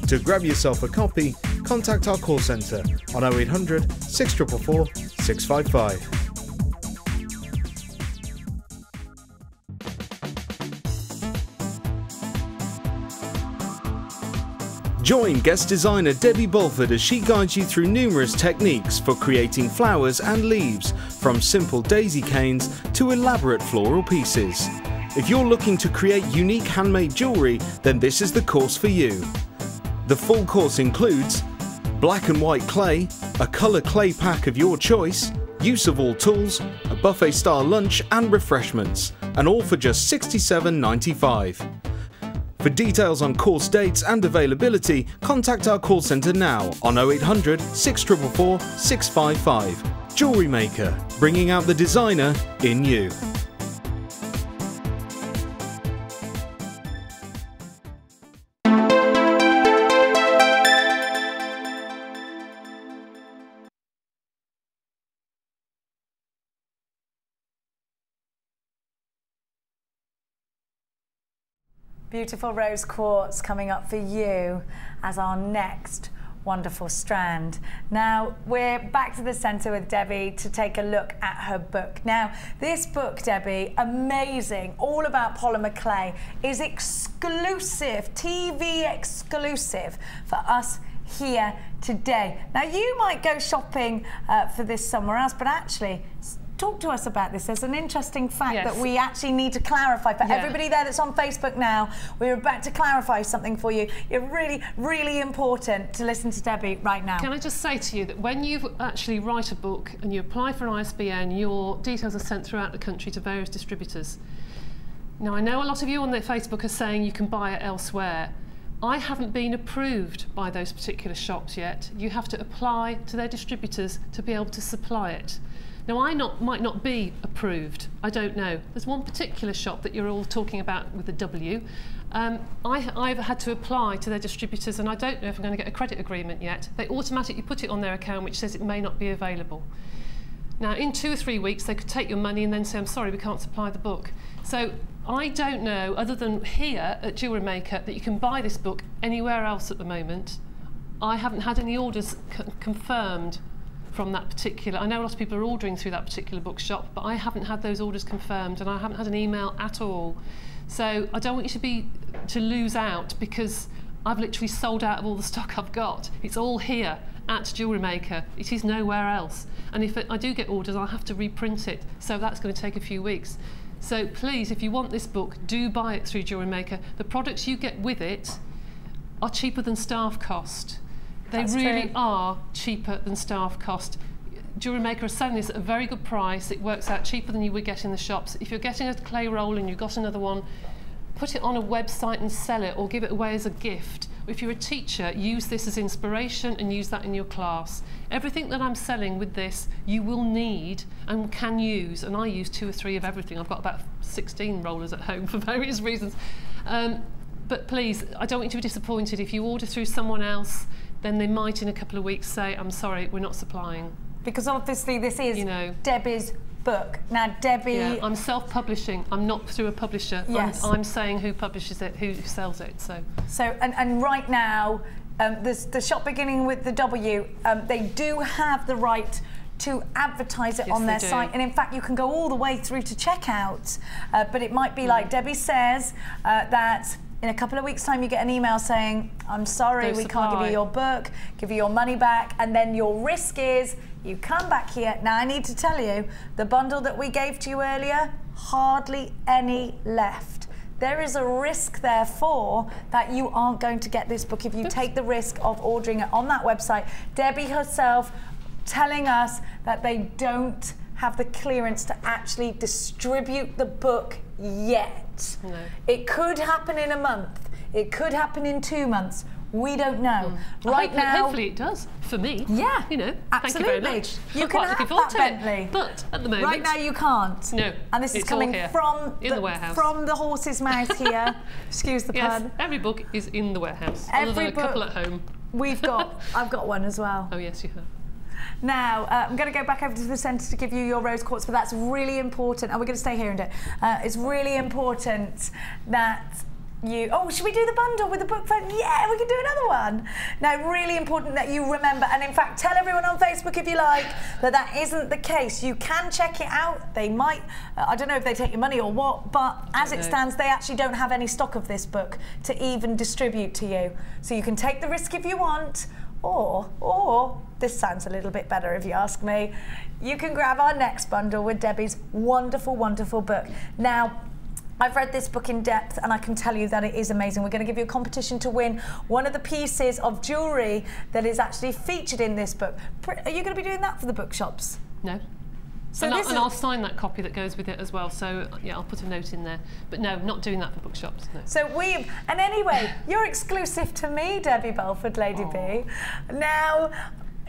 To grab yourself a copy, contact our call centre on 0800 644 655. Join guest designer Debbie Bulford as she guides you through numerous techniques for creating flowers and leaves, from simple daisy canes to elaborate floral pieces. If you're looking to create unique handmade jewellery, then this is the course for you. The full course includes black and white clay, a colour clay pack of your choice, use of all tools, a buffet-style lunch and refreshments, and all for just $67.95. For details on course dates and availability, contact our call centre now on 0800 644 655. JewelleryMaker, bringing out the designer in you. beautiful rose quartz coming up for you as our next wonderful strand. Now we're back to the centre with Debbie to take a look at her book. Now this book, Debbie, amazing, all about polymer clay, is exclusive, TV exclusive for us here today. Now you might go shopping for this somewhere else, but actually talk to us about this. There's an interesting fact that we actually need to clarify for everybody there that's on Facebook now. We're about to clarify something for you. It's really, really important to listen to Debbie right now. Can I just say to you that when you actually write a book and you apply for an ISBN, your details are sent throughout the country to various distributors. Now, I know a lot of you on their Facebook are saying you can buy it elsewhere. I haven't been approved by those particular shops yet. You have to apply to their distributors to be able to supply it. Now, might not be approved. I don't know. There's one particular shop that you're all talking about with the W. I've had to apply to their distributors, and I don't know if I'm going to get a credit agreement yet. They automatically put it on their account, which says it may not be available. Now, in 2 or 3 weeks, they could take your money and then say, I'm sorry, we can't supply the book. So I don't know, other than here at JewelleryMaker, that you can buy this book anywhere else at the moment. I haven't had any orders confirmed from that particular. I know a lot of people are ordering through that particular bookshop, but I haven't had those orders confirmed, and I haven't had an email at all. So I don't want you to lose out, because I've literally sold out of all the stock I've got. It's all here at JewelleryMaker. It is nowhere else. And if I do get orders, I'll have to reprint it. So that's going to take a few weeks. So please, if you want this book, do buy it through JewelleryMaker. The products you get with it are cheaper than staff cost. They really are cheaper than staff cost. JewelleryMaker are selling this at a very good price. It works out cheaper than you would get in the shops. If you're getting a clay roll and you've got another one, put it on a website and sell it, or give it away as a gift. If you're a teacher, use this as inspiration and use that in your class. Everything that I'm selling with this, you will need and can use, and I use 2 or 3 of everything. I've got about 16 rollers at home for various reasons. But please, I don't want you to be disappointed. If you order through someone else, then they might in a couple of weeks say, I'm sorry, we're not supplying. Because obviously this is, Debbie's book. Now, Debbie... Yeah, I'm self-publishing. I'm not through a publisher. Yes. I'm saying who publishes it, who sells it, so... And right now, the shop beginning with the W, they do have the right to advertise it on their site, and in fact you can go all the way through to checkout, but it might be like Debbie says, that in a couple of weeks' time you get an email saying, I'm sorry, we can't give you your book, give you your money back, and then your risk is you come back here. Now, I need to tell you, the bundle that we gave to you earlier, hardly any left. There is a risk, therefore, that you aren't going to get this book if you take the risk of ordering it on that website. Debbie herself telling us that they don't have the clearance to actually distribute the book yet. No. It could happen in a month. It could happen in 2 months. We don't know. Right now, hopefully it does for me. Yeah, absolutely. Thank you very much. You can have that Bentley, but at the moment, right now you can't. No, and this is coming from the warehouse, from the horse's mouth here. Excuse the pun. Yes, every book is in the warehouse. Other than a couple at home. We've got. I've got one as well. Oh yes, you have. Now, I'm going to go back over to the centre to give you your rose quartz, but that's really important, and we're going to stay here and do it. It's really important that you... Oh, should we do the bundle with the book? Yeah, we can do another one. Now, really important that you remember, and in fact, tell everyone on Facebook, if you like, that that isn't the case. You can check it out. They might... I don't know if they take your money or what, but as it stands, they actually don't have any stock of this book to even distribute to you. So you can take the risk if you want, or this sounds a little bit better if you ask me, you can grab our next bundle with Debbie's wonderful, wonderful book. Now, I've read this book in depth and I can tell you that it is amazing. We're going to give you a competition to win one of the pieces of jewellery that is actually featured in this book. Are you going to be doing that for the bookshops? No. So and I'll sign that copy that goes with it as well. So yeah, I'll put a note in there. But no, not doing that for bookshops. No. So and anyway, you're exclusive to me, Debbie Belford, Lady B. Now,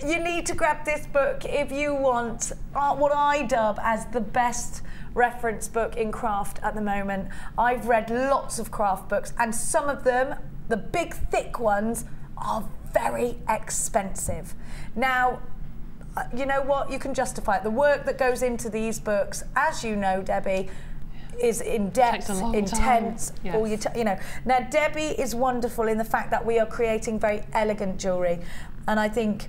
you need to grab this book if you want what I dub as the best reference book in craft at the moment. I've read lots of craft books, and some of them, the big thick ones, are very expensive. Now, you know what? You can justify it. The work that goes into these books, as you know, Debbie, is in depth, intense. Yes. All you know. Now Debbie is wonderful in the fact that we are creating very elegant jewellery, and I think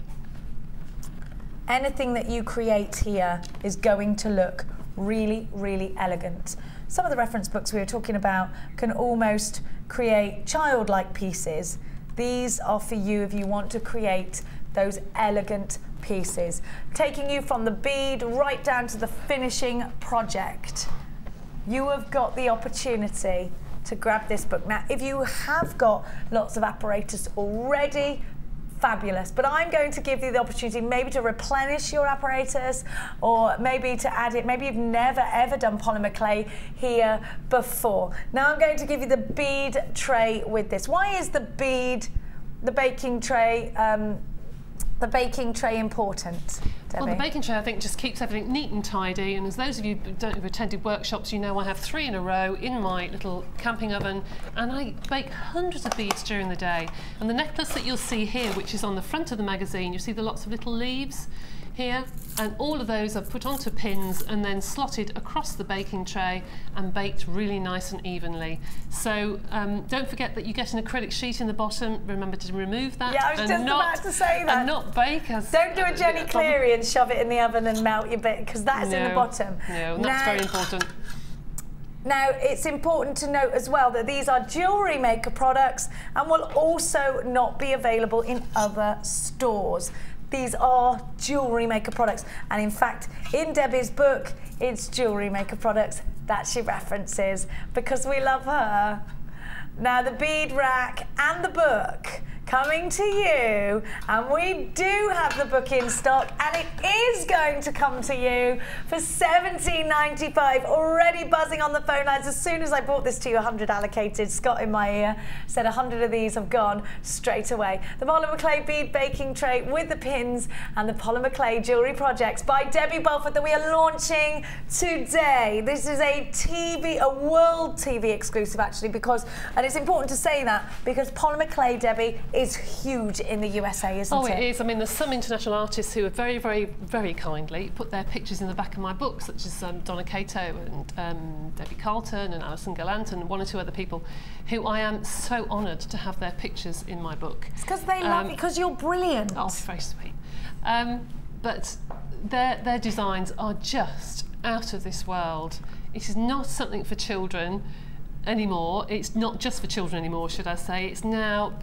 anything that you create here is going to look really, really elegant. Some of the reference books we were talking about can almost create childlike pieces. These are for you if you want to create those elegant pieces, taking you from the bead right down to the finishing project. You have got the opportunity to grab this book. Now, if you have got lots of apparatus already, fabulous, but I'm going to give you the opportunity maybe to replenish your apparatus, or maybe to add it. Maybe you've never ever done polymer clay here before. Now I'm going to give you the bead tray with this. Why is the baking tray important, Debbie? Well, the baking tray, I think, just keeps everything neat and tidy, and as those of you who've attended workshops, you know I have 3 in a row in my little camping oven, and I bake hundreds of beads during the day. And the necklace that you'll see here, which is on the front of the magazine, you see the lots of little leaves here, and all of those are put onto pins and then slotted across the baking tray and baked really nice and evenly. So don't forget that you get an acrylic sheet in the bottom. Remember to remove that. Yeah, I was just about to say that. And not bake as... Don't do a Jenny Cleary and shove it in the oven and melt your bit, because that is in the bottom. No, and that's very important. Now, it's important to note as well that these are JewelleryMaker products and will also not be available in other stores. These are JewelleryMaker products, and in fact, in Debbie's book, it's JewelleryMaker products that she references because we love her. Now, the bead rack and the book coming to you, and we do have the book in stock, and it is going to come to you for $17.95. Already buzzing on the phone lines. As soon as I brought this to you, 100 allocated. Scott in my ear said 100 of these have gone straight away. The polymer clay bead baking tray with the pins and the polymer clay jewellery projects by Debbie Bulford that we are launching today. This is a world TV exclusive, actually, because, and it's important to say that, because polymer clay, Debbie, is huge in the USA, isn't it? Oh, it is. I mean, there's some international artists who have very, very, very kindly put their pictures in the back of my book, such as Donna Cato and Debbie Carlton and Alison Gallant and 1 or 2 other people who I am so honoured to have their pictures in my book. It's because they love you, because you're brilliant. Oh, very sweet. But their designs are just out of this world. It is not something for children anymore. It's not just for children anymore, should I say. It's now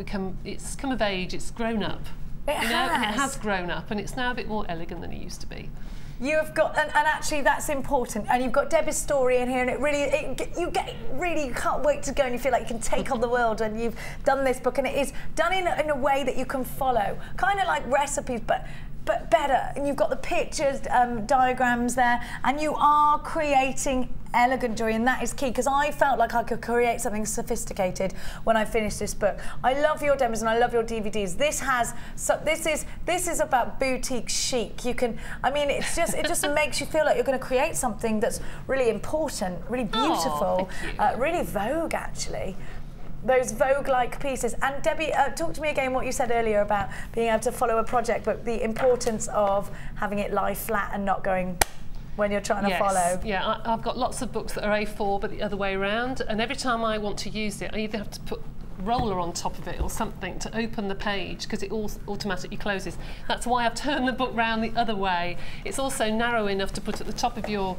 it's come of age, it's grown up. It has grown up, and it's now a bit more elegant than it used to be. You have got, and actually that's important, and you've got Debbie's story in here, and you can't wait to go, and you feel like you can take on the world, and you've done this book, and it is done in a way that you can follow, kind of like recipes, but better. And you've got the pictures, diagrams there, and you are creating elegant jewelry, and that is key, because I felt like I could create something sophisticated when I finished this book. I love your demos and I love your DVDs. This is about boutique chic. You can, I mean, it just makes you feel like you're going to create something that's really important, really beautiful, really Vogue, actually. Those Vogue-like pieces. And Debbie, talk to me again what you said earlier about being able to follow a project, but the importance of having it lie flat and not going when you're trying to follow. Yeah, I've got lots of books that are A4 but the other way around, and every time I want to use it, I either have to put roller on top of it or something to open the page, because it automatically closes. That's why I've turned the book round the other way. It's also narrow enough to put at the top of your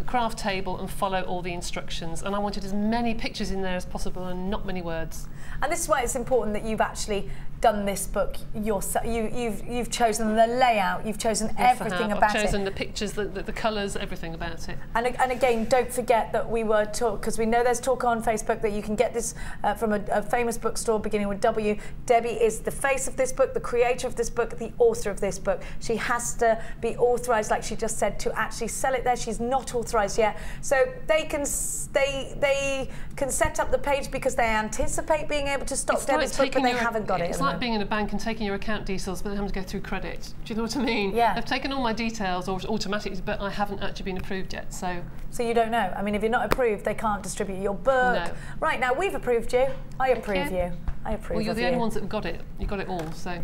craft table and follow all the instructions, and I wanted as many pictures in there as possible and not many words. And this is why it's important that you've actually done this book yourself. You've chosen the layout, you've chosen everything about it. I've chosen the pictures, the colours, everything about it. And again, don't forget that we were talk, because we know there's talk on Facebook that you can get this from a famous bookstore beginning with W. Debbie is the face of this book, the creator of this book, the author of this book. She has to be authorised, like she just said, to actually sell it there. She's not authorised yet. So they can set up the page because they anticipate being able to stock Debbie's book, but they haven't got it. It's like being in a bank and taking your account details, but then having to go through credit. Do you know what I mean? Yeah. They've taken all my details automatically, but I haven't actually been approved yet. So you don't know. I mean, if you're not approved, they can't distribute your book. No. Right, now we've approved you. I approve you. I approve. Well, you're the only ones that have got it. You got it all. So.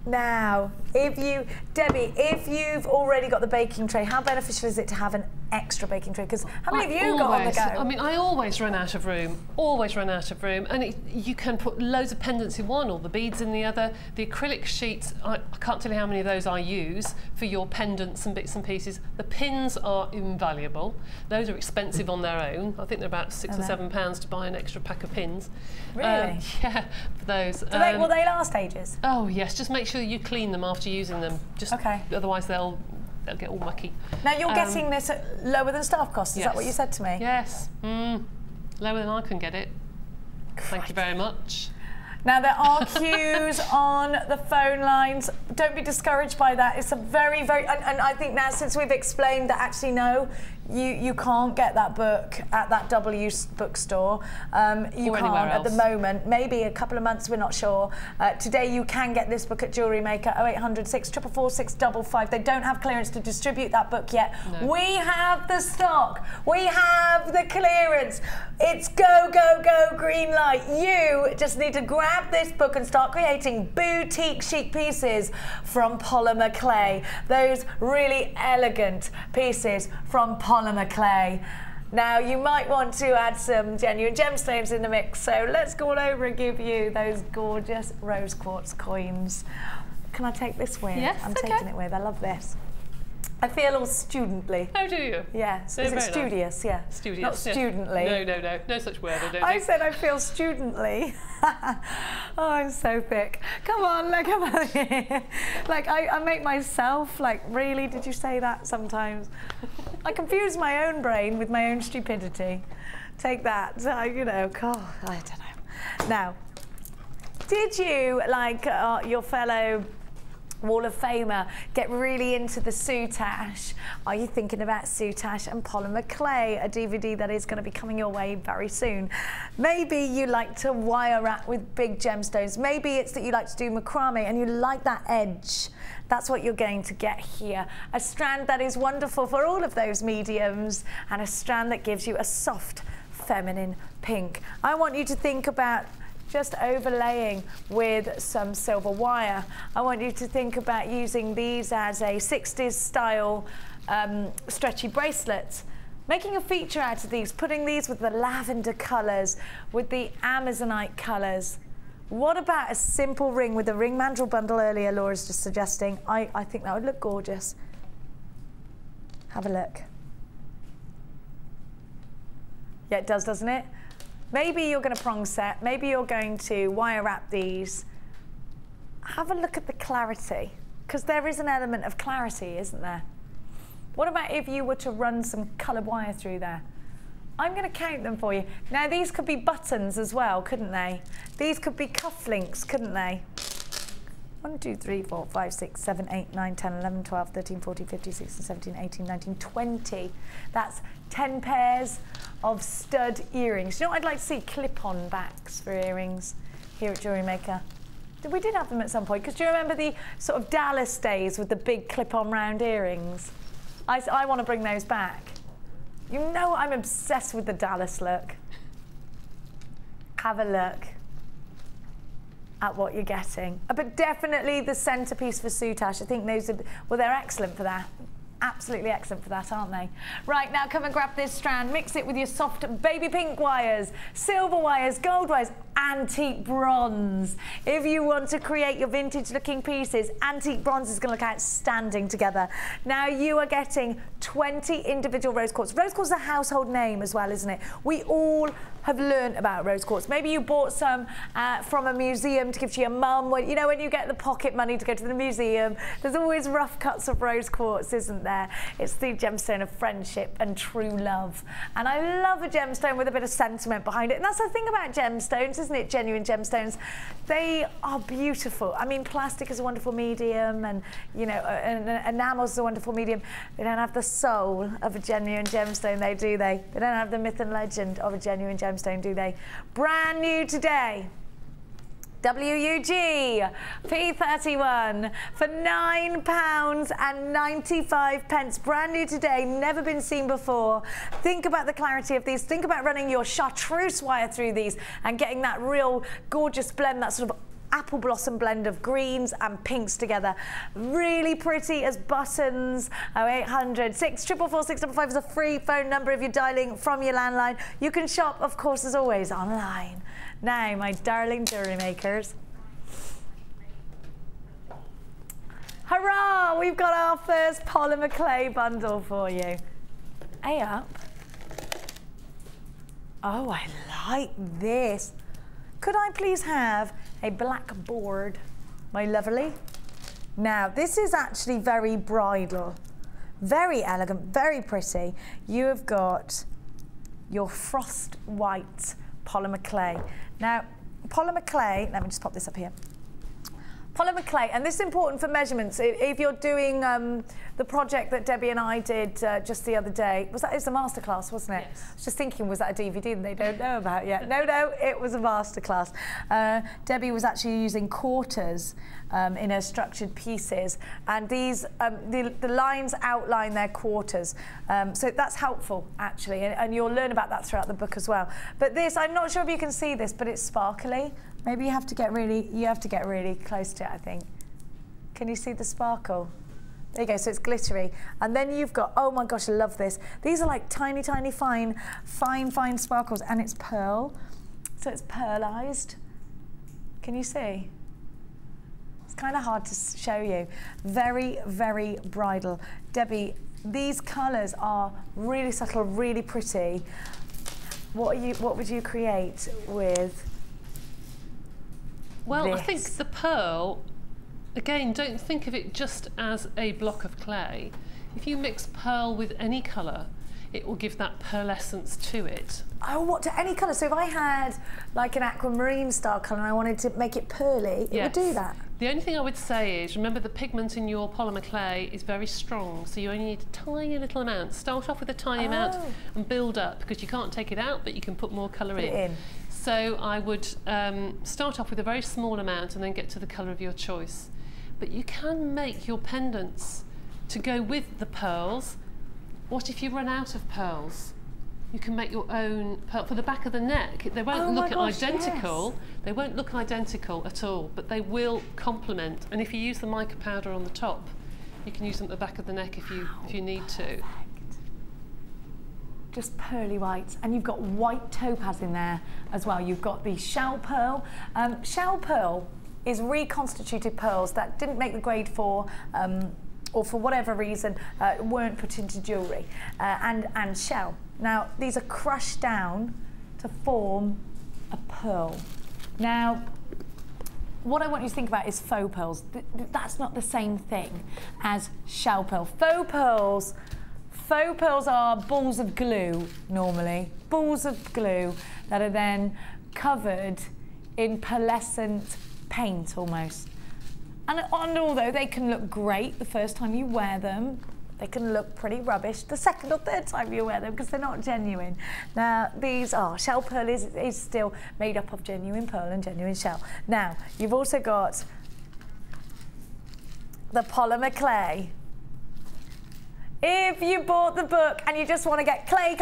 Now, Debbie, if you've already got the baking tray, how beneficial is it to have an extra baking tray? Because how many have you got on the go? I mean, I always run out of room, and you can put loads of pendants in one or the beads in the other. The acrylic sheets, I can't tell you how many of those I use for your pendants and bits and pieces. The pins are invaluable. Those are expensive on their own. I think they're about £6 or £7 to buy an extra pack of pins. Really? Yeah, for those. Will they last ages? Oh yes, just make sure you clean them after using them. Just otherwise they'll get all mucky. Now you're getting this at lower than staff cost, is that what you said to me? Yes, lower than I can get it. Thank you very much. Now there are queues on the phone lines. Don't be discouraged by that. It's a very, and I think now since we've explained that actually no, you can't get that book at that W bookstore. You can't at the moment. Maybe a couple of months, we're not sure. Today you can get this book at JewelleryMaker, 0800 644 655. They don't have clearance to distribute that book yet. No. We have the stock. We have the clearance. It's go, go, go, green light. You just need to grab this book and start creating boutique chic pieces from polymer clay. Those really elegant pieces from polymer clay. Now you might want to add some genuine gemstones in the mix, so let's go all over and give you those gorgeous rose quartz coins. Can I take this with? Yes, I'm taking it with. I love this. I feel all studently. Oh, do you? Yes. Is it studious? Nice. Yeah. Studious. Not studently. No. No such word, I don't think. I said I feel studently. Oh, I'm so thick. Come on, look at me. Like, I make myself, like, really, did you say that sometimes? I confuse my own brain with my own stupidity. Take that. You know, God, I don't know. Now, did you, like your fellow Wall of Famer, get really into the soutache? Are you thinking about soutache and polymer clay, a DVD that is going to be coming your way very soon? Maybe you like to wire wrap with big gemstones. Maybe it's that you like to do macrame and you like that edge. That's what you're going to get here. A strand that is wonderful for all of those mediums, and a strand that gives you a soft, feminine pink. I want you to think about just overlaying with some silver wire. I want you to think about using these as a 60s style stretchy bracelets. Making a feature out of these, putting these with the lavender colours, with the amazonite colours. What about a simple ring with a ring mandrel bundle earlier, Laura's just suggesting. I think that would look gorgeous. Have a look. Yeah, it does, doesn't it? Maybe you're going to prong set, maybe you're going to wire wrap these. Have a look at the clarity, because there is an element of clarity, isn't there? What about if you were to run some coloured wire through there? I'm going to count them for you. Now these could be buttons as well, couldn't they? These could be cufflinks, couldn't they? 1, 2, 3, 4, 5, 6, 7, 8, 9, 10, 11, 12, 13, 14, 15, 16, 17, 18, 19, 20. That's 10 pairs of stud earrings. You know what I'd like to see? Clip-on backs for earrings here at JewelleryMaker. We did have them at some point, because do you remember the sort of Dallas days with the big clip-on round earrings? I want to bring those back. You know I'm obsessed with the Dallas look. Have a look at what you're getting. But definitely the centerpiece for soutache. I think those are, well, they're excellent for that. Absolutely excellent for that, aren't they? Right, now come and grab this strand, mix it with your soft baby pink wires, silver wires, gold wires, antique bronze. If you want to create your vintage looking pieces, antique bronze is going to look outstanding together. Now you are getting 20 individual rose quartz. Rose quartz is a household name as well, isn't it? We all have learned about rose quartz. Maybe you bought some from a museum to give to your mum. You know, when you get the pocket money to go to the museum, there's always rough cuts of rose quartz, isn't there? It's the gemstone of friendship and true love. And I love a gemstone with a bit of sentiment behind it. And that's the thing about gemstones, isn't it? Genuine gemstones. They are beautiful. I mean, plastic is a wonderful medium, and you know, enamel is a wonderful medium. They don't have the soul of a genuine gemstone, though, do they? They don't have the myth and legend of a genuine gemstone, do they? Brand new today. WUG P31 for £9.95. Brand new today, never been seen before. Think about the clarity of these. Think about running your chartreuse wire through these and getting that real gorgeous blend, that sort of apple blossom blend of greens and pinks together. Really pretty as buttons. 0800 644 655 is a free phone number if you're dialing from your landline. You can shop, of course, as always, online. Now, my darling jewellery makers. Hurrah! We've got our first polymer clay bundle for you. Hey up. Oh, I like this. Could I please have a black board, my lovely? Now, this is actually very bridal, very elegant, very pretty. You have got your frost white polymer clay. Now, polymer clay, let me just pop this up here. Polymer clay, and this is important for measurements. If you're doing the project that Debbie and I did just the other day, it was a masterclass, wasn't it? Yes. I was just thinking, was that a DVD that they don't know about yet? No, it was a masterclass. Debbie was actually using quarters in her structured pieces, and these the lines outline their quarters, so that's helpful actually, and you'll learn about that throughout the book as well. But this, I'm not sure if you can see this, but it's sparkly. Maybe you have to get really close to it, I think. Can you see the sparkle? There you go, so it's glittery. And then you've got, oh my gosh, I love this. These are like tiny, tiny, fine sparkles, and it's pearl. So it's pearlized. Can you see? It's kind of hard to show you. Very, very bridal. Debbie, these colours are really subtle, really pretty. What would you create with Well, this? I think the pearl, again, don't think of it just as a block of clay. If you mix pearl with any colour, it will give that pearlescence to it. Oh, what, to any colour? So if I had like an aquamarine style colour and I wanted to make it pearly, it would do that? The only thing I would say is, remember the pigment in your polymer clay is very strong, so you only need a tiny little amount. Start off with a tiny amount and build up, because you can't take it out, but you can put more colour in. So I would start off with a very small amount and then get to the colour of your choice. But you can make your pendants to go with the pearls. What if you run out of pearls? You can make your own pearl for the back of the neck. They won't look identical. Yes. They won't look identical at all, but they will complement. And if you use the mica powder on the top, you can use them at the back of the neck if you need to. Just pearly white, and you've got white topaz in there as well. You've got the shell pearl. Shell pearl is reconstituted pearls that didn't make the grade 4 or for whatever reason weren't put into jewellery, and shell. Now these are crushed down to form a pearl. Now what I want you to think about is faux pearls. That's not the same thing as shell pearl. Faux pearls are balls of glue, normally. Balls of glue that are then covered in pearlescent paint almost. And although they can look great the first time you wear them, they can look pretty rubbish the second or third time you wear them because they're not genuine. Now, these are, shell pearl is still made up of genuine pearl and genuine shell. Now, you've also got the polymer clay. If you bought the book and you just want to get clay,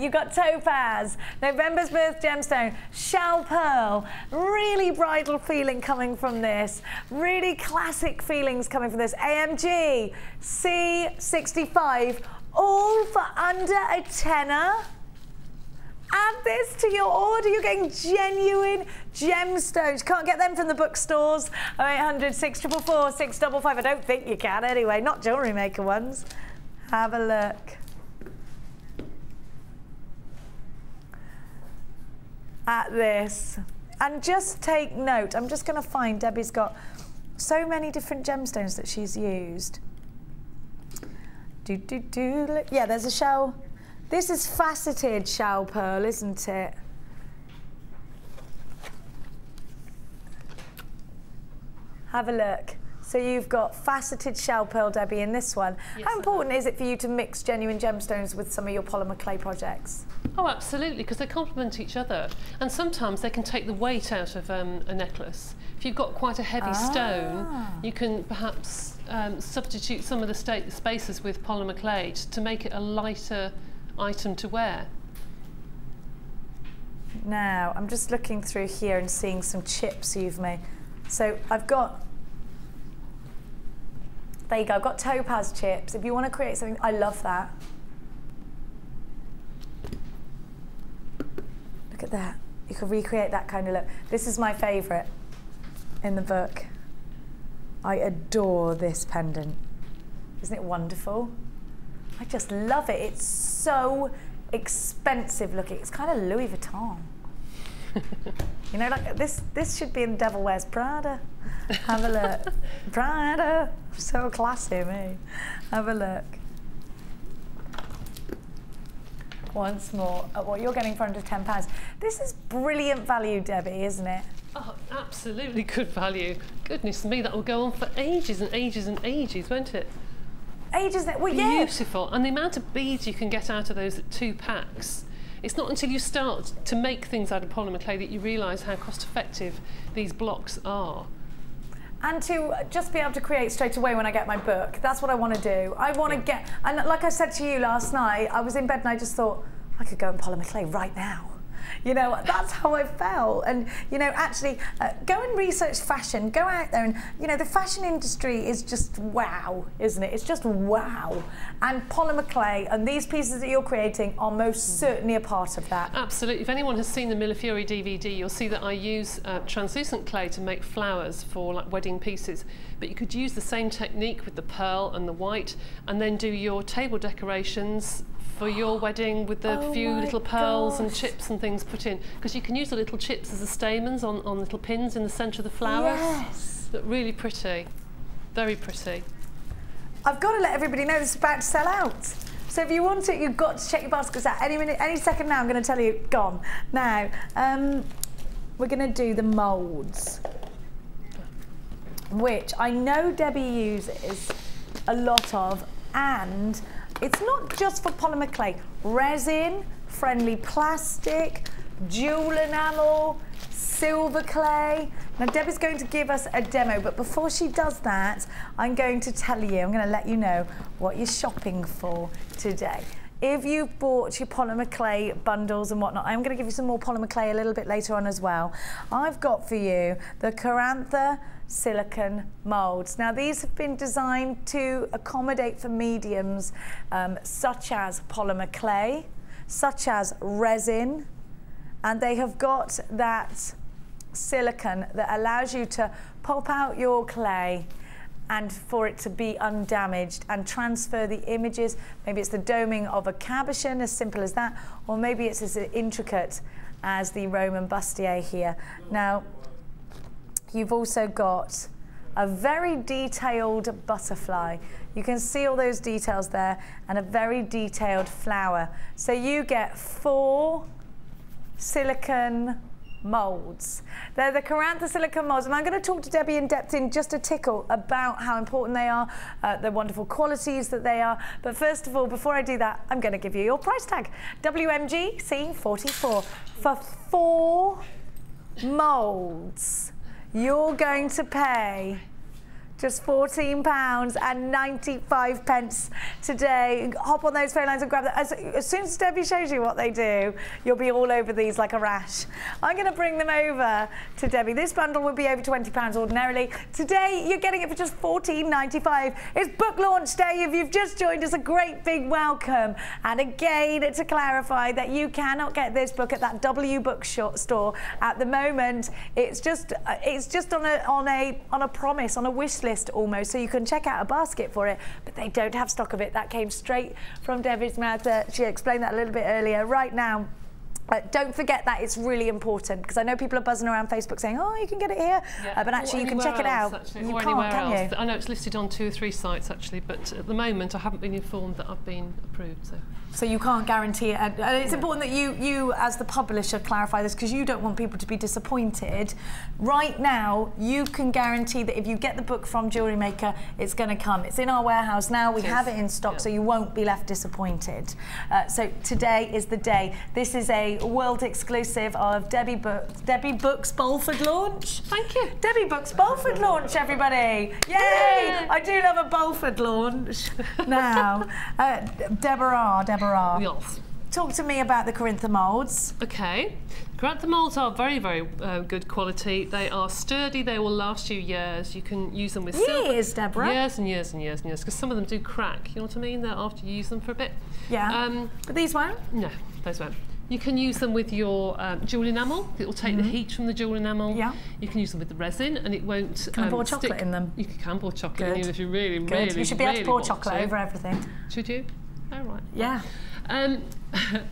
you've got topaz, November's birth gemstone, shell pearl, really bridal feeling coming from this, really classic feelings coming from this, AMG, C65, all for under a tenner. Add this to your order, you're getting genuine gemstones. Can't get them from the bookstores. 0800 644 655. I don't think you can anyway, not JewelleryMaker ones. Have a look at this. And just take note, I'm just going to find, Debbie's got so many different gemstones that she's used. Yeah, there's a shell. This is faceted shell pearl, isn't it? Have a look. So you've got faceted shell pearl, Debbie, in this one. Yes, how important is it for you to mix genuine gemstones with some of your polymer clay projects? Oh, absolutely, because they complement each other. And sometimes they can take the weight out of a necklace. If you've got quite a heavy stone, you can perhaps substitute some of the spaces with polymer clay to make it a lighter item to wear. Now, I'm just looking through here and seeing some chips you've made. So I've got, there you go, I've got topaz chips. If you want to create something, I love that. Look at that. You could recreate that kind of look. This is my favourite in the book. I adore this pendant. Isn't it wonderful? I just love it. It's so expensive looking. It's kind of Louis Vuitton. You know, like this should be in Devil Wears Prada. Have a look. Prada. So classy, me. Have a look. Once more at what you're getting for under £10. This is brilliant value, Debbie, isn't it? Oh, absolutely good value. Goodness me, that will go on for ages and ages and ages, won't it? Ages, well, yeah. Beautiful. And the amount of beads you can get out of those 2 packs. It's not until you start to make things out of polymer clay that you realise how cost effective these blocks are. And to just be able to create straight away when I get my book. That's what I want to do. I want to get, and like I said to you last night, I was in bed and I just thought, I could go in polymer clay right now. You know, that's how I felt. And, you know, actually, go and research fashion. Go out there and, you know, the fashion industry is just wow, isn't it? It's just wow. And polymer clay and these pieces that you're creating are most certainly a part of that. Absolutely. If anyone has seen the Millefiori DVD, you'll see that I use translucent clay to make flowers for like wedding pieces. But you could use the same technique with the pearl and the white and then do your table decorations for your wedding with the few little pearls and chips and things put in, because you can use the little chips as the stamens on little pins in the centre of the flowers. Yes. Look really pretty, very pretty. I've got to let everybody know this is about to sell out. So if you want it, you've got to check your baskets out. Any minute, any second now, I'm going to tell you, gone. Now, we're going to do the moulds, which I know Debbie uses a lot of, and it's not just for polymer clay. Resin, friendly plastic, jewel enamel, silver clay. Now Debbie's going to give us a demo, but before she does that, I'm going to tell you, I'm going to let you know what you're shopping for today. If you've bought your polymer clay bundles and whatnot, I'm going to give you some more polymer clay a little bit later on as well. I've got for you the Carantha silicone moulds. Now these have been designed to accommodate for mediums such as polymer clay, such as resin, and they have got that silicone that allows you to pop out your clay and for it to be undamaged and transfer the images. Maybe it's the doming of a cabochon, as simple as that, or maybe it's as intricate as the Roman bustier here. Now, you've also got a very detailed butterfly. You can see all those details there, and a very detailed flower. So you get 4 silicone moulds. They're the Carantha silicone moulds, and I'm going to talk to Debbie in depth in just a tickle about how important they are, the wonderful qualities that they are. But first of all, before I do that, I'm going to give you your price tag. WMG C44 for 4 moulds. You're going to pay just £14.95 today. Hop on those phone lines and grab that. As soon as Debbie shows you what they do, you'll be all over these like a rash. I'm going to bring them over to Debbie. This bundle would be over £20 ordinarily. Today, you're getting it for just £14.95. It's book launch day. If you've just joined us, a great big welcome. And again, to clarify that you cannot get this book at that W bookstore at the moment. It's just on a promise, on a wish list almost, so you can check out a basket for it, but they don't have stock of it. That came straight from Debbie's mouth. She explained that a little bit earlier. Right now, don't forget that it's really important, because I know people are buzzing around Facebook saying, oh, you can get it here, but actually you can check it out. You can't, can you? I know it's listed on 2 or 3 sites actually, but at the moment I haven't been informed that I've been approved. So you can't guarantee it. And it's important that you, as the publisher, clarify this, because you don't want people to be disappointed. Right now, you can guarantee that if you get the book from JewelleryMaker, it's going to come. It's in our warehouse now. We have it in stock, so you won't be left disappointed. So today is the day. This is a world exclusive of Debbie Books Bolford launch. Thank you. Debbie Books Bolford launch, everybody. Yay! I do love a Bolford launch. Now, Deborah. Yes. Talk to me about the Carantha moulds. Okay. The moulds are very, very good quality. They are sturdy. They will last you years. You can use them with silver. Years, Deborah. Years and years and years and years. Because some of them do crack. You know what I mean? They're after you use them for a bit. Yeah. But these won't? No, those won't. You can use them with your jewel enamel. It will take the heat from the jewel enamel. Yeah. You can use them with the resin, and it won't. Can I pour stick. chocolate in them? You can pour chocolate in if you really, Good. really, You should be able to pour want chocolate over everything. Should you? Oh, right. Yeah.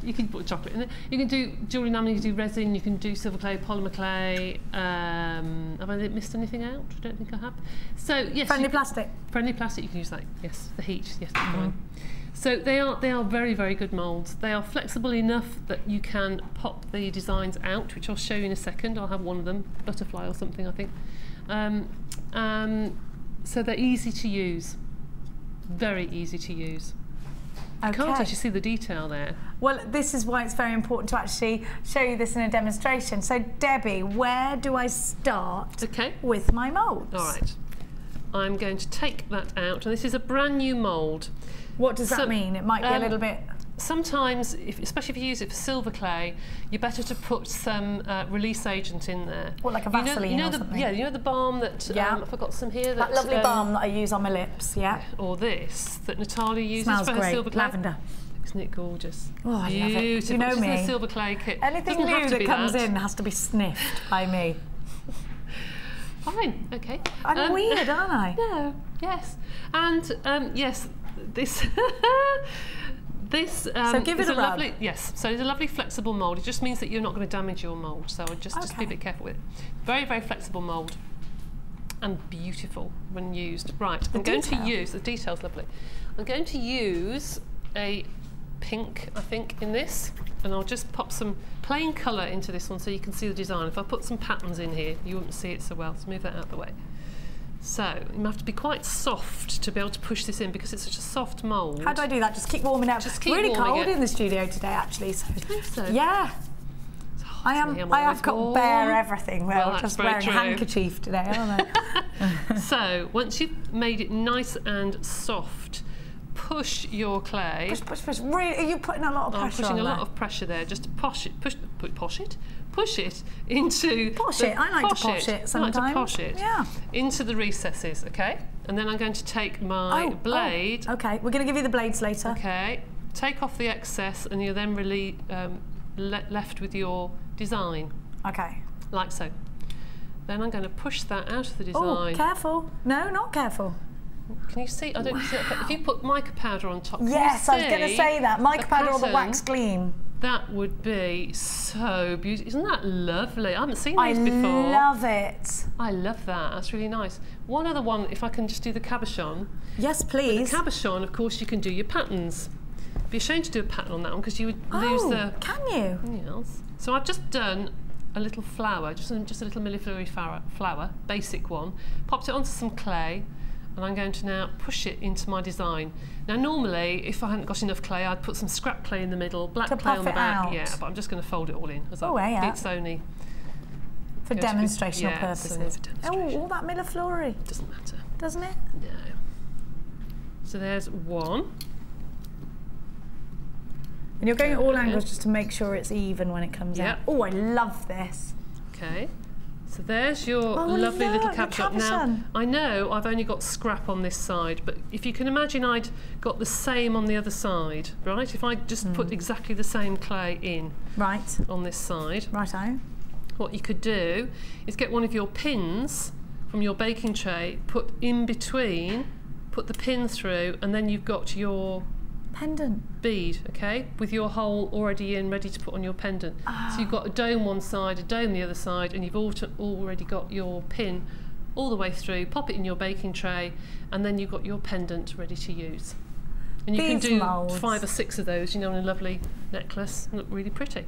You can put chocolate in it. You can do jewel enamel, you can do resin, you can do silver clay, polymer clay. Have I missed anything out? I don't think I have. So yes, Friendly plastic. Friendly plastic, you can use that. Yes, the heat. Yes, fine. So they are very, very good moulds. They are flexible enough that you can pop the designs out, which I'll show you in a second. I'll have one of them, butterfly or something, I think. So they're easy to use. Very easy to use. You can't actually see the detail there. Well, this is why it's very important to actually show you this in a demonstration. So, Debbie, where do I start with my moulds? All right. I'm going to take that out, and this is a brand new mould. What does that mean? It might be a little bit... Sometimes, especially if you use it for silver clay, you're better to put some release agent in there. What, like a Vaseline or something? Yeah, you know the balm that, I've got some here. That lovely balm that I use on my lips, yeah. Or this, that Natalia uses Smells for her great. silver clay. Lavender. Isn't it gorgeous? Oh, I love it. You know me. The silver clay kit. Anything new that comes in has to be sniffed by me. Fine, okay. I'm weird, aren't I? No, yes. And yes, this... so give it a rub. Lovely, yes, so it's a lovely flexible mould. It just means that you're not going to damage your mould, so just be a bit careful with it. Very, very flexible mould and beautiful when used. Right, I'm going to use, the detail's lovely. I'm going to use a pink, I think, in this, and I'll just pop some plain colour into this one so you can see the design. If I put some patterns in here, you wouldn't see it so well, so move that out of the way. So you have to be quite soft to be able to push this in because it's such a soft mould. How do I do that? Just keep warming up. Just keep really warming cold it. in the studio today, actually. So. You think so? Yeah. I have got bare everything. Well, just wearing a handkerchief today, aren't I? So once you've made it nice and soft, push your clay. Push. Really, are you putting a lot of pressure on I'm pushing a lot that? of pressure there. Just to push it into... Posh it. I like to posh it sometimes. I like to posh it. Yeah. Into the recesses, okay? And then I'm going to take my blade. Okay, we're going to give you the blades later. Okay. Take off the excess and you're then really left with your design. Okay. Like so. Then I'm going to push that out of the design. Oh, careful. No, not careful. Can you see? I don't see it. If you put mica powder on top, yes, I was going to say that. Mica powder or the wax gleam. That would be so beautiful. Isn't that lovely? I haven't seen these before. I love it. I love that. That's really nice. One other one, if I can just do the cabochon. Yes, please. With the cabochon, of course, you can do your patterns. Be ashamed to do a pattern on that one because you would lose the... can you? Yes. So I've just done a little flower, just a little millefleury flower, basic one. Popped it onto some clay. And I'm going to now push it into my design. Now, normally, if I hadn't got enough clay, I'd put some scrap clay in the middle, black clay on the back. Out. Yeah, but I'm just going to fold it all in. Oh, yeah. It's only for demonstrational purposes. For demonstration. Oh, all that millefleury. Doesn't matter. Doesn't it? No. So there's one. And you're going at all angles just to make sure it's even when it comes out. Oh, I love this. Okay. So there's your lovely little cabochon. Now, I know I've only got scrap on this side, but if you can imagine I'd got the same on the other side, right? If I just put exactly the same clay in on this side. Righto. What you could do is get one of your pins from your baking tray, put in between, put the pin through, and then you've got your pendant bead, okay, with your hole already in, ready to put on your pendant. So you've got a dome one side, a dome the other side, and you've already got your pin all the way through. Pop it in your baking tray, and then you've got your pendant ready to use. And you can do 5 or 6 of those, you know, in a lovely necklace. Look really pretty.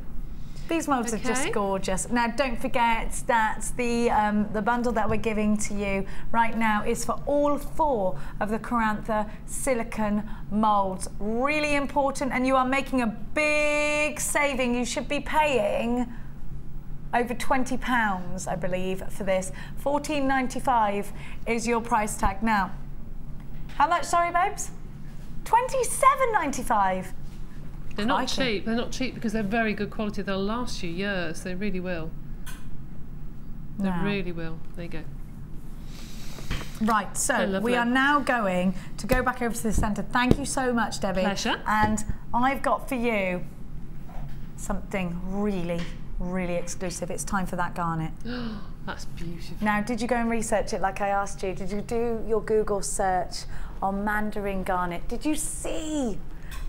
These molds are just gorgeous. Now, don't forget that the bundle that we're giving to you right now is for all 4 of the Carantha silicone molds. Really important, and you are making a big saving. You should be paying over £20, I believe, for this. $14.95 is your price tag. Now, how much, sorry, babes? $27.95. They're not Crikey. cheap. They're not cheap because they're very good quality. They'll last you years. They really will. They Wow. really will. There you go. Right, so lovely. we are now going to go back over to the centre. Thank you so much, Debbie. Pleasure. And I've got for you something really, really exclusive. It's time for that garnet. That's beautiful. Now, did you go and research it like I asked you? Did you do your Google search on mandarin garnet? Did you see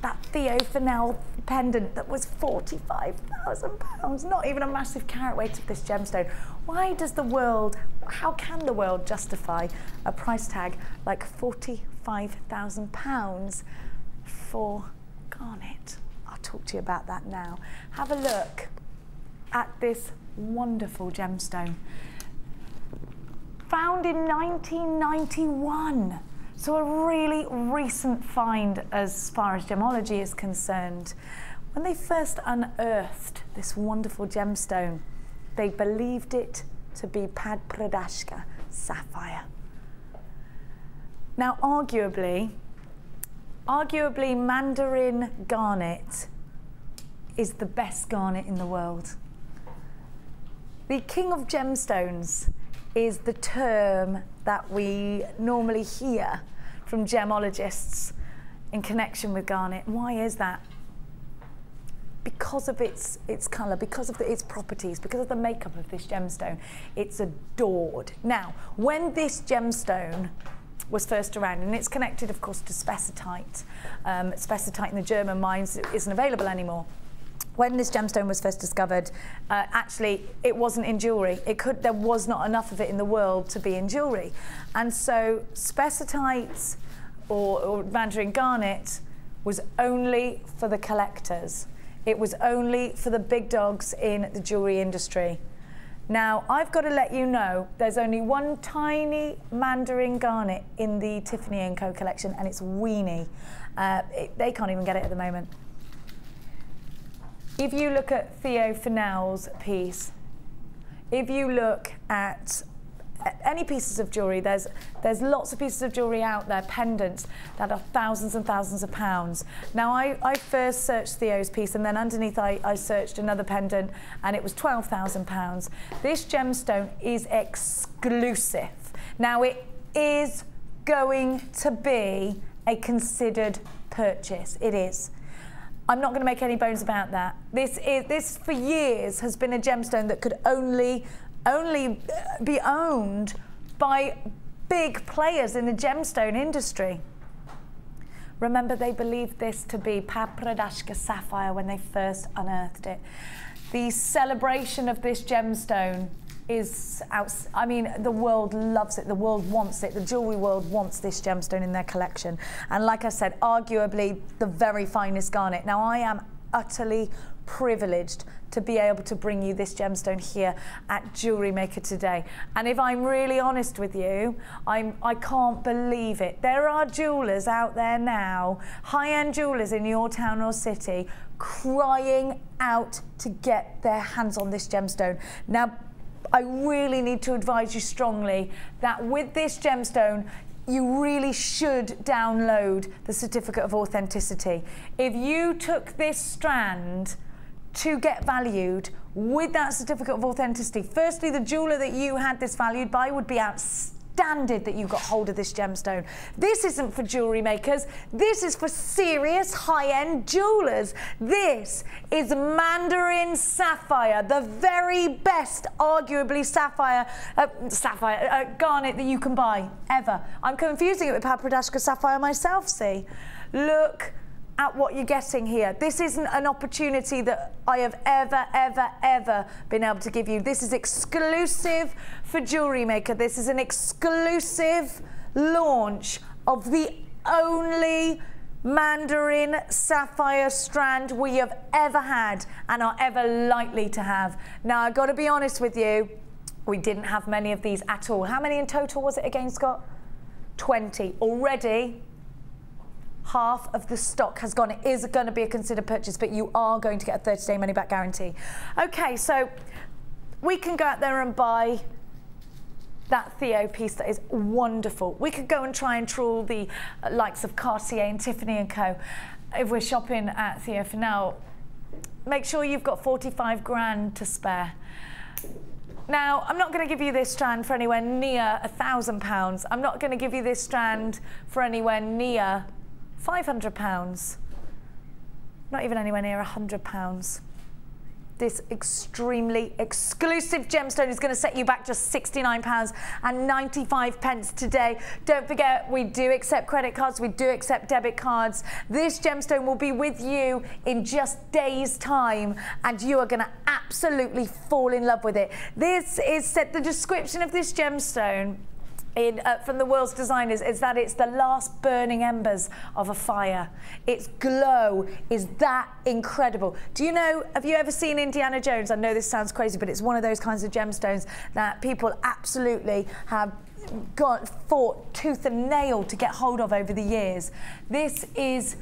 that Theo Fennell pendant that was £45,000? Not even a massive carat weight of this gemstone. Why does the world, how can the world justify a price tag like £45,000 for garnet? I'll talk to you about that now. Have a look at this wonderful gemstone. Found in 1991. So a really recent find as far as gemology is concerned. When they first unearthed this wonderful gemstone, they believed it to be Padpradashka sapphire. Now, arguably mandarin garnet is the best garnet in the world. The king of gemstones is the term that we normally hear from gemologists in connection with garnet. Why is that? Because of its colour, because of its properties, because of the makeup of this gemstone. It's adored. Now, when this gemstone was first around, and it's connected, of course, to spessartite. Spessartite in the German mines isn't available anymore. When this gemstone was first discovered, actually, it wasn't in jewellery. There was not enough of it in the world to be in jewellery. And so spessartite or mandarin garnet was only for the collectors. It was only for the big dogs in the jewellery industry. Now, I've got to let you know, there's only one tiny mandarin garnet in the Tiffany & Co collection, and it's weeny. They can't even get it at the moment. If you look at Theo Fennell's piece, if you look at any pieces of jewellery, there's lots of pieces of jewellery out there, pendants, that are thousands and thousands of pounds. Now, I first searched Theo's piece, and then underneath I searched another pendant, and it was £12,000. This gemstone is exclusive. Now, it is going to be a considered purchase. It is. I'm not going to make any bones about that. This for years has been a gemstone that could only be owned by big players in the gemstone industry. Remember, they believed this to be Padpradashka sapphire when they first unearthed it. The celebration of this gemstone is I mean, the world loves it, the world wants it, the jewellery world wants this gemstone in their collection. And like I said, arguably the very finest garnet. Now, I am utterly privileged to be able to bring you this gemstone here at JewelleryMaker today. And if I'm really honest with you, I can't believe it. There are jewellers out there now, high-end jewellers in your town or city, crying out to get their hands on this gemstone. Now, I really need to advise you strongly that with this gemstone, you really should download the certificate of authenticity. If you took this strand to get valued with that certificate of authenticity, firstly, the jeweller that you had this valued by would be outstanding that you got hold of this gemstone. This isn't for jewellery makers. This is for serious high-end jewellers. This is mandarin sapphire, the very best, arguably, garnet that you can buy ever. I'm confusing it with Padpradashka sapphire myself, see? Look at what you're getting here. This isn't an opportunity that I have ever been able to give you. This is exclusive for JewelleryMaker. This is an exclusive launch of the only mandarin sapphire strand we have ever had and are ever likely to have. Now, I've got to be honest with you, we didn't have many of these at all. How many in total was it again, Scott? 20. Already, half of the stock has gone. It is going to be a considered purchase, but you are going to get a 30-day money-back guarantee. Okay, so we can go out there and buy that Theo piece that is wonderful. We could go and try and trawl the likes of Cartier and Tiffany & Co. if we're shopping at Theo for now, make sure you've got 45 grand to spare. Now, I'm not going to give you this strand for anywhere near £1,000. I'm not going to give you this strand for anywhere near £500. Not even anywhere near £100. This extremely exclusive gemstone is going to set you back just £69.95 today. Don't forget, we do accept credit cards, we do accept debit cards. This gemstone will be with you in just days' time, and you are going to absolutely fall in love with it. This is the description of this gemstone from the world's designers is that it's the last burning embers of a fire. Its glow is that incredible. Do you know, have you ever seen Indiana Jones? I know this sounds crazy, but it's one of those kinds of gemstones that people absolutely have fought tooth and nail to get hold of over the years. This is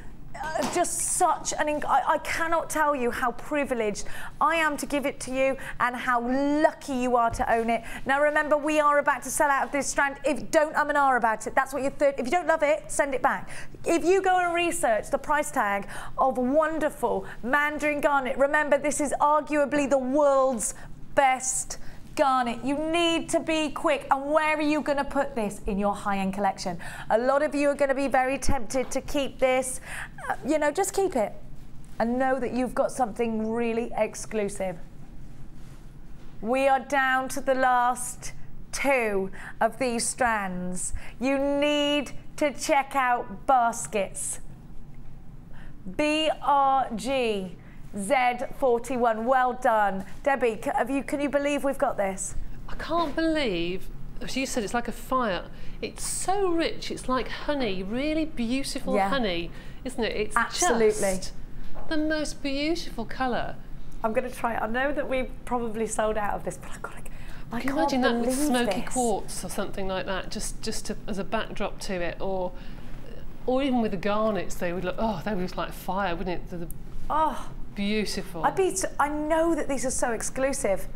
just such an, I cannot tell you how privileged I am to give it to you and how lucky you are to own it. Now remember, we are about to sell out of this strand. If don't and ah about it, that's what your third, if you don't love it, send it back. If you go and research the price tag of wonderful Mandarin Garnet, remember this is arguably the world's best Garnet. You need to be quick. And where are you going to put this? In your high-end collection. A lot of you are going to be very tempted to keep this. You know, just keep it and know that you've got something really exclusive. We are down to the last 2 of these strands. You need to check out baskets. BRG Z41, well done. Debbie, can you believe we've got this? I can't believe, as you said, it's like a fire. It's so rich, it's like honey, really beautiful honey, isn't it? It's absolutely just the most beautiful colour. I'm going to try it. I know that we've probably sold out of this, but I've got to, I can't imagine that with smoky this. quartz or something like that, just as a backdrop to it, or even with the garnets, they would look, they would look like fire, wouldn't it? Beautiful. I know that these are so exclusive.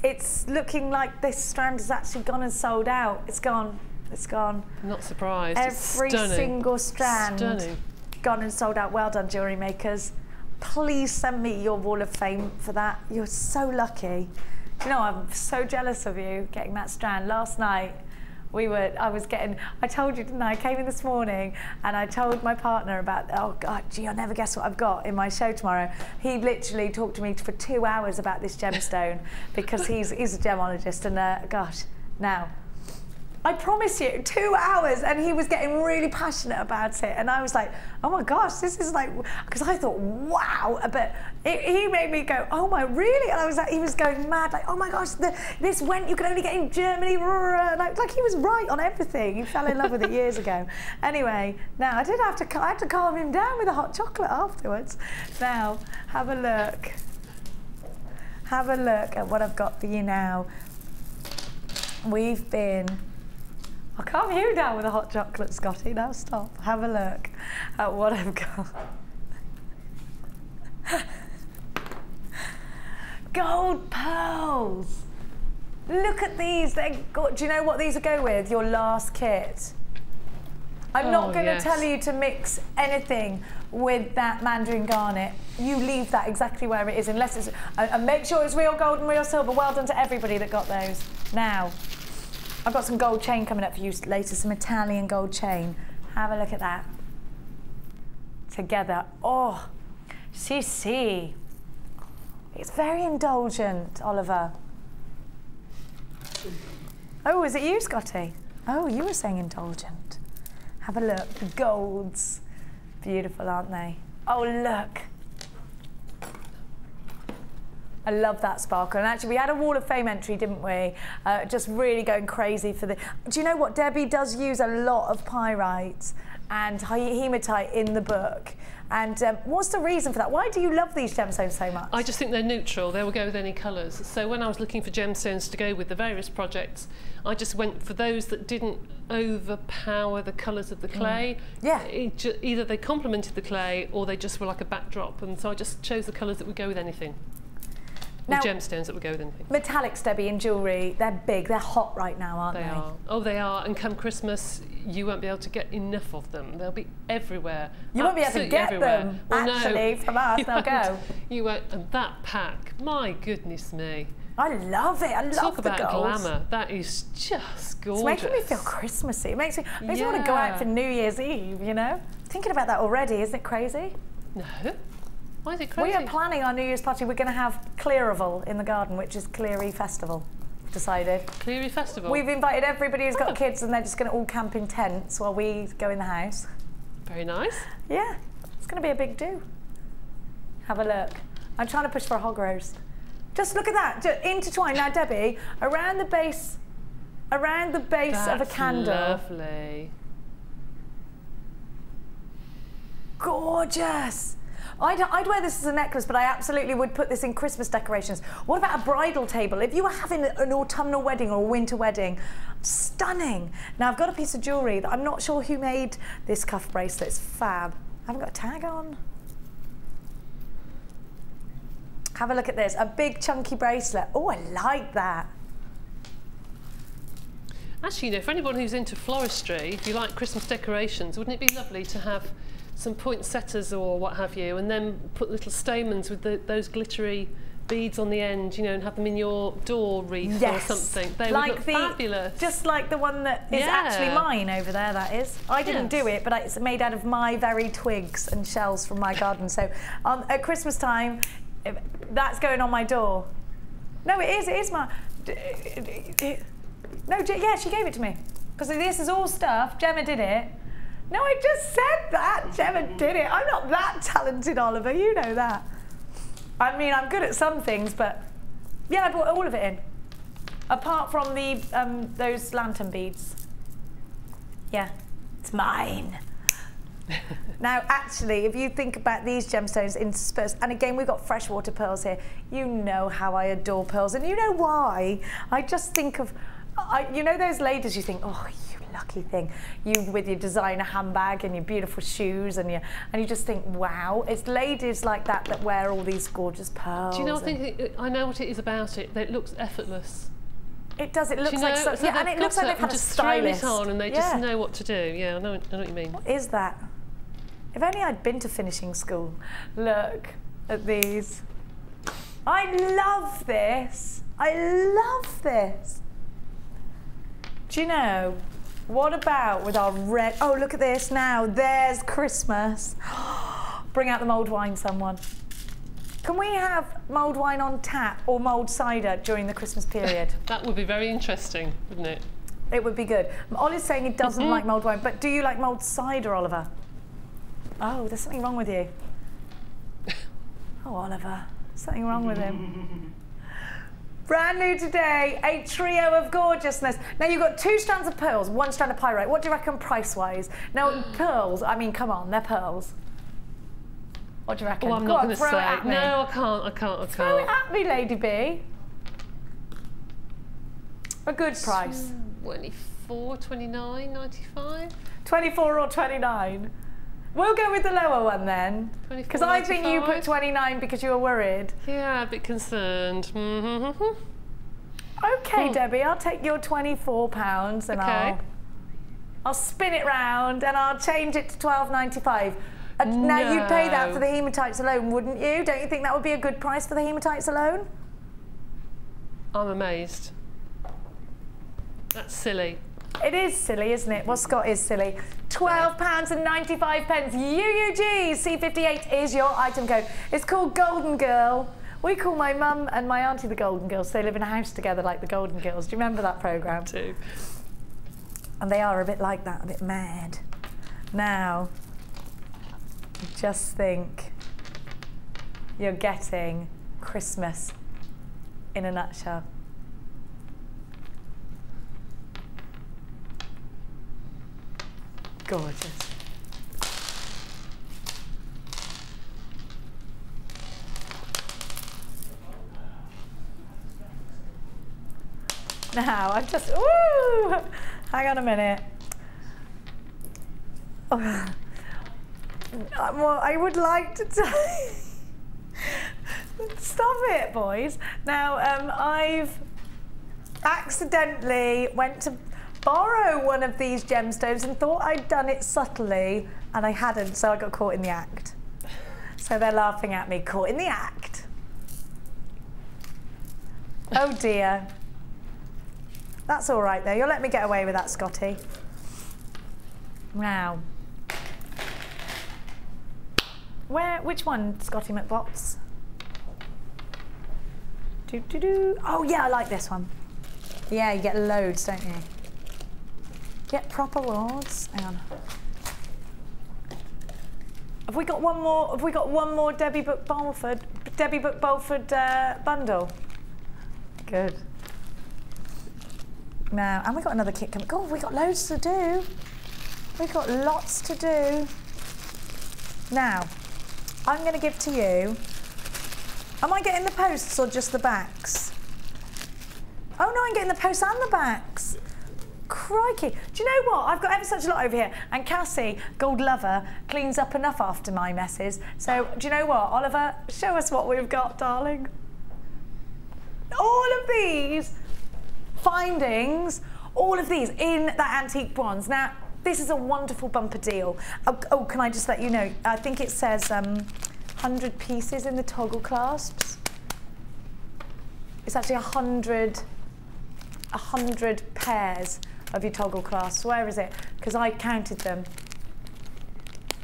It's looking like this strand has actually gone and sold out. It's gone. It's gone. I'm not surprised. Every single strand gone and sold out. Well done, jewellery makers. Please send me your Wall of Fame for that. You're so lucky. You know, I'm so jealous of you getting that strand. Last night, I told you, didn't I? I came in this morning and I told my partner about, oh God, gee, you'll never guess what I've got in my show tomorrow. He literally talked to me for 2 hours about this gemstone because he's a gemologist, and gosh, now, I promise you, 2 hours, and he was getting really passionate about it, and I was like, oh my gosh, this is like, because I thought, wow, but he made me go, oh my, really? And I was like, he was going mad, like, oh my gosh, this went, you can only get in Germany, like he was right on everything. He fell in love with it years ago. Anyway, now I had to calm him down with a hot chocolate afterwards. Now, have a look. Have a look at what I've got for you now. We've been, I'll calm you down with a hot chocolate, Scotty. Now stop. Have a look at what I've got. Gold pearls. Look at these. Do you know what these will go with? Your last kit. I'm not going to tell you to mix anything with that Mandarin Garnet. You leave that exactly where it is, unless it's, and make sure it's real gold and real silver. Well done to everybody that got those. Now, I've got some gold chain coming up for you later, some Italian gold chain. Have a look at that. Together. Oh, si. It's very indulgent, Oliver. Oh, is it you, Scotty? Oh, you were saying indulgent. Have a look. The golds. Beautiful, aren't they? Oh, look. I love that sparkle. And actually, we had a Wall of Fame entry, didn't we? Just really going crazy for the... Do you know what? Debbie does use a lot of pyrite and hematite in the book. And what's the reason for that? Why do you love these gemstones so much? I just think they're neutral. They will go with any colours. So when I was looking for gemstones to go with the various projects, I just went for those that didn't overpower the colours of the clay. Yeah. Either they complemented the clay or they just were like a backdrop. And so I just chose the colours that would go with anything. With gemstones that would go with anything. Metallics, Debbie, in jewellery, they're big, they're hot right now, aren't they? They are. Oh, they are. And come Christmas, you won't be able to get enough of them. They'll be everywhere. You won't be able to get them, well, actually, no, from us, they'll go. You won't. And that pack, my goodness me. I love it. I love Talk the about golds. glamour. That is just gorgeous. It's making me feel Christmassy. It makes me want to go out for New Year's Eve, you know? Thinking about that already, isn't it crazy? No. Why is it crazy? We are planning our New Year's party. We're going to have Clearival in the garden, which is Cleary Festival, decided. Cleary Festival? We've invited everybody who's got kids, and they're just going to all camp in tents while we go in the house. Very nice. Yeah, it's going to be a big do. Have a look. I'm trying to push for a hog roast. Just look at that, just intertwine. Now, Debbie, around the base of a candle. That's lovely. Gorgeous. I'd wear this as a necklace, but I absolutely would put this in Christmas decorations. What about a bridal table? If you were having an autumnal wedding or a winter wedding, stunning. Now, I've got a piece of jewellery that I'm not sure who made this cuff bracelet. It's fab. I haven't got a tag on. Have a look at this, a big chunky bracelet. Oh, I like that. Actually, you know, for anyone who's into floristry, if you like Christmas decorations, wouldn't it be lovely to have some poinsettias or what have you, and then put little stamens with those glittery beads on the end, you know, and have them in your door wreath or something. They would look fabulous. Just like the one that is actually mine over there, that is. I didn't do it, but it's made out of my very twigs and shells from my garden. So at Christmas time, that's going on my door. No, it is my... No, yeah, she gave it to me. Because this is all stuff, Gemma did it. No, I just said that, Gemma did it. I'm not that talented, Oliver, you know that. I mean, I'm good at some things, but yeah, I brought all of it in. Apart from the those lantern beads. Yeah, it's mine. Now, actually, if you think about these gemstones interspersed, and again, we've got freshwater pearls here. You know how I adore pearls, and you know why. I just think of, you know those ladies you think, oh, you lucky thing. You with your designer handbag and your beautiful shoes, and you just think, wow. It's ladies like that that wear all these gorgeous pearls. Do you know, I know what it is about it. It looks effortless. It does. It looks like so yeah, and it looks like they've had a stylist. Just throw it on, and they just know what to do. Yeah, I know what you mean. What is that? If only I'd been to finishing school. Look at these. I love this. I love this. Do you know, what about with our red? Oh, look at this now. There's Christmas. Bring out the mulled wine, someone. Can we have mulled wine on tap or mulled cider during the Christmas period? That would be very interesting, wouldn't it? It would be good. Ollie's saying he doesn't like mulled wine, but do you like mulled cider, Oliver? Oh, there's something wrong with you. Oh, Oliver, something wrong with him. Brand new today, a trio of gorgeousness. Now you've got 2 strands of pearls, 1 strand of pyrite. What do you reckon price-wise? Now pearls, I mean, come on, they're pearls. What do you reckon? Oh, I'm not going to say. No, I can't. Throw it at me, Lady B. A good price. 24, 29, 95? 24 or 29? We'll go with the lower one then. Because I think you put 29 because you were worried. Yeah, a bit concerned. Okay, Debbie, I'll take your £24 and I'll spin it round and I'll change it to £12.95. Now you'd pay that for the hematites alone, wouldn't you? Don't you think that would be a good price for the hematites alone? I'm amazed. That's silly. It is silly, isn't it? Well, Scott is silly. £12.95. UUG C58 is your item code. It's called Golden Girl. We call my mum and my auntie the Golden Girls. They live in a house together like the Golden Girls. Do you remember that programme? Too. And they are a bit like that, a bit mad. Now, just think you're getting Christmas in a nutshell. Gorgeous. Now, I've just, ooh, hang on a minute. Well, I would like to tell you, Stop it, boys. Now, I've accidentally went to borrow one of these gemstones and thought I'd done it subtly, and I hadn't, so I got caught in the act. So they're laughing at me, caught in the act. Oh dear. That's all right though, you'll let me get away with that, Scotty. Now. Which one, Scotty McBots? Oh yeah, I like this one. Yeah, you get loads, don't you? Get proper rods. Hang on. Have we got one more? Have we got one more Debbie Book Bolford bundle? Good. Now, and we got another kit coming. God, we got loads to do. We've got lots to do. Now, I'm going to give to you. Am I getting the posts or just the backs? Oh no, I'm getting the posts and the backs. Crikey. Do you know what? I've got ever such a lot over here. And Cassie, Gold Lover, cleans up enough after my messes. So, do you know what? Oliver, show us what we've got, darling. All of these findings, all of these in that antique bronze. Now, this is a wonderful bumper deal. Oh, can I just let you know, I think it says 100 pieces in the toggle clasps. It's actually 100 pairs of your toggle clasps. Where is it? Because I counted them.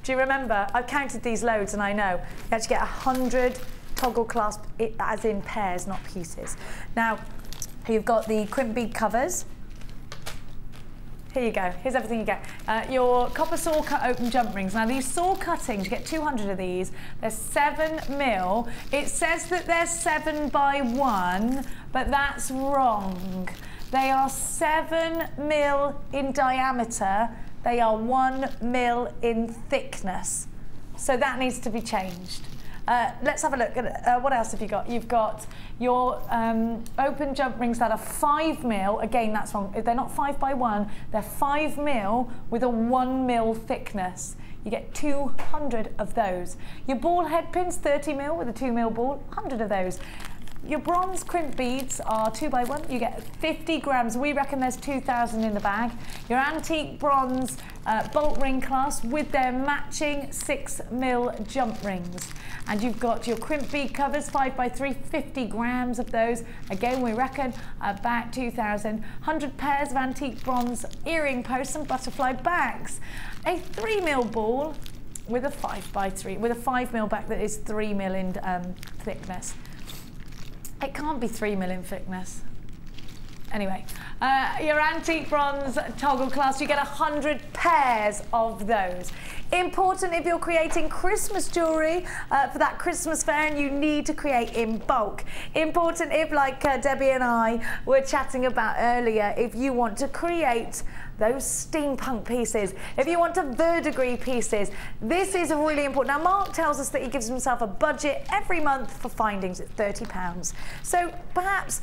Do you remember? I've counted these loads and I know. You actually get 100 toggle clasps, as in pairs, not pieces. Now, you've got the crimp bead covers. Here you go. Here's everything you get. Your copper saw cut open jump rings. Now these saw cuttings, you get 200 of these. They're 7mm. It says that they're 7 by 1, but that's wrong. They are 7mm in diameter. They are 1mm in thickness. So that needs to be changed. Let's have a look at what else have you got? You've got your open jump rings that are 5mm. Again, that's wrong. They're not 5 by 1. They're 5mm with a 1mm thickness. You get 200 of those. Your ball head pins, 30mm with a 2mm ball, 100 of those. Your bronze crimp beads are 2 by 1. You get 50 grams. We reckon there's 2,000 in the bag. Your antique bronze bolt ring clasp with their matching 6mm jump rings. And you've got your crimp bead covers, 5 by 3, 50 grams of those. Again, we reckon about 2,000. 100 pairs of antique bronze earring posts and butterfly bags. A 3mm ball with a 5 by 3, with a 5mm back that is 3mm in thickness. It can't be 3mm in thickness. Anyway, your antique bronze toggle clasp, you get 100 pairs of those. Important if you're creating Christmas jewellery for that Christmas fair and you need to create in bulk. Important if, like Debbie and I were chatting about earlier, if you want to create those steampunk pieces, if you want to verdigris pieces, this is really important. Now, Mark tells us that he gives himself a budget every month for findings at £30. So perhaps,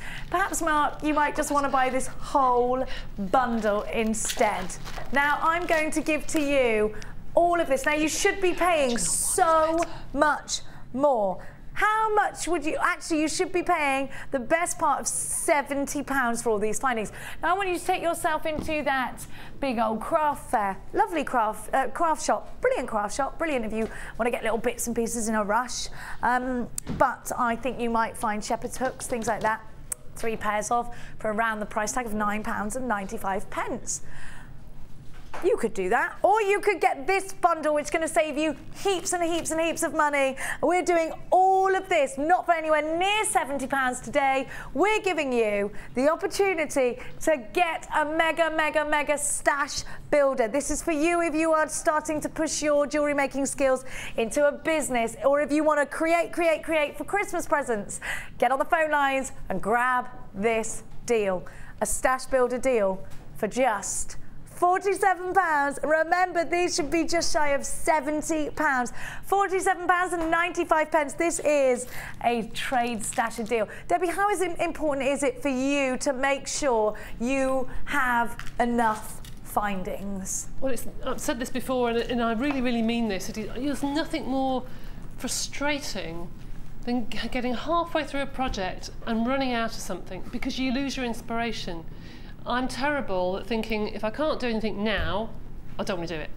Mark, you might just want to buy this whole bundle instead. Now, I'm going to give to you all of this. Now, you should be paying so much more. How much would you, actually you should be paying the best part of £70 for all these findings. Now I want you to take yourself into that big old craft fair. Lovely craft shop, brilliant if you want to get little bits and pieces in a rush. But I think you might find shepherd's hooks, things like that, 3 pairs of, for around the price tag of £9.95. You could do that, or you could get this bundle, which is going to save you heaps and heaps and heaps of money. We're doing all of this, not for anywhere near £70 today. We're giving you the opportunity to get a mega stash builder. This is for you if you are starting to push your jewellery making skills into a business, or if you want to create for Christmas presents. Get on the phone lines and grab this deal. A stash builder deal for just £47. Remember, these should be just shy of £70. £47.95. This is a trade stasher deal. Debbie, how important is it for you to make sure you have enough findings? Well, I've said this before, and I really mean this. There's nothing more frustrating than getting halfway through a project and running out of something because you lose your inspiration. I'm terrible at thinking if I can't do anything now, I don't want to do it,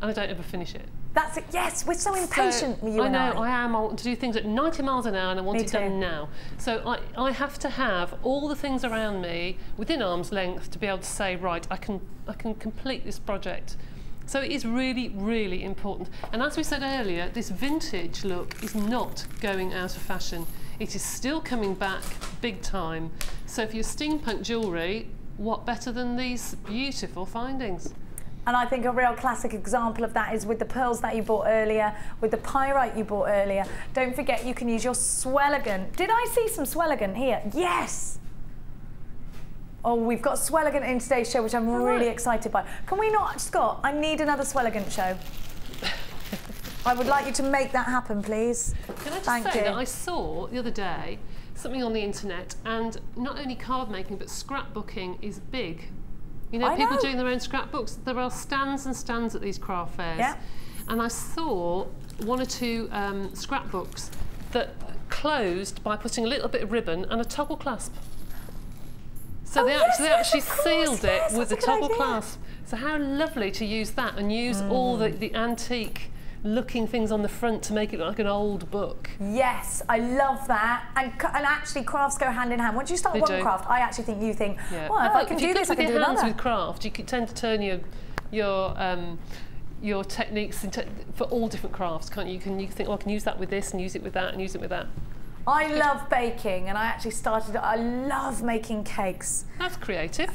and I don't ever finish it. That's it. Yes, we're so impatient with you and I know, I am. I want to do things at 90 miles an hour and I want it done now. So I have to have all the things around me within arm's length to be able to say, right, I can complete this project. So it is really, really important. And as we said earlier, this vintage look is not going out of fashion. It is still coming back big time. So for your steampunk jewellery, what better than these beautiful findings? And I think a real classic example of that is with the pearls that you bought earlier, with the pyrite you bought earlier. Don't forget you can use your swelligant. Did I see some swelligant here? Yes! Oh, we've got swelligant in today's show, which I'm really excited by. Can we not, Scott, I need another swelligant show. I would like you to make that happen, please. Can I just say that I saw the other day something on the internet, and not only card making, but scrapbooking is big. You know, people doing their own scrapbooks. There are stands and stands at these craft fairs. Yeah. And I saw one or two scrapbooks that closed by putting a little bit of ribbon and a toggle clasp. So they actually sealed it with a toggle clasp. So how lovely to use that and use all the antique looking things on the front to make it look like an old book. Yes, I love that. And actually crafts go hand in hand. Once you start one craft, I actually think you think, well, if I can do this, I can do another. With craft, you can tend to turn your techniques for all different crafts, can't you? You can think, oh, I can use that with this and use it with that and use it with that. I love baking, and I actually I love making cakes. That's creative.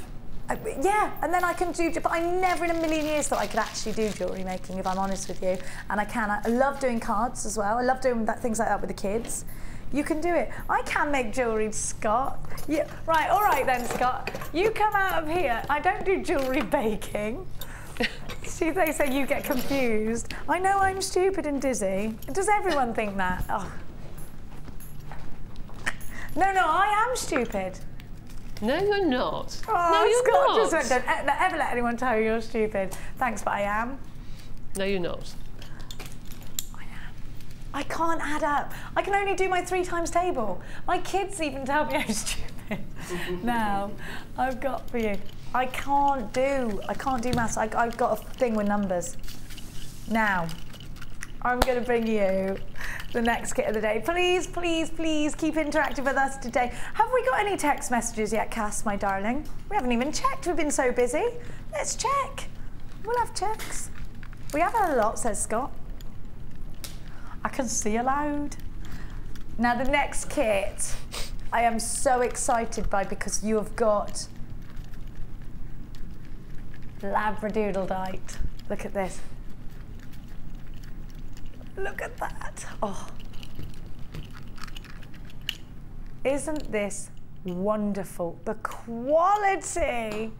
Yeah, and then I can do, but I never in a million years thought I could actually do jewellery making, if I'm honest with you. And I can. I love doing cards as well. I love doing things like that with the kids. You can do it. I can make jewellery, Scott. Yeah, right, all right then, Scott. You come out of here. I don't do jewellery baking. See, they say you get confused. I know I'm stupid and dizzy. Does everyone think that? Oh. No, I am stupid. No, you're not. Oh, no, you're Scott, not. Just don't ever let anyone tell you you're stupid. Thanks, but I am. No, you're not. I am. I can't add up. I can only do my 3 times table. My kids even tell me I'm stupid. Now, I've got for you. I can't do maths. I've got a thing with numbers. Now, I'm going to bring you the next kit of the day. Please, please, please keep interactive with us today. Have we got any text messages yet, Cass, my darling? We haven't even checked. We've been so busy. Let's check. We'll have checks. We have had a lot, says Scott. I can see aloud. Now, the next kit I am so excited by because you have got labradorite. Look at this. Look at that. Oh. Isn't this wonderful? The quality.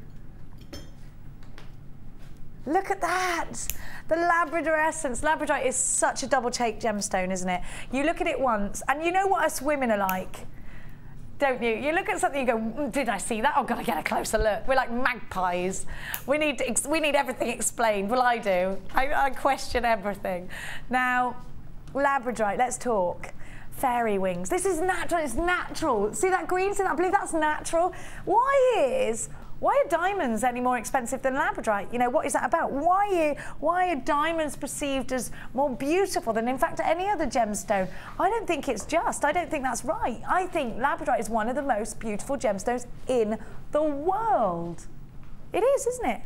Look at that. The Labrador essence. Labradorite is such a double take gemstone, isn't it? You look at it once, and you know what us women are like, don't you? You look at something, you go, did I see that? Oh, gotta get a closer look. We're like magpies. We need everything explained. Well, I do. I question everything. Now, labradorite, let's talk. Fairy wings. This is natural. It's natural. See that green? See that blue? That's natural. Why are diamonds any more expensive than labradorite? You know, what is that about? Why are diamonds perceived as more beautiful than, in fact, any other gemstone? I don't think it's just. I don't think that's right. I think labradorite is one of the most beautiful gemstones in the world. It is, isn't it?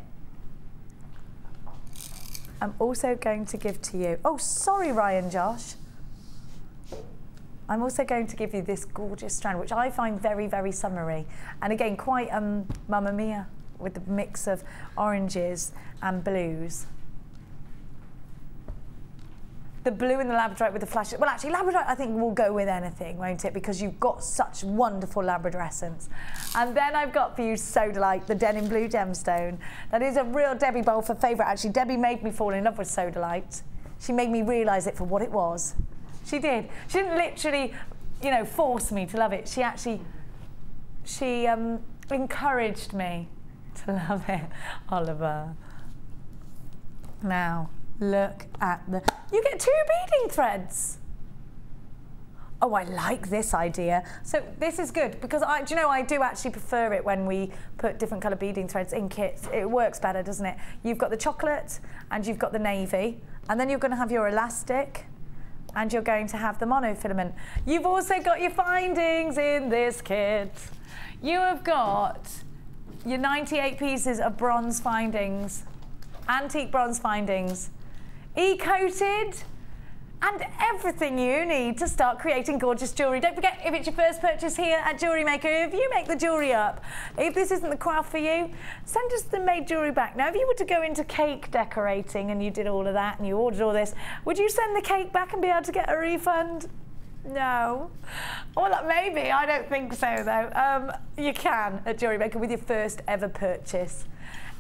I'm also going to give to you... Oh, sorry, Ryan Josh. I'm also going to give you this gorgeous strand, which I find very, very summery. And again, quite Mamma Mia, with the mix of oranges and blues. The blue and the labradorite with the flash. Well, actually, labradorite, I think, will go with anything, won't it? Because you've got such wonderful labrador essence. And then I've got for you Sodalite, the denim blue gemstone. That is a real Debbie bowl for favourite, actually. Debbie made me fall in love with Sodalite. She made me realise it for what it was. She did. She didn't literally, you know, force me to love it. She actually, encouraged me to love it. Oliver. Now, look at the... You get 2 beading threads. Oh, I like this idea. So this is good because do you know, I do actually prefer it when we put different colour beading threads in kits. It works better, doesn't it? You've got the chocolate and you've got the navy, and then you're going to have your elastic and you're going to have the monofilament. You've also got your findings in this kit. You have got your 98 pieces of bronze findings, antique bronze findings, e-coated, and everything you need to start creating gorgeous jewellery. Don't forget, if it's your first purchase here at JewelleryMaker, if you make the jewellery up, if this isn't the craft for you, send us the made jewellery back. Now, if you were to go into cake decorating and you did all of that and you ordered all this, would you send the cake back and be able to get a refund? No. Well, maybe. I don't think so, though. You can at JewelleryMaker with your first ever purchase.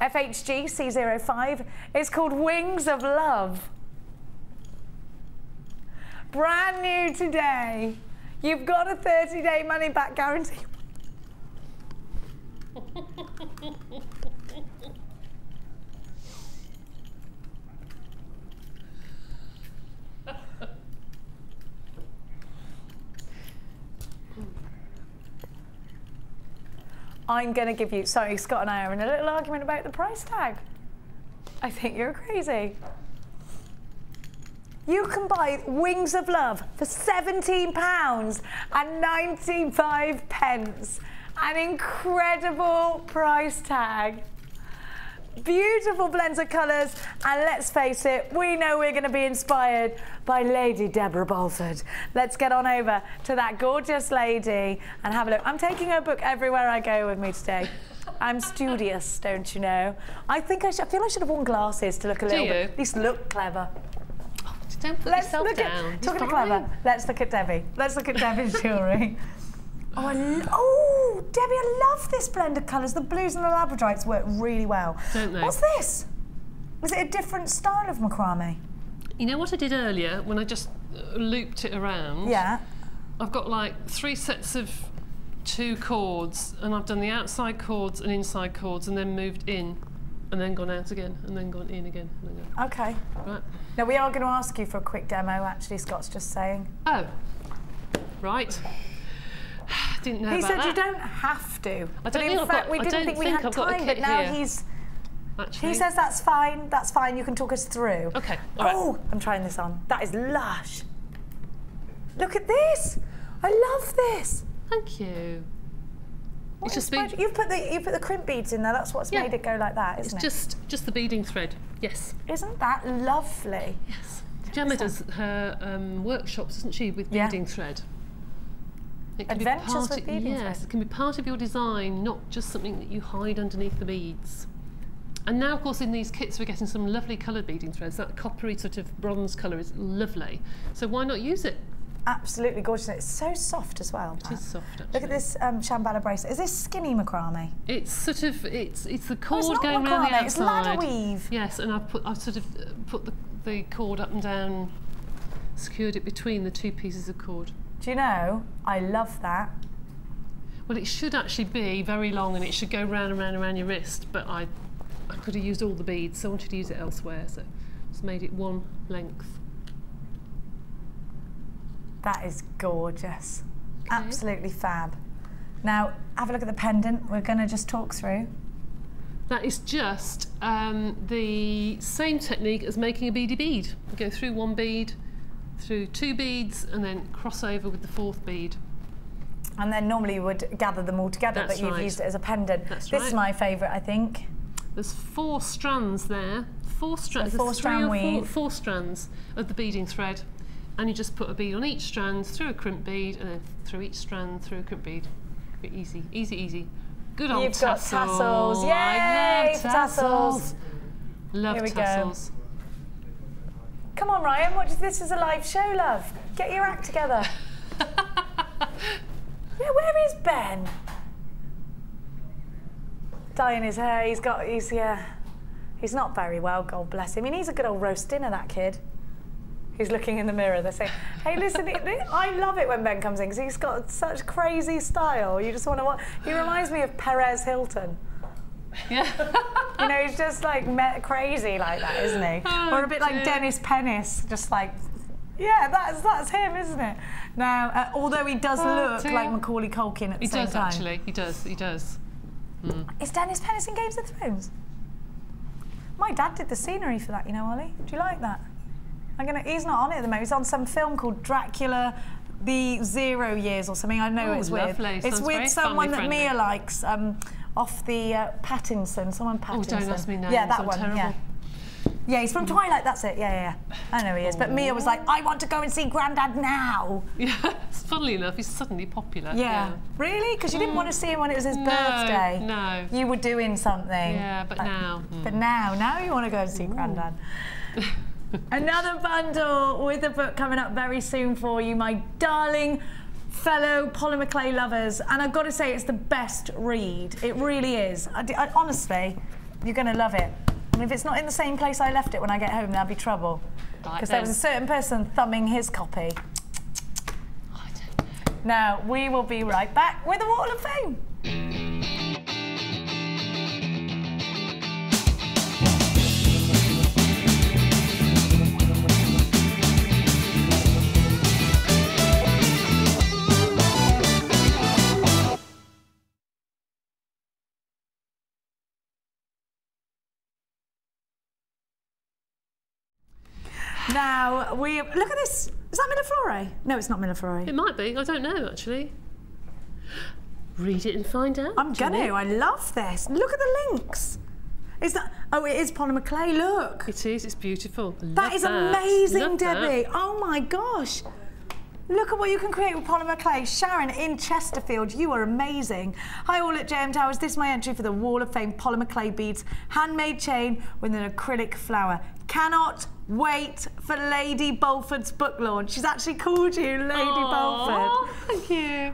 FHG C05 is called Wings of Love. Brand new today. You've got a 30-day money-back guarantee. I'm going to give you... Sorry, Scott and I are in a little argument about the price tag. I think you're crazy. You can buy Wings of Love for £17.95. An incredible price tag. Beautiful blends of colours, and let's face it, we know we're going to be inspired by Lady Deborah Balford. Let's get on over to that gorgeous lady and have a look. I'm taking her book everywhere I go with me today. I'm studious, don't you know? I feel I should have worn glasses to look a little bit, at least look clever. Don't put yourself down. Talking clever, let's look at Debbie. Let's look at Debbie's jewellery. Oh, Debbie, I love this blend of colours. The blues and the labradorites work really well. Don't they? What's this? Was it a different style of macrame? You know what I did earlier when I just looped it around? Yeah. I've got like 3 sets of 2 cords, and I've done the outside cords and inside cords, and then moved in, and then gone out again, and then gone in again. And then gone. Okay. Right. Now we are going to ask you for a quick demo. Actually, Scott's just saying. Oh. Right. Didn't know he about said that. you don't have to. I don't think in fact, we didn't think we had time, but now he says that's fine. That's fine. You can talk us through. Okay. All right. Oh, I'm trying this on. That is lush. Look at this. I love this. Thank you. It's just you've put the crimp beads in there. That's what's made it go like that, isn't it? It's just the beading thread. Yes. Isn't that lovely? Yes. Gemma does her workshops, doesn't she, with beading thread? It can Adventures be with beading thread. Yes, it can be part of your design, not just something that you hide underneath the beads. And now, of course, in these kits, we're getting some lovely coloured beading threads. That coppery sort of bronze colour is lovely. So why not use it? Absolutely gorgeous. It's so soft as well. It is soft, actually. Look at this Shambhala bracelet. Is this skinny macrame? It's sort of it's the cord it's not going macrame, around the outside. It's ladder weave. Yes, and I've sort of put the cord up and down, secured it between the 2 pieces of cord. Do you know? I love that. Well, it should actually be very long, and it should go round and round and around your wrist. But I could have used all the beads, so I wanted to use it elsewhere. So just made it one length. That is gorgeous. Okay. Absolutely fab. Now, have a look at the pendant. We're going to just talk through. That is just the same technique as making a beady bead. You go through 1 bead, through 2 beads, and then cross over with the 4th bead. And then normally you would gather them all together, but you've used it as a pendant. This is my favourite, I think. There's 4 strands there. 4 strands. So 4-strand weave. 4 strands of the beading thread. And you just put a bead on each strand, through a crimp bead, and then through each strand, through a crimp bead. Easy, easy, easy. Good old tassels. Got tassels. Yay, I love tassels. Love Here we tassels. Go. Come on, Ryan, this is a live show, love. Get your act together. Yeah, where is Ben? Dyeing his hair. He's not very well, God bless him. He needs a good old roast dinner, that kid. He's looking in the mirror. They're saying, hey, listen, I love it when Ben comes in because he's got such crazy style. You just want to watch. He reminds me of Perez Hilton. Yeah. You know, he's just like crazy like that, isn't he? Oh, or a bit like Dennis Pennis, just like Yeah, that's him, isn't it? Now, although he does look like Macaulay Culkin at the same time. He does, actually. He does. Mm. Is Dennis Pennis in Games of Thrones? My dad did the scenery for that, you know, Ollie. Do you like that? He's not on it at the moment. He's on some film called Dracula, the 0 Years or something. I know it's weird. Lovely. It's with someone that Mia likes, off the Pattinson. Someone Pattinson. Oh, don't ask me names. Yeah, that one. Terrible. Yeah. Yeah, he's from Twilight, that's it. Yeah. I know he is. But Mia was like, I want to go and see Grandad now. Yeah, funnily enough, he's suddenly popular. Yeah. Really? Because you didn't want to see him when it was his birthday. No. You were doing something. Yeah, but now. But now you want to go and see Grandad. Another bundle with a book coming up very soon for you, my darling fellow polymer clay lovers. And I've got to say, it's the best read. It really is. Honestly, you're going to love it. And if it's not in the same place I left it when I get home, there'll be trouble. Because there was a certain person thumbing his copy. I don't know. Now, we will be right back with the Wall of Fame. Now, look at this. Is that Milleflore? No, it's not Milleflore. It might be. I don't know, actually. Read it and find out. I'm going to. I love this. Look at the links. Is that... Oh, it is polymer clay. Look. It is. It's beautiful. That is amazing, Debbie. Oh, my gosh. Look at what you can create with polymer clay. Sharon in Chesterfield, you are amazing. Hi all at JM Towers, this is my entry for the Wall of Fame polymer clay beads, handmade chain with an acrylic flower. Cannot wait for Lady Bolford's book launch. She's actually called you Lady Bolford. Thank you.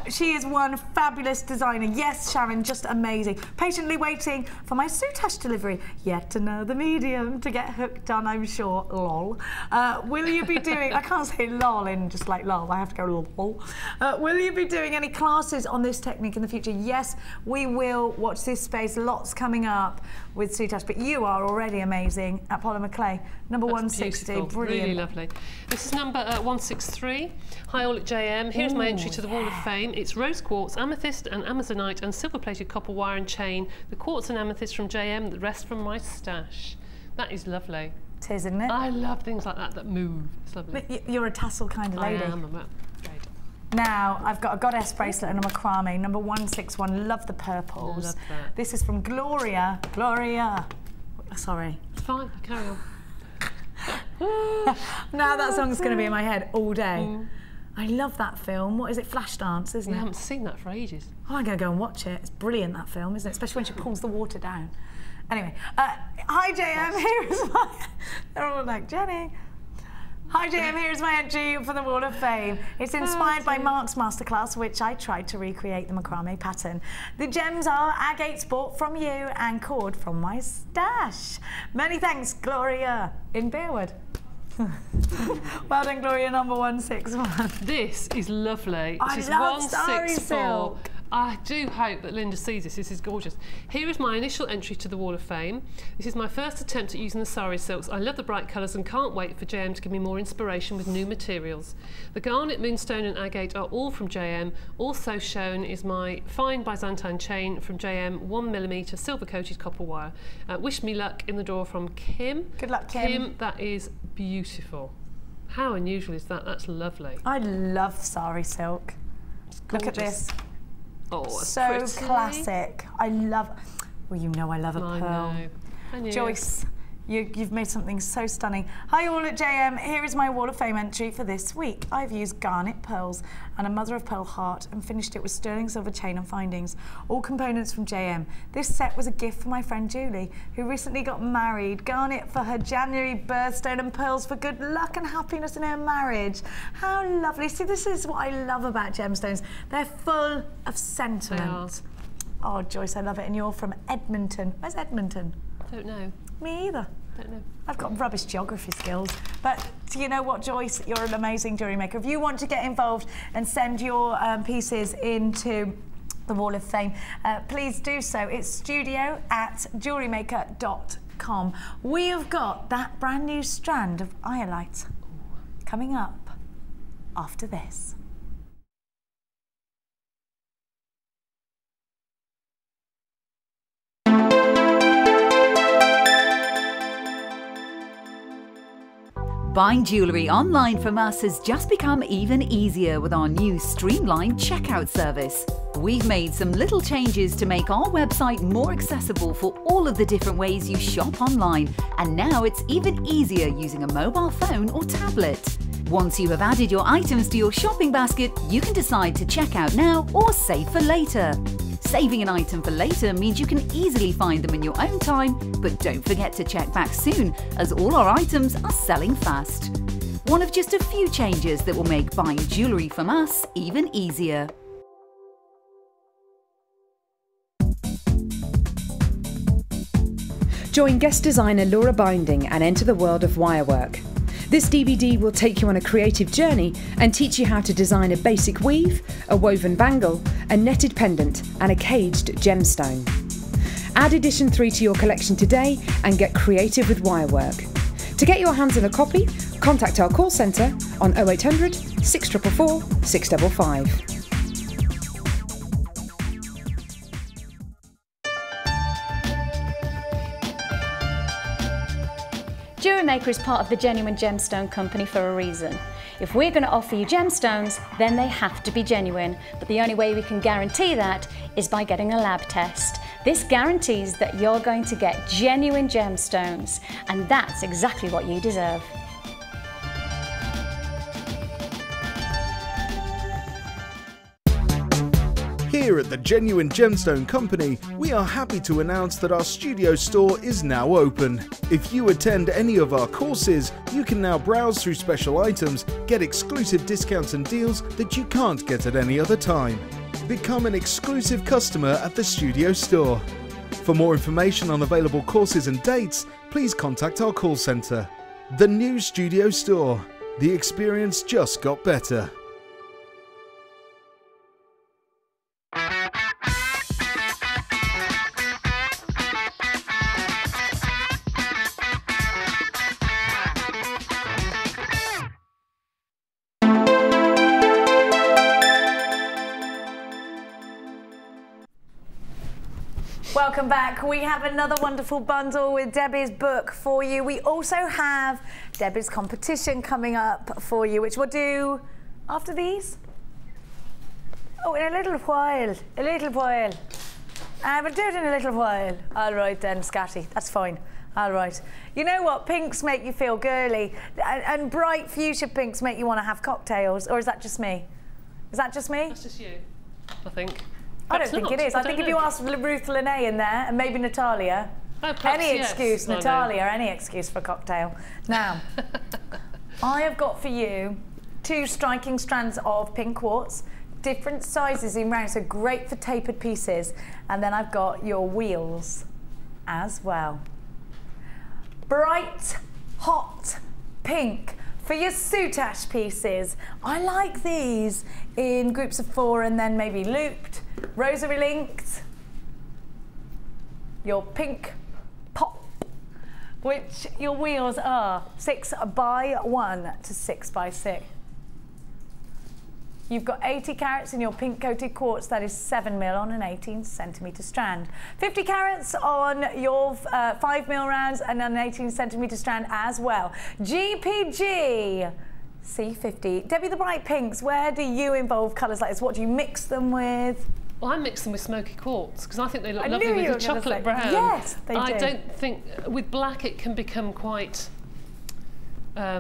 She is one fabulous designer. Yes, Sharon, just amazing. Patiently waiting for my soutache delivery. Yet another medium to get hooked on, I'm sure. Lol. Will you be doing, I can't say lol in just like lol, I have to go lol. Will you be doing any classes on this technique in the future? Yes, we will. Watch this space, lots coming up with soutache, but you are already amazing at polymer clay. Number 160, beautiful. Brilliant. Really lovely. This is number 163. Hi all at JM. Here's my entry to the Wall of Fame. It's rose quartz, amethyst and amazonite and silver-plated copper wire and chain. The quartz and amethyst from JM, the rest from my stash. That is lovely. It is, isn't it? I love things like that move. It's lovely. You're a tassel kind of lady. I am. Great. Now, I've got a goddess bracelet and a macrame, number 161. Love the purples. Love that. This is from Gloria. Gloria. Sorry. It's fine. Carry on. Now that song's going to be in my head all day. I love that film. What is it? Flashdance, isn't it? I haven't seen that for ages. Oh, I'm going to go and watch it. It's brilliant, that film, isn't it? Especially when she pulls the water down. Anyway, hi JM, here is my... They're all like, Jenny. Hi JM, here's my entry for the Wall of Fame. It's inspired by Mark's masterclass, which I tried to recreate the macrame pattern. The gems are agates bought from you and cord from my stash. Many thanks, Gloria in Bearwood. Well done, Gloria, number 161. This is lovely. I love Starry Silk. I do hope that Linda sees this. This is gorgeous. Here is my initial entry to the Wall of Fame. This is my first attempt at using the sari silks. I love the bright colours and can't wait for JM to give me more inspiration with new materials. The Garnet, Moonstone and Agate are all from JM. Also shown is my fine Byzantine chain from JM, 1mm silver-coated copper wire. Wish me luck in the draw from Kim. Good luck, Kim. Kim, that is beautiful. How unusual is that? That's lovely. I love sari silk. Look at this. Oh, so pretty. Classic. I love. Well, you know I love a pearl. I know. Joyce, you've made something so stunning. Hi all at JM. Here is my Wall of Fame entry for this week. I've used garnet pearls and a mother of pearl heart and finished it with sterling silver chain and findings. All components from JM. This set was a gift for my friend Julie, who recently got married. Garnet for her January birthstone and pearls for good luck and happiness in her marriage. How lovely. See, this is what I love about gemstones. They're full of sentiment. Oh, Joyce, I love it. And you're from Edmonton. Where's Edmonton? Don't know. Me either. Don't know. I've got rubbish geography skills. But do you know what, Joyce? You're an amazing jewellery maker. If you want to get involved and send your pieces into the Wall of Fame, please do so. It's studio@jewellerymaker.com. We have got that brand new strand of iolite. coming up after this. Buying jewellery online from us has just become even easier with our new streamlined checkout service. We've made some little changes to make our website more accessible for all of the different ways you shop online, and now it's even easier using a mobile phone or tablet. Once you have added your items to your shopping basket, you can decide to check out now or save for later. Saving an item for later means you can easily find them in your own time, but don't forget to check back soon, as all our items are selling fast. One of just a few changes that will make buying jewellery from us even easier. Join guest designer Laura Binding and enter the world of wirework. This DVD will take you on a creative journey and teach you how to design a basic weave, a woven bangle, a netted pendant and a caged gemstone. Add edition 3 to your collection today and get creative with wirework. To get your hands on a copy, contact our call centre on 0800 644 655. JewelleryMaker is part of the Genuine Gemstone Company for a reason. If we're going to offer you gemstones, then they have to be genuine, but the only way we can guarantee that is by getting a lab test. This guarantees that you're going to get genuine gemstones, and that's exactly what you deserve. Here at the Genuine Gemstone Company, we are happy to announce that our studio store is now open. If you attend any of our courses, you can now browse through special items, get exclusive discounts and deals that you can't get at any other time. Become an exclusive customer at the studio store. For more information on available courses and dates, please contact our call centre. The new studio store. The experience just got better. Welcome back. We have another wonderful bundle with Debbie's book for you. We also have Debbie's competition coming up for you, which we'll do after these. Oh, in a little while. A little while. We'll do it in a little while. All right then, Scatty. That's fine. All right. You know what? Pinks make you feel girly, and bright fuchsia pinks make you want to have cocktails. Or is that just me? Is that just me? That's just you, I think. I don't think it is. I think if you ask Ruth Lene in there, and maybe Natalia, any excuse, Natalia, any excuse for a cocktail. Now, I have got for you 2 striking strands of pink quartz, different sizes in round, so great for tapered pieces. And then I've got your wheels as well. Bright, hot pink for your soutache pieces. I like these in groups of 4 and then maybe looped, rosary linked. Your pink pop, which your wheels are 6x1 to 6x6. You've got 80 carats in your pink coated quartz, that is 7mm on an 18cm strand. 50 carats on your 5mm rounds and an 18cm strand as well. GPG C50. Debbie, the bright pinks, where do you involve colours like this? What do you mix them with? Well, I mix them with smoky quartz because I think they look lovely with the chocolate brown. Yes, they do. I don't think, with black it can become quite I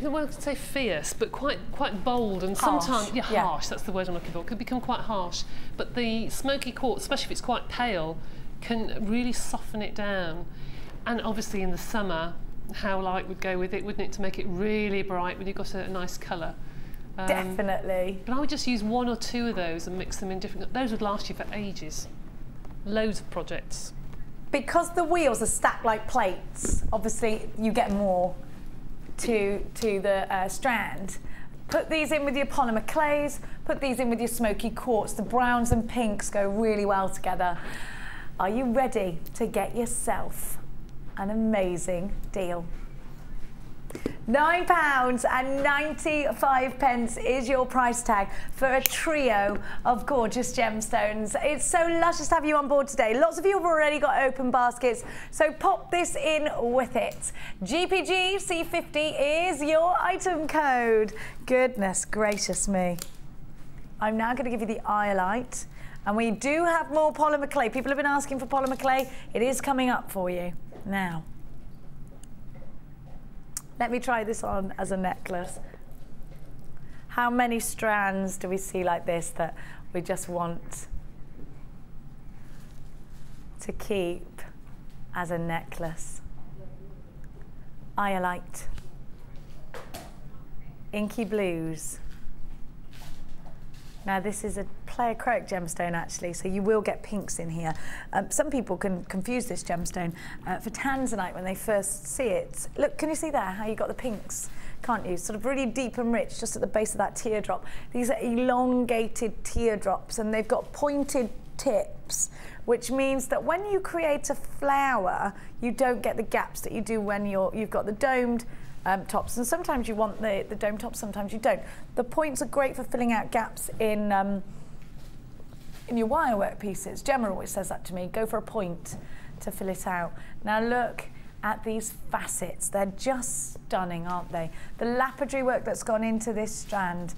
won't say fierce, but quite bold and harsh. Sometimes harsh. That's the word I'm looking for. It could become quite harsh, but the smoky quartz, especially if it's quite pale, can really soften it down. And obviously in the summer, how light would go with it, wouldn't it, to make it really bright when you've got a nice colour. Definitely. But I would just use 1 or 2 of those and mix them in different. Those would last you for ages. Loads of projects. Because the wheels are stacked like plates, obviously you get more to the strand. Put these in with your polymer clays, put these in with your smoky quartz. The browns and pinks go really well together. Are you ready to get yourself an amazing deal. £9.95 is your price tag for a trio of gorgeous gemstones. It's so luscious to have you on board today. Lots of you have already got open baskets, so pop this in with it. GPG C50 is your item code. Goodness gracious me. I'm now going to give you the iolite, and we do have more polymer clay. People have been asking for polymer clay. It is coming up for you now. Let me try this on as a necklace. How many strands do we see like this that we just want to keep as a necklace? Iolite, inky blues. Now this is a player acrylic gemstone actually, so you will get pinks in here. Some people can confuse this gemstone for tanzanite when they first see it. Look, can you see there how you got the pinks? Can't you? Sort of really deep and rich just at the base of that teardrop. These are elongated teardrops and they've got pointed tips, which means that when you create a flower, you don't get the gaps that you do when you've got the domed tops, and sometimes you want the dome tops, sometimes you don't. The points are great for filling out gaps in your wirework pieces. Gemma always says that to me, go for a point to fill it out. Now look at these facets, they're just stunning, aren't they? The lapidary work that's gone into this strand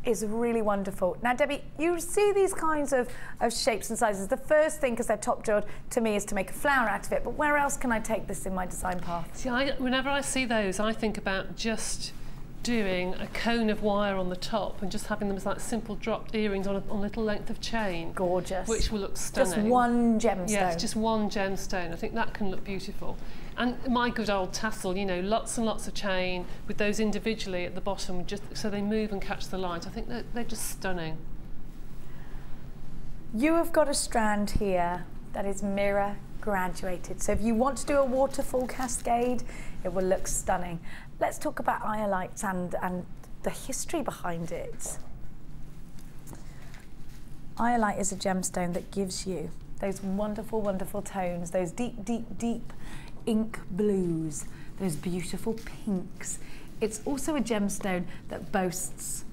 is really wonderful. Now Debbie, you see these kinds of shapes and sizes. The first thing, because they're top drilled, to me is to make a flower out of it, but where else can I take this in my design path? See, whenever I see those, I think about just doing a cone of wire on the top and just having them as like simple dropped earrings on a little length of chain. Gorgeous. Which will look stunning. Just one gemstone. Yes, just one gemstone. I think that can look beautiful. And my good old tassel, you know, lots and lots of chain with those individually at the bottom, just so they move and catch the light. I think they're just stunning. You have got a strand here that is mirror graduated. So if you want to do a waterfall cascade, it will look stunning. Let's talk about iolites and the history behind it. Iolite is a gemstone that gives you those wonderful, wonderful tones, those deep, deep, deep ink blues, those beautiful pinks. It's also a gemstone that boasts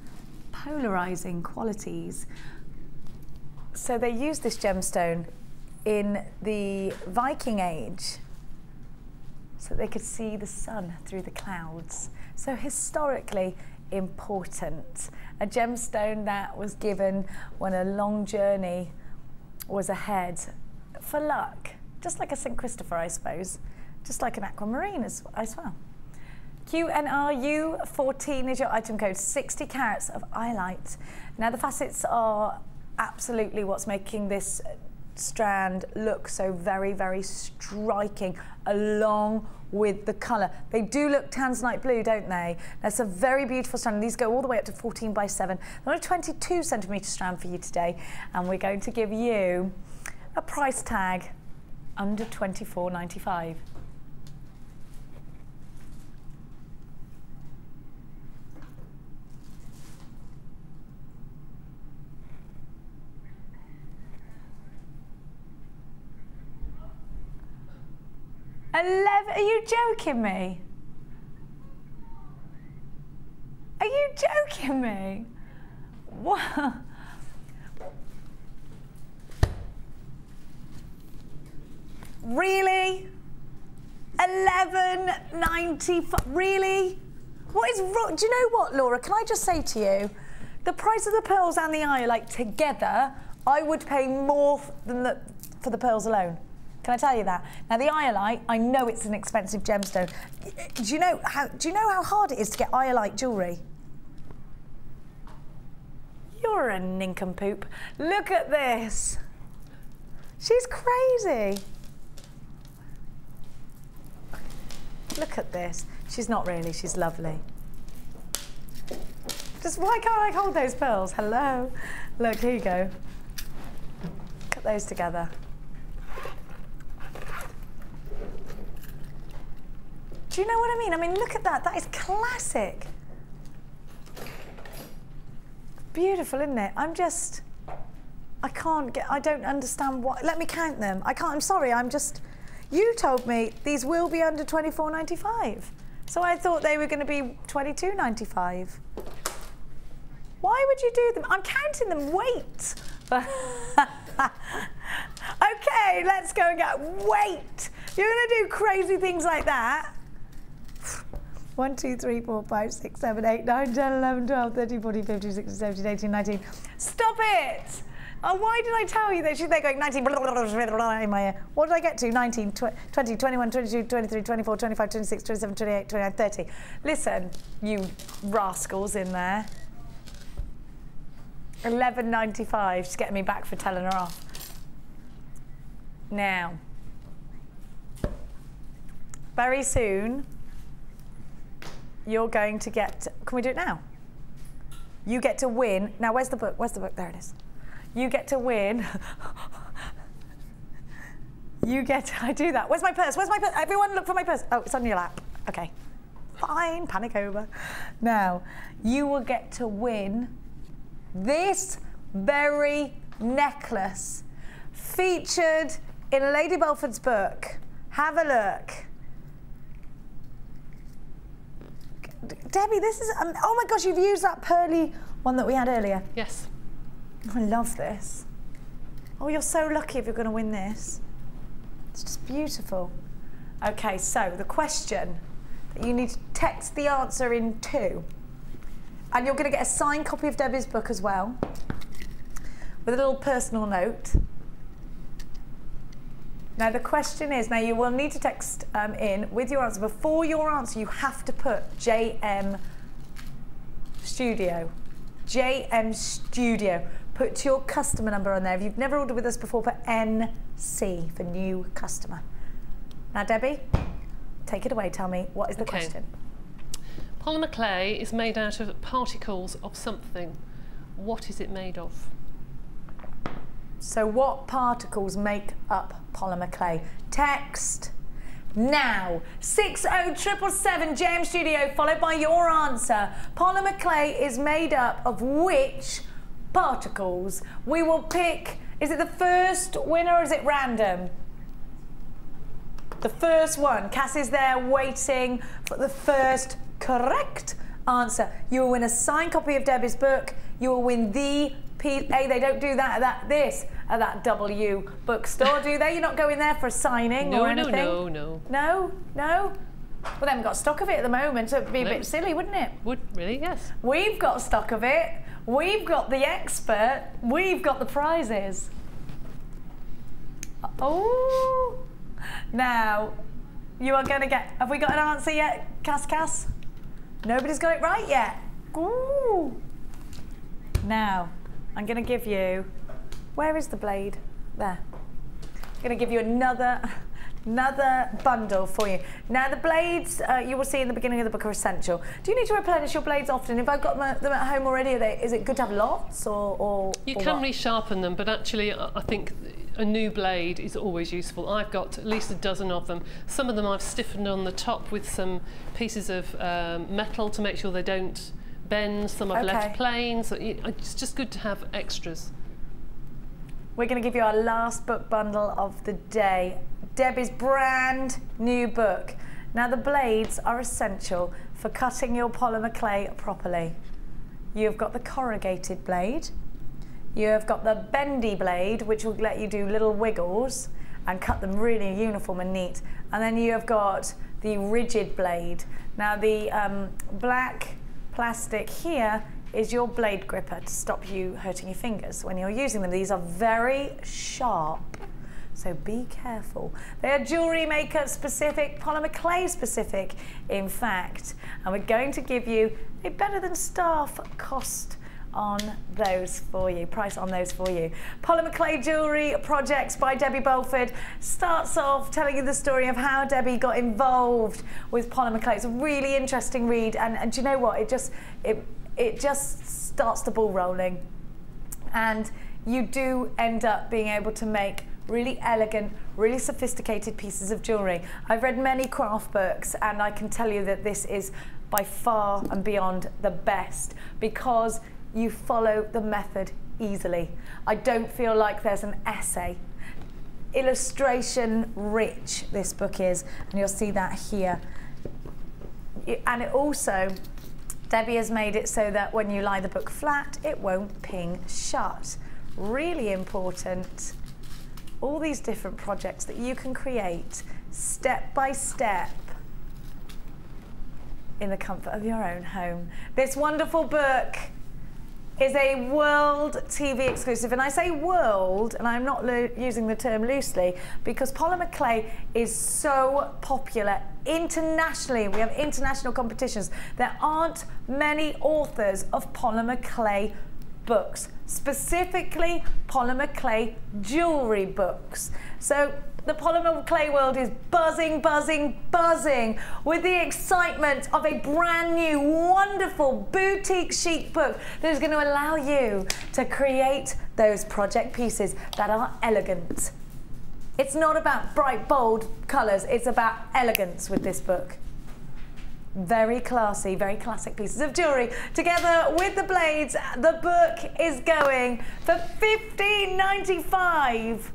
polarizing qualities. So they used this gemstone in the Viking Age so they could see the sun through the clouds. So historically important. A gemstone that was given when a long journey was ahead for luck. Just like a St. Christopher, I suppose. Just like an aquamarine as well. QNRU14 is your item code, 60 carats of iolite. Now the facets are absolutely what's making this strand look so very, very striking along with the colour. They do look tanzanite blue, don't they? That's a very beautiful strand. These go all the way up to 14 by 7. They're a 22 centimetre strand for you today, and we're going to give you a price tag under £24.95. Are you joking me? Are you joking me? What? Really? £11.95? Really? What is wrong? Do you know what, Laura? Can I just say to you, the price of the pearls and the iolite together, I would pay more than for the pearls alone. Can I tell you that? Now the iolite, I know it's an expensive gemstone. Do you know how hard it is to get iolite jewellery? You're a nincompoop. Look at this. She's crazy. Look at this. She's not really, she's lovely. Just why can't I hold those pearls? Hello. Look, here you go. Put those together. Do you know what I mean? I mean, look at that. That is classic. Beautiful, isn't it? I don't understand what. Let me count them. I can't, I'm sorry, I'm just, You told me these will be under £24.95. So I thought they were going to be £22.95. Why would you do them? I'm counting them. Wait. Okay, let's go and get, wait. You're going to do crazy things like that. 1, 2, 3, 4, 5, 6, 7, 8, 9, 10, 11, 12, 13, 14, 15, 16, 17, 18, 19. Stop it! Oh, why did I tell you that? They're going 19 in my ear. What did I get to? 19, 20, 21, 22, 23, 24, 25, 26, 27, 28, 29, 30. Listen, you rascals in there. £11.95. She's getting me back for telling her off. Now, very soon, you're going to get, can we do it now? You get to win, now where's the book? Where's the book? There it is. You get to win. You get to, I do that. Where's my purse? Where's my purse? Everyone look for my purse. Oh, it's on your lap. Okay. Fine, panic over. Now, you will get to win this very necklace featured in Lady Belford's book. Have a look. Debbie, this is, oh my gosh, you've used that pearly one that we had earlier. Yes. I love this. Oh, you're so lucky if you're going to win this. It's just beautiful. Okay, so the question that you need to text the answer in to, and you're going to get a signed copy of Debbie's book as well, with a little personal note. Now the question is, now you will need to text in with your answer. Before your answer, you have to put JM Studio. JM Studio. Put your customer number on there. If you've never ordered with us before, put NC for new customer. Now Debbie, take it away. Tell me, what is the question? Polymer clay is made out of particles of something. What is it made of? So what particles make up polymer clay? Text now 60777 JM Studio followed by your answer. Polymer clay is made up of which particles? We will pick, is it the first winner or is it random? The first one. Cass is there waiting for the first correct answer. You will win a signed copy of Debbie's book. You will win the they don't do that at that W bookstore, do they? You're not going there for a signing or anything? No. No? Well, they haven't got stock of it at the moment, so it'd be a bit silly, wouldn't it? Would, really, yes. We've got stock of it. We've got the expert. We've got the prizes. Oh. Now, you are going to get, have we got an answer yet, Cass? Nobody's got it right yet. Ooh. Now, I'm going to give you, where is the blade? There. I'm going to give you another bundle for you. Now the blades, you will see in the beginning of the book, are essential. Do you need to replenish your blades often? If I've got them at home already, is it good to have lots or You can resharpen them, but actually I think a new blade is always useful. I've got at least a dozen of them. Some of them I've stiffened on the top with some pieces of metal to make sure they don't bend. Some I've left plain, so it's just good to have extras. We're going to give you our last book bundle of the day. Debbie's brand new book. Now the blades are essential for cutting your polymer clay properly. You've got the corrugated blade. You have got the bendy blade, which will let you do little wiggles and cut them really uniform and neat. And then you have got the rigid blade. Now the black plastic here is your blade gripper to stop you hurting your fingers when you're using them. These are very sharp, so be careful. They are jewellery maker specific, polymer clay specific, in fact, and we're going to give you a better than staff cost on those for you, price on those for you. Polymer clay jewellery projects by Debbie Belford starts off telling you the story of how Debbie got involved with polymer clay. It's a really interesting read, and do you know what? It just starts the ball rolling, and you do end up being able to make really elegant, really sophisticated pieces of jewellery. I've read many craft books, and I can tell you that this is by far and beyond the best because you follow the method easily. I don't feel like there's an essay. illustration rich this book is, and you'll see that here. And it also, Debbie has made it so that when you lie the book flat, it won't ping shut. Really important. All these different projects that you can create step by step in the comfort of your own home. This wonderful book is a world TV exclusive, and I say world, and I'm not using the term loosely, because polymer clay is so popular internationally. We have international competitions. There aren't many authors of polymer clay books, specifically polymer clay jewellery books. So the polymer clay world is buzzing, buzzing, buzzing with the excitement of a brand new, wonderful boutique chic book that is going to allow you to create those project pieces that are elegant. It's not about bright, bold colours, it's about elegance with this book. Very classy, very classic pieces of jewellery. Together with the blades, the book is going for $15.95.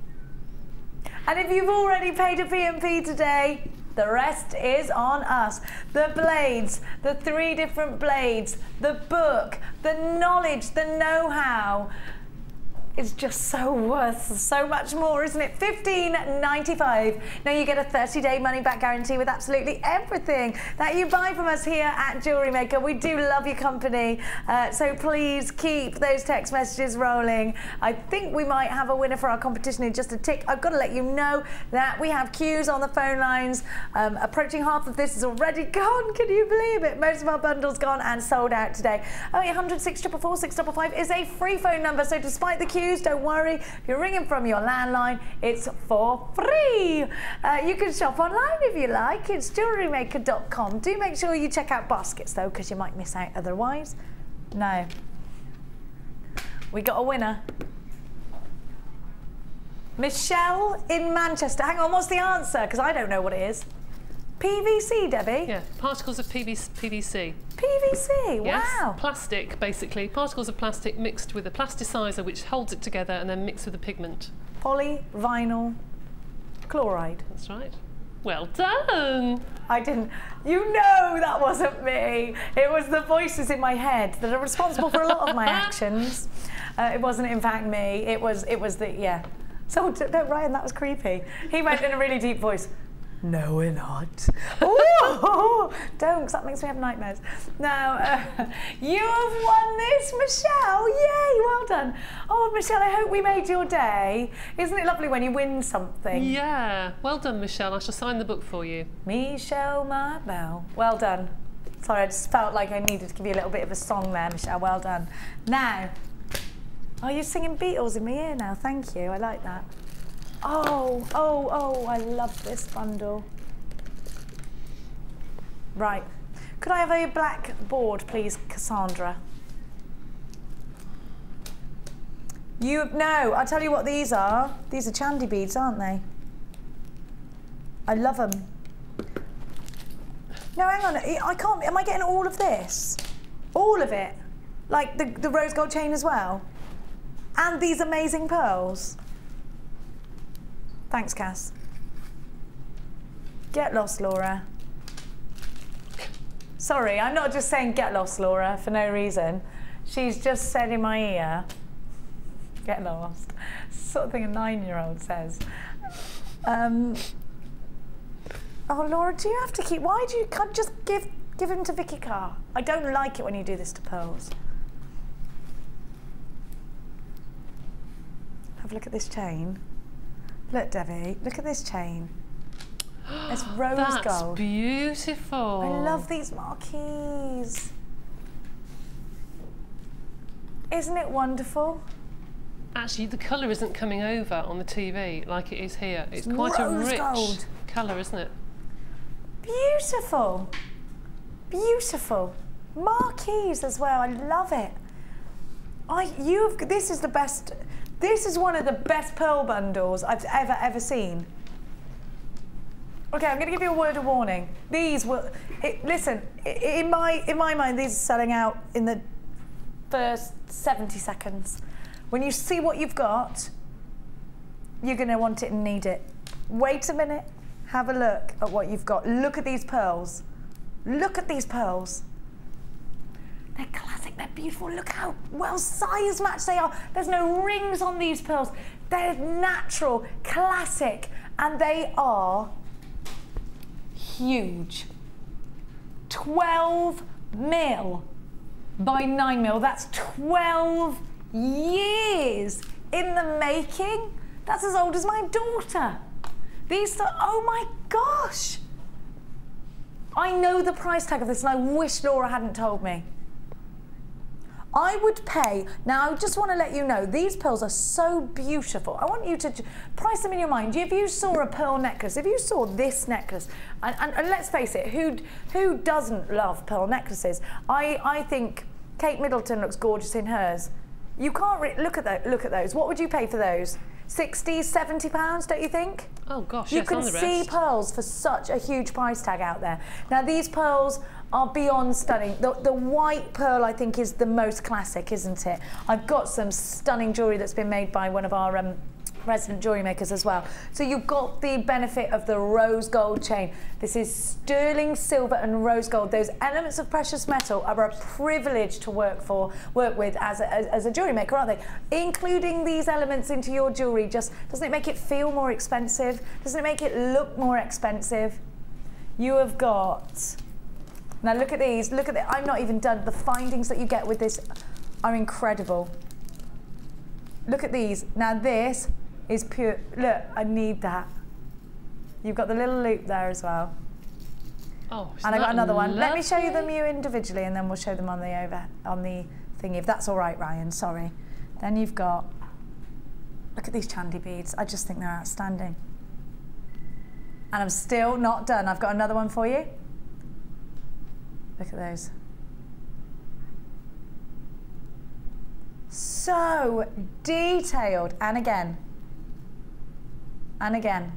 And if you've already paid a P&P today, the rest is on us. The blades, the 3 different blades, the book, the knowledge, the know-how. It's just so worth so much more, isn't it? $15.95. Now you get a 30-day money-back guarantee with absolutely everything that you buy from us here at JewelleryMaker. We do love your company, so please keep those text messages rolling. I think we might have a winner for our competition in just a tick. I've got to let you know that we have queues on the phone lines. Approaching half of this is already gone. Can you believe it? Most of our bundles gone and sold out today. 0800 644 655 is a free phone number, so despite the queue, don't worry, if you're ringing from your landline, it's for free. You can shop online if you like. It's JewelleryMaker.com. Do make sure you check out baskets though, because you might miss out otherwise. No. We got a winner. Michelle in Manchester. Hang on, what's the answer? Because I don't know what it is. PVC, Debbie? Yeah, particles of PVC. PVC, yes. Wow. Plastic, basically. Particles of plastic mixed with a plasticizer which holds it together and then mixed with a pigment. Polyvinyl chloride. That's right. Well done. I didn't, you know that wasn't me. It was the voices in my head that are responsible for a lot of my actions. It wasn't in fact me, it was the, yeah. So, no, Ryan, that was creepy. He went in a really deep voice. No, we're not. Ooh, don't, because that makes me have nightmares. Now, you have won this, Michelle. Yay, well done. Oh, Michelle, I hope we made your day. Isn't it lovely when you win something? Yeah, well done, Michelle. I shall sign the book for you. Michelle Marbell. Well done. Sorry, I just felt like I needed to give you a little bit of a song there, Michelle. Well done. Now, are you singing Beatles in my ear now? Thank you, I like that. Oh, oh, oh, I love this bundle. Right. Could I have a black board, please, Cassandra? No, I'll tell you what these are. These are chandy beads, aren't they? I love them. No, hang on, I can't, am I getting all of this? All of it? Like the rose gold chain as well? And these amazing pearls? Thanks, Cass. Get lost, Laura. Sorry, I'm not just saying get lost, Laura, for no reason. She's just said in my ear, get lost. Sort of thing a 9-year-old says. Oh, Laura, do you have to keep, why do you can't just give him to Vicky Carr? I don't like it when you do this to pearls. Have a look at this chain. Look, Debbie, look at this chain. It's rose gold. That's beautiful. I love these marquees. Isn't it wonderful? Actually, the colour isn't coming over on the TV like it is here. It's quite a rich colour, isn't it? Beautiful. Beautiful. Marquees as well, I love it. This is the best. This is one of the best pearl bundles I've ever seen. Okay, I'm going to give you a word of warning. These will, listen, in my mind, these are selling out in the first 70 seconds. When you see what you've got, you're going to want it and need it. Wait a minute. Have a look at what you've got. Look at these pearls. Look at these pearls. They're classic, they're beautiful. Look how well size matched they are. There's no rings on these pearls. They're natural, classic, and they are huge. 12 mil by 9 mil. That's 12 years in the making. That's as old as my daughter. These, oh my gosh. I know the price tag of this and I wish Laura hadn't told me. I would pay, now I just want to let you know, these pearls are so beautiful. I want you to price them in your mind. If you saw a pearl necklace, if you saw this necklace, and let's face it, who doesn't love pearl necklaces? I think Kate Middleton looks gorgeous in hers. You can't look at those. What would you pay for those? 60, 70 pounds, don't you think? Oh gosh, you yes, can on the see rest. pearls for such a huge price tag out there. Now these pearls are beyond stunning. The white pearl, I think, is the most classic, isn't it? I've got some stunning jewellery that's been made by one of our resident jewellery makers as well. So you've got the benefit of the rose gold chain. This is sterling silver and rose gold. Those elements of precious metal are a privilege to work with as a jewellery maker, aren't they? Including these elements into your jewellery, just doesn't it make it feel more expensive? Doesn't it make it look more expensive? You have got, now look at these, look at the, I'm not even done. The findings that you get with this are incredible. Look at these. Now this is pure, look, I need that. You've got the little loop there as well. Oh, and I got another one. Lovely? Let me show you them individually and then we'll show them on the thingy, if that's all right, Ryan, sorry. Then you've got, look at these chandy beads. I just think they're outstanding. And I'm still not done. I've got another one for you. Look at those. So detailed, and again, and again.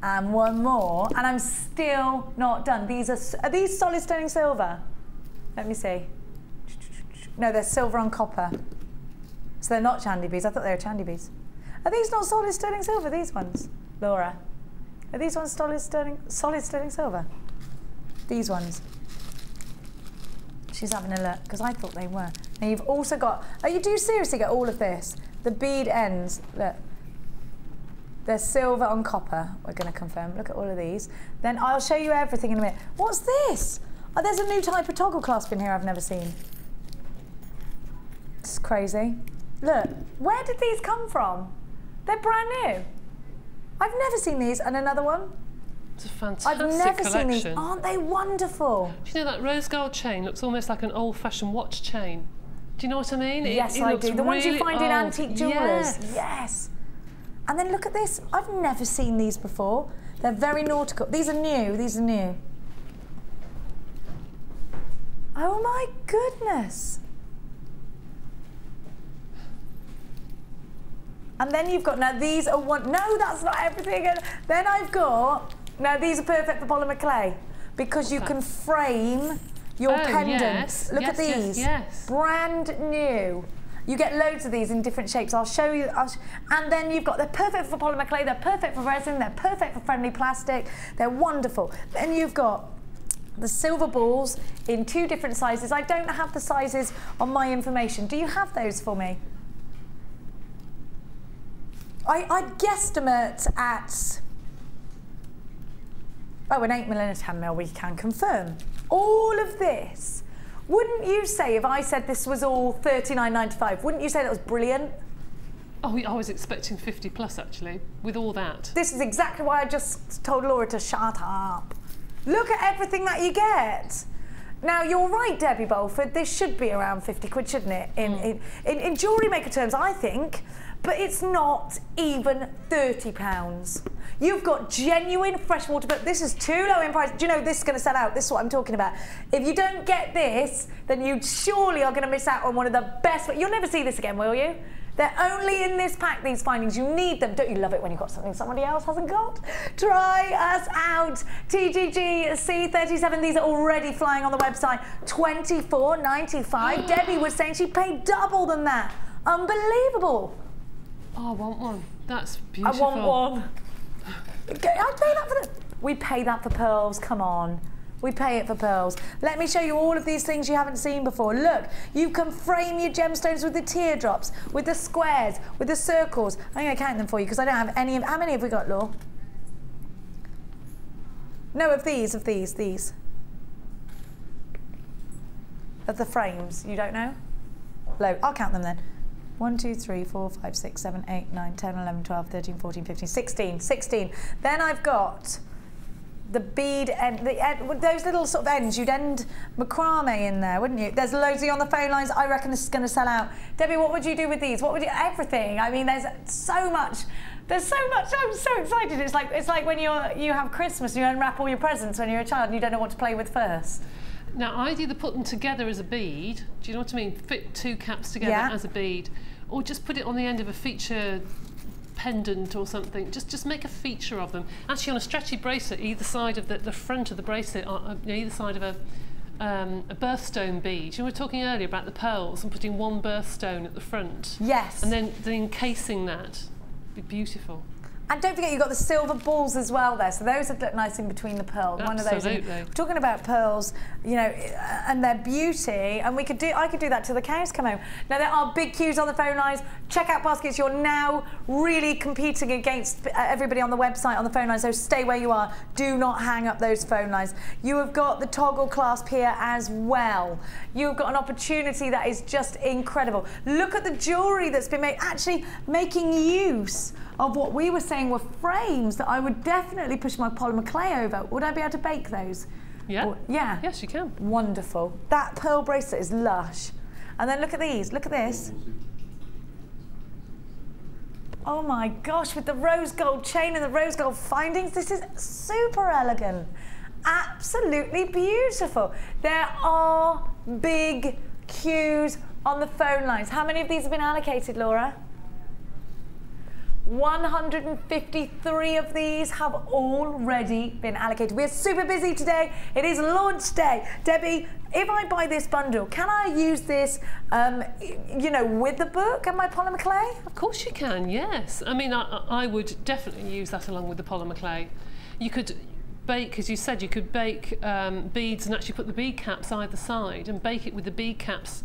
And one more, and I'm still not done. These are these solid sterling silver? Let me see. No, they're silver on copper. So they're not chandy beads. I thought they were chandy beads. Are these not solid sterling silver, these ones, Laura? Are these ones solid sterling silver? These ones. She's having a look, because I thought they were. Now you've also got, oh, you do seriously get all of this. The bead ends, look. They're silver on copper, we're going to confirm. Look at all of these. Then I'll show you everything in a minute. What's this? Oh, there's a new type of toggle clasp in here I've never seen. It's crazy. Look, where did these come from? They're brand new. I've never seen these. And another one. It's a fantastic I've never collection. seen these. Aren't they wonderful? Do you know that rose gold chain looks almost like an old-fashioned watch chain? Do you know what I mean? Yes, I do. The ones you find in antique jewellers. Yes. Yes. And then look at this. I've never seen these before. They're very nautical. These are new. These are new. Oh my goodness. And then you've got, now these are one, no, that's not everything. And then I've got, now these are perfect for polymer clay because you can frame your pendants. Yes. Look Yes, at these. yes. Brand new. You get loads of these in different shapes. I'll show you. And then you've got, they're perfect for polymer clay, they're perfect for resin, they're perfect for friendly plastic. They're wonderful. Then you've got the silver balls in 2 different sizes. I don't have the sizes on my information. Do you have those for me? I'd guesstimate at, oh, an 8mm and a 10mm, we can confirm. All of this, wouldn't you say, if I said this was all $39.95, wouldn't you say that was brilliant? Oh, I was expecting 50 plus actually, with all that. This is exactly why I just told Laura to shut up. Look at everything that you get. Now, you're right, Debbie Bolford, this should be around 50 quid, shouldn't it? In jewellery maker terms, I think, but it's not even £30. You've got genuine freshwater, but this is too low in price. Do you know this is going to sell out? This is what I'm talking about. If you don't get this, then you surely are going to miss out on one of the best. You'll never see this again, will you? They're only in this pack, these findings. You need them. Don't you love it when you've got something somebody else hasn't got? Try us out. TGG C37. These are already flying on the website. $24.95. Debbie was saying she paid double than that. Unbelievable. Oh, I want one. That's beautiful. I want one. I'd pay that for we pay that for pearls. Come on. We pay it for pearls. Let me show you all of these things you haven't seen before. Look, you can frame your gemstones with the teardrops, with the squares, with the circles. I'm going to count them for you because I don't have any of... How many have we got, Law? No, of these. Of the frames. You don't know? Low. I'll count them then. 1, 2, 3, 4, 5, 6, 7, 8, 9, 10, 11, 12, 13, 14, 15, 16. 16. Then I've got... the bead end, those little sort of ends, you'd end macrame in there, wouldn't you? There's loads of you on the phone lines. I reckon this is going to sell out. Debbie, what would you do with these? What would you? Everything. I mean, there's so much. There's so much. I'm so excited. It's like when you have Christmas and you unwrap all your presents when you're a child and you don't know what to play with first. Now, I'd either put them together as a bead. Do you know what I mean? Fit 2 caps together as a bead, or just put it on the end of a feature pendant or something. Just make a feature of them. Actually, on a stretchy bracelet, either side of the front of the bracelet, either side of a birthstone bead. You know, we were talking earlier about the pearls and putting one birthstone at the front. Yes. And then encasing that. It'd be beautiful. And don't forget, you've got the silver balls as well there, so those would look nice in between the pearls. Absolutely. One of those. We're talking about pearls, you know, and their beauty, and I could do that till the cows come home. Now, there are big queues on the phone lines. Checkout baskets, you're now really competing against everybody on the website, on the phone lines, so stay where you are. Do not hang up those phone lines. You have got the toggle clasp here as well. You've got an opportunity that is just incredible. Look at the jewellery that's been made, actually making use of what we were saying were frames that I would definitely push my polymer clay over. Would I be able to bake those? Yeah. Or, yeah. Yes, you can. Wonderful. That pearl bracelet is lush. And then look at these. Look at this. Oh my gosh, with the rose gold chain and the rose gold findings, this is super elegant. Absolutely beautiful. There are big queues on the phone lines. How many of these have been allocated, Laura? 153 of these have already been allocated. We're super busy today. It is launch day. Debbie, if I buy this bundle, can I use this, you know, with the book and my polymer clay? Of course you can, yes. I mean, I would definitely use that along with the polymer clay. You could bake, as you said, you could bake beads and actually put the bead caps either side and bake it with the bead caps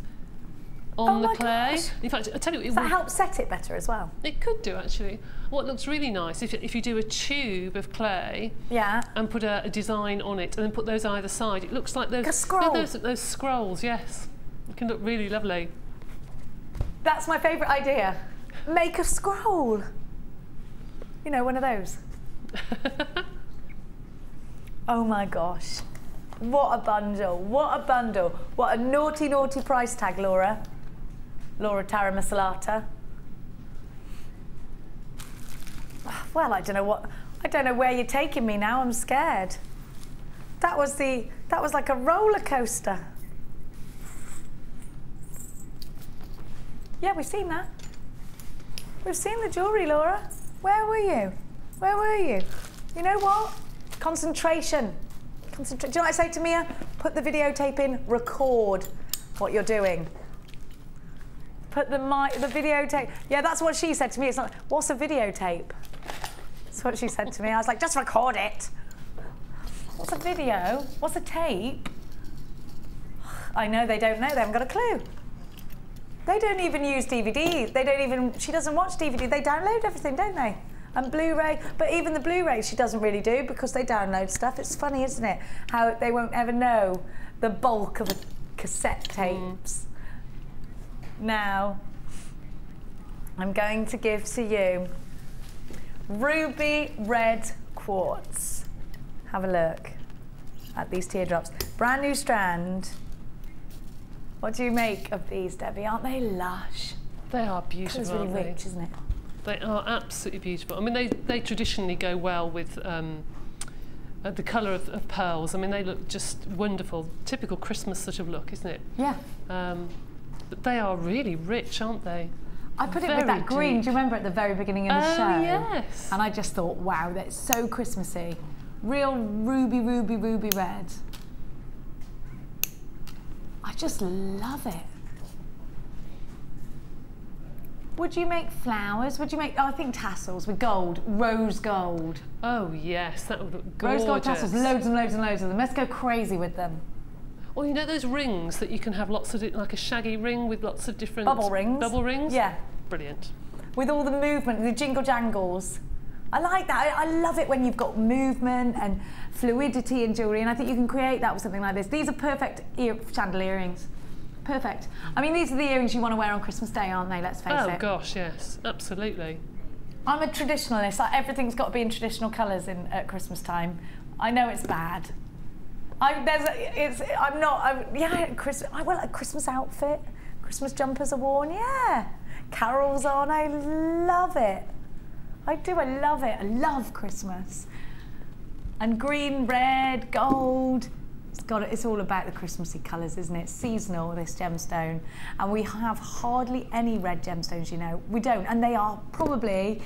on the clay. Gosh. In fact, I tell you, does that help set it better as well? It could do, actually. What looks really nice, if you do a tube of clay and put a design on it and then put those either side, it looks like those, like a scroll. Those scrolls, yes. It can look really lovely. That's my favourite idea. Make a scroll. You know, one of those. Oh my gosh. What a bundle, what a bundle. What a naughty, naughty price tag, Laura. Laura Tara Masalata. Well, I don't know where you're taking me now. I'm scared. That was like a roller coaster. Yeah, we've seen that. We've seen the jewellery, Laura. Where were you? Where were you? You know what? Concentration. Do you know what I say to Mia? Put the videotape in, record what you're doing. Put the videotape. Yeah, that's what she said to me. It's not, what's a videotape? That's what she said to me. I was like, just record it. What's a video? What's a tape? I know they don't know. They haven't got a clue. They don't even use DVD. They don't even, she doesn't watch DVD. They download everything, don't they? And Blu-ray, but even the Blu-ray she doesn't really do because they download stuff. It's funny, isn't it? How they won't ever know the bulk of a cassette tapes. Now, I'm going to give to you ruby red quartz. Have a look at these teardrops. Brand new strand. What do you make of these, Debbie? Aren't they lush? They are beautiful. It's really rich, isn't it? They are absolutely beautiful. I mean, they traditionally go well with the colour of pearls. I mean, they look just wonderful. Typical Christmas sort of look, isn't it? Yeah. But they are really rich, aren't they? I put it with that green. Do you remember at the very beginning of the show? Oh, yes. And I just thought, wow, that's so Christmassy. Real ruby, ruby, ruby red. I just love it. Would you make flowers? Would you make, oh, I think tassels with gold, rose gold. Oh, yes, that would look gorgeous. Rose gold tassels, loads and loads and loads of them. Let's go crazy with them. Or you know those rings that you can have lots of, like a shaggy ring with lots of different... Bubble rings. Bubble rings? Yeah. Brilliant. With all the movement, the jingle jangles. I like that. I love it when you've got movement and fluidity in jewellery, and I think you can create that with something like this. These are perfect chandelier earrings. Perfect. I mean, these are the earrings you want to wear on Christmas Day, aren't they? Let's face it. Oh gosh, yes, absolutely. I'm a traditionalist. Like, everything's got to be in traditional colours at Christmas time. I know it's bad. Yeah, I wear a Christmas outfit. Christmas jumpers are worn, yeah. Carols on, I love it. I do, I love it. I love Christmas. And green, red, gold. It's all about the Christmassy colours, isn't it? Seasonal, this gemstone. And we have hardly any red gemstones, you know. We don't, and they are probably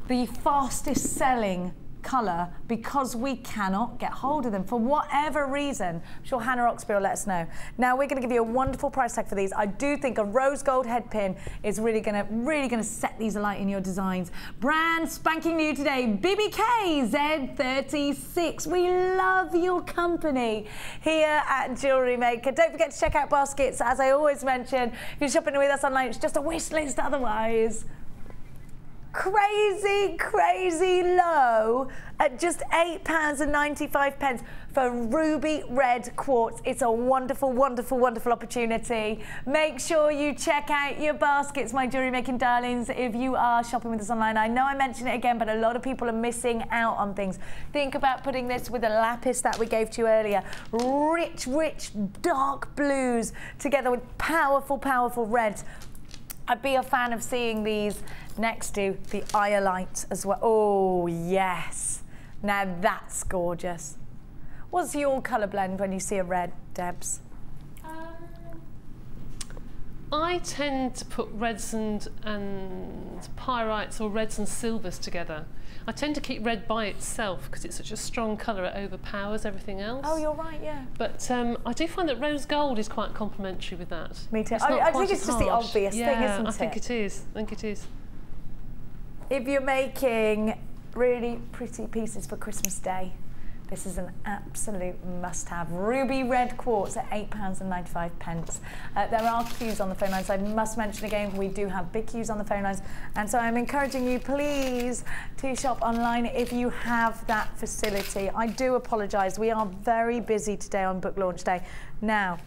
the fastest selling colour because we cannot get hold of them for whatever reason. I'm sure Hannah Oxby will let us know. Now we're going to give you a wonderful price tag for these. I do think a rose gold head pin is really going to set these alight in your designs. Brand spanking new today, BBK Z36. We love your company here at Jewellery Maker. Don't forget to check out baskets. As I always mention, if you're shopping with us online, it's just a wish list otherwise. Crazy, crazy low at just £8.95 for ruby red quartz. It's a wonderful, wonderful, wonderful opportunity. Make sure you check out your baskets, my jewellery making darlings, if you are shopping with us online. I know I mention it again, but a lot of people are missing out on things. Think about putting this with a lapis that we gave to you earlier. Rich, rich, dark blues together with powerful, powerful reds. I'd be a fan of seeing these next to the iolite as well. Oh, yes. Now that's gorgeous. What's your colour blend when you see a red, Debs? I tend to put reds and pyrites or reds and silvers together. I tend to keep red by itself because it's such a strong colour, it overpowers everything else. Oh, you're right, yeah. But I do find that rose gold is quite complementary with that. Me too. I think it's just the obvious thing, isn't it? I think it is. I think it is. If you're making really pretty pieces for Christmas Day, this is an absolute must-have. Ruby red quartz at £8.95. There are queues on the phone lines. I must mention again, we do have big queues on the phone lines. And so I'm encouraging you, please, to shop online if you have that facility. I do apologise. We are very busy today on book launch day. Now,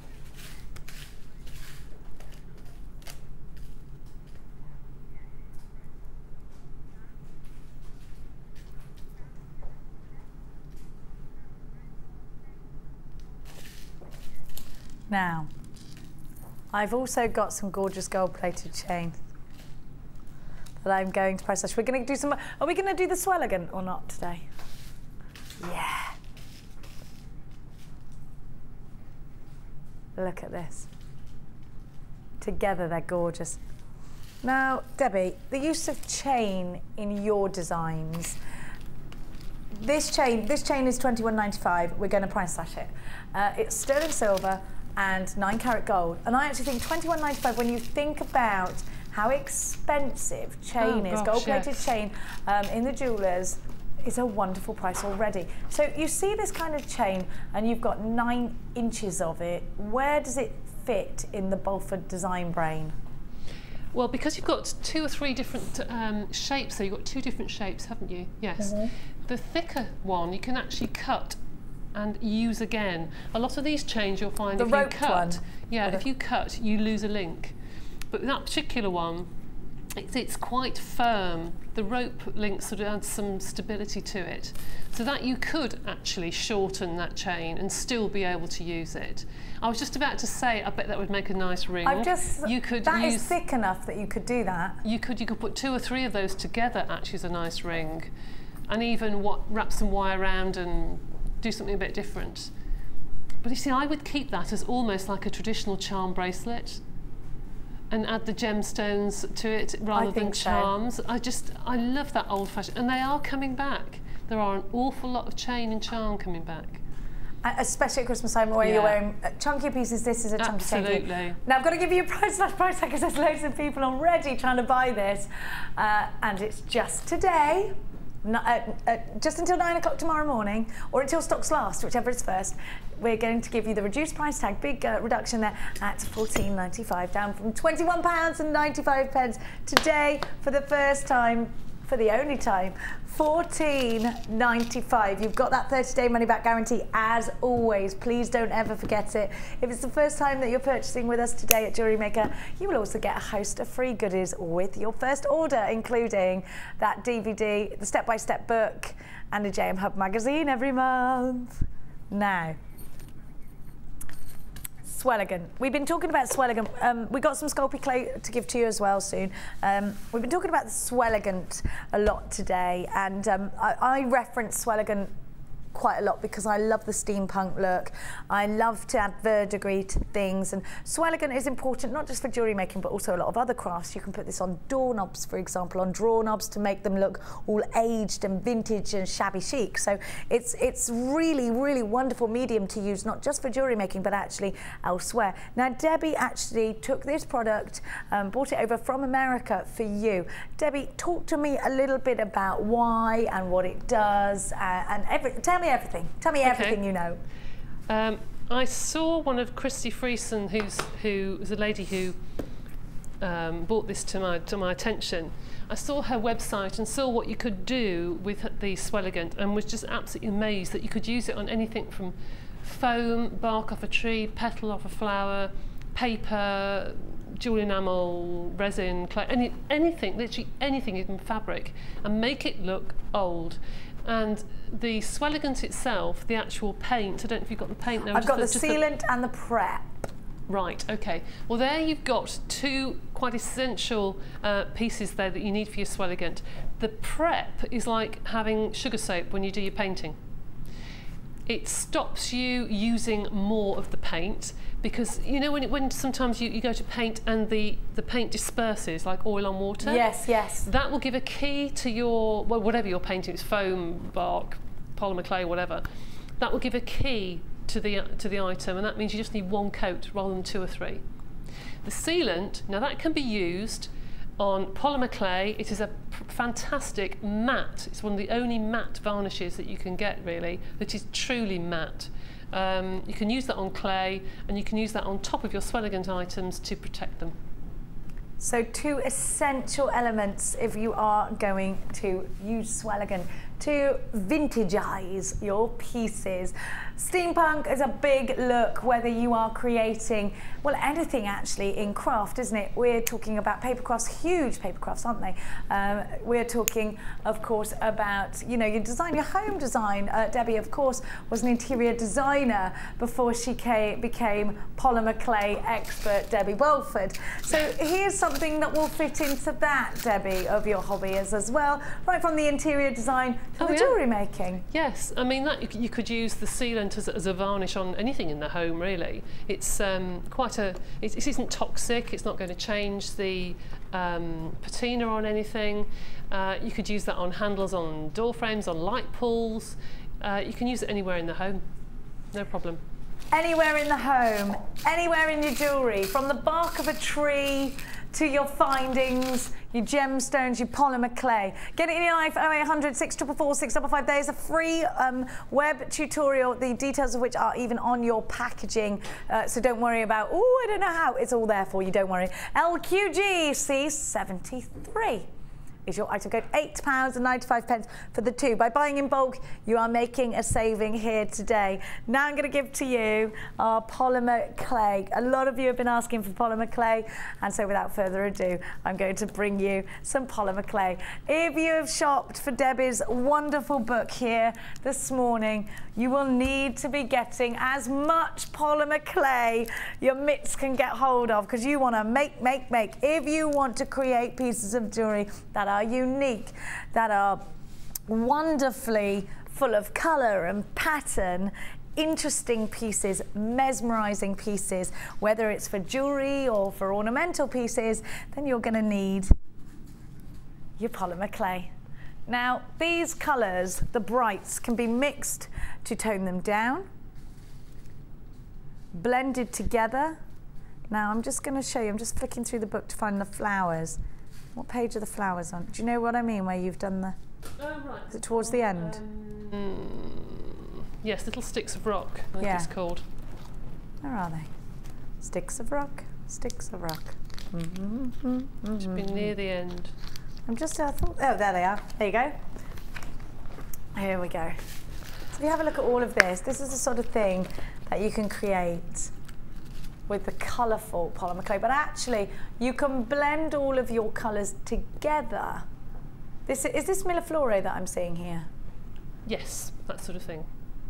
I've also got some gorgeous gold-plated chain that I'm going to price slash. We're going to do some. Are we going to do the swelligan or not today? Yeah. Look at this. Together, they're gorgeous. Now, Debbie, the use of chain in your designs. This chain is £21.95. We're going to price slash it. It's sterling silver and 9 carat gold. And I actually think £21.95, when you think about how expensive chain is, gold-plated chain in the jewellers, is a wonderful price already. So you see this kind of chain and you've got 9 inches of it. Where does it fit in the Bulford design brain? Well, because you've got 2 or 3 different shapes, so you've got 2 different shapes, haven't you? Yes. Mm-hmm. The thicker one you can actually cut and use again. A lot of these chains you'll find if you cut, if you cut, you lose a link. But that particular one, it's quite firm. The rope link sort of adds some stability to it, so that you could actually shorten that chain and still be able to use it. I was just about to say, I bet that would make a nice ring. That is thick enough that you could do that. You could put 2 or 3 of those together actually as a nice ring, and even wrap some wire around and do something a bit different. But you see, I would keep that as almost like a traditional charm bracelet. and add the gemstones to it rather than charms. I love that old fashioned, and they are coming back. There are an awful lot of chain and charm coming back. Especially at Christmas time where you're wearing chunky pieces. This is a chunky chain. Absolutely. Now I've got to give you a price tag because there's loads of people already trying to buy this, and it's just today. Just until 9 o'clock tomorrow morning, or until stocks last, whichever is first. We're going to give you the reduced price tag, big reduction there at £14.95, down from £21.95 today for the first time, for the only time, £14.95. You've got that 30-day money-back guarantee as always. Please don't ever forget it. If it's the first time that you're purchasing with us today at JewelleryMaker, you will also get a host of free goodies with your first order, including that DVD, the step-by-step book, and a JM Hub magazine every month. Now, Swelligan. We've been talking about Swelligan. We got some Sculpey clay to give to you as well soon. We've been talking about the Swelligant a lot today, and I reference Swelligan quite a lot because I love the steampunk look. I love to add verdigris to things, and Swelligan is important not just for jewellery making but also a lot of other crafts. You can put this on doorknobs, for example, on drawer knobs to make them look all aged and vintage and shabby chic. So it's really, really wonderful medium to use, not just for jewellery making but actually elsewhere. Now Debbie actually took this product, brought it over from America for you. Debbie, talk to me a little bit about why and what it does, and tell me everything. Tell me everything you know. I saw one of Christy Freeson, who was a lady who brought this to my attention. I saw her website and saw what you could do with the Swelligant, and was just absolutely amazed that you could use it on anything from foam, bark off a tree, petal off a flower, paper, jewel enamel, resin, clay, anything, literally anything, even fabric, and make it look old. And the Swelligant itself, the actual paint, I don't know if you've got the paint there. I've got the sealant and the prep. Right, okay. Well, there you've got two quite essential pieces there that you need for your Swelligant. The prep is like having sugar soap when you do your painting. It stops you using more of the paint, because you know when sometimes you go to paint and the paint disperses like oil on water? Yes, yes. That will give a key to your, well, whatever you're painting, it's foam, bark, polymer clay, whatever. That will give a key to the item, and that means you just need one coat rather than 2 or 3. The sealant, now that can be used on polymer clay. It is a fantastic matte. It's one of the only matte varnishes that you can get, really, that is truly matte. You can use that on clay, and you can use that on top of your Swelligant items to protect them. So 2 essential elements if you are going to use Swelligan to vintagize your pieces. Steampunk is a big look, whether you are creating, well, anything actually in craft, isn't it? We're talking about paper crafts, huge paper crafts, aren't they? We're talking, of course, about, you know, your design, your home design. Debbie, of course, was an interior designer before she became polymer clay expert, Debbie Welford. So here's something that will fit into that, Debbie, of your hobby as well, right from the interior design to the jewellery making. Yes, I mean, that you could use the sealant as a varnish on anything in the home, really. It's it isn't toxic, it's not going to change the patina on anything. You could use that on handles, on door frames, on light pulls. You can use it anywhere in the home, no problem. Anywhere in the home, anywhere in your jewellery, from the bark of a tree to your findings, your gemstones, your polymer clay. Get it in your life, 0800 644 655. There's a free web tutorial, the details of which are even on your packaging. So don't worry about, oh, I don't know how. It's all there for you, don't worry. LQGC73 is your item code, £8.95 for the 2. By buying in bulk, you are making a saving here today. Now I'm going to give to you our polymer clay. A lot of you have been asking for polymer clay, and so without further ado, I'm going to bring you some polymer clay. If you have shopped for Debbie's wonderful book here this morning, you will need to be getting as much polymer clay your mitts can get hold of, because you want to make. If you want to create pieces of jewellery that are unique, that are wonderfully full of colour and pattern, interesting pieces, mesmerizing pieces, whether it's for jewelry or for ornamental pieces, then you're going to need your polymer clay. Now, these colors, the brights, can be mixed to tone them down, blended together. Now, I'm just going to show you, I'm just flicking through the book to find the flowers. What page are the flowers on? Do you know what I mean, where you've done the... Oh, right. Is it towards the end? Yes, little sticks of rock, I think it's called. Where are they? Sticks of rock, sticks of rock. Should be near the end. I'm just, oh, there they are. There you go. Here we go. So if you have a look at all of this, this is the sort of thing that you can create with the colourful polymer clay. But actually, you can blend all of your colours together. Is this Milleflore that I'm seeing here? Yes, that sort of thing.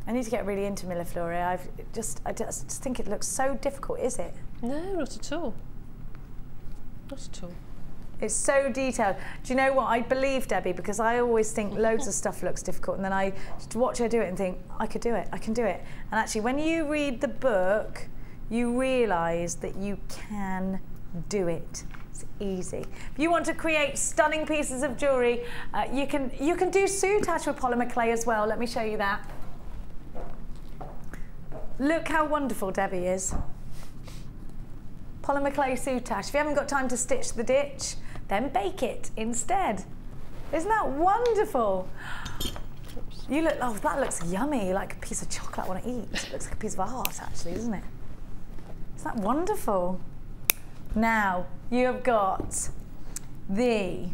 I need to get really into Milleflore. I just think it looks so difficult, is it? No, not at all. Not at all. It's so detailed. Do you know what? I believe Debbie, because I always think loads of stuff looks difficult, and then I watch her do it and think, I could do it, I can do it. And actually, when you read the book, you realise that you can do it. It's easy. If you want to create stunning pieces of jewellery, you can do soutache with polymer clay as well. Let me show you that. Look how wonderful Debbie is. Polymer clay soutache. If you haven't got time to stitch the ditch, then bake it instead. Isn't that wonderful? You look, oh, that looks yummy, like a piece of chocolate I want to eat. It looks like a piece of art, actually, doesn't it? Isn't that wonderful? Now, you have got the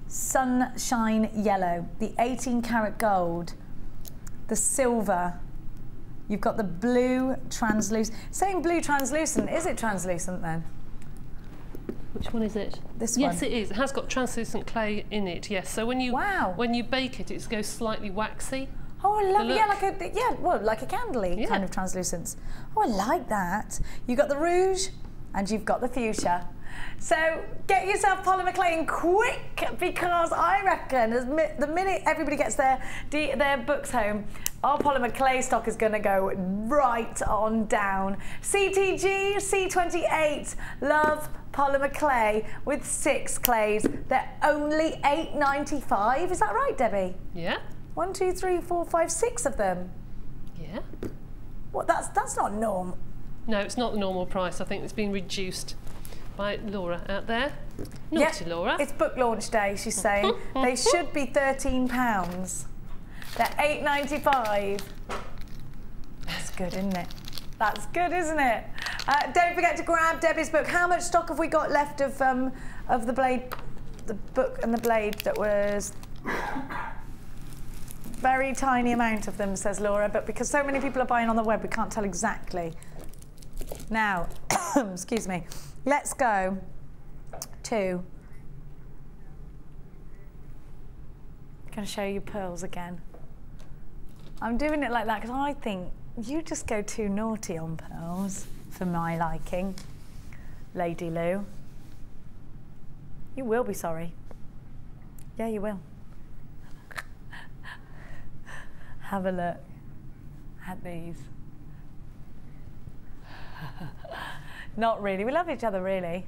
sunshine yellow, the 18 karat gold, the silver. You've got the blue translucent. Saying blue translucent, is it translucent then? Which one is it? This one. Yes, it is. It has got translucent clay in it. Yes. So when you bake it, it goes slightly waxy. Oh, I love it. Yeah, like a candly kind of translucence. Oh, I like that. You've got the rouge and you've got the fuchsia. So get yourself polymer clay in quick, because I reckon the minute everybody gets their books home, our polymer clay stock is going to go right on down. CTG C28, love polymer clay with 6 clays. They're only $8.95. Is that right, Debbie? Yeah. 1, 2, 3, 4, 5, 6 of them. Yeah. What? That's not normal. No, it's not the normal price. I think it's been reduced by Laura out there. Naughty Laura. It's book launch day, she's saying. They should be £13. They're $8.95. That's good, isn't it? That's good, isn't it? Don't forget to grab Debbie's book. How much stock have we got left of the blade, the book and the blade? That was very tiny amount of them, says Laura, but because so many people are buying on the web, we can't tell exactly. Now, excuse me, let's go to, I'm going to show you pearls again. I'm doing it like that because I think you just go too naughty on pearls for my liking, Lady Lou. You will be sorry. Yeah, you will. Have a look at these. Not really. We love each other, really.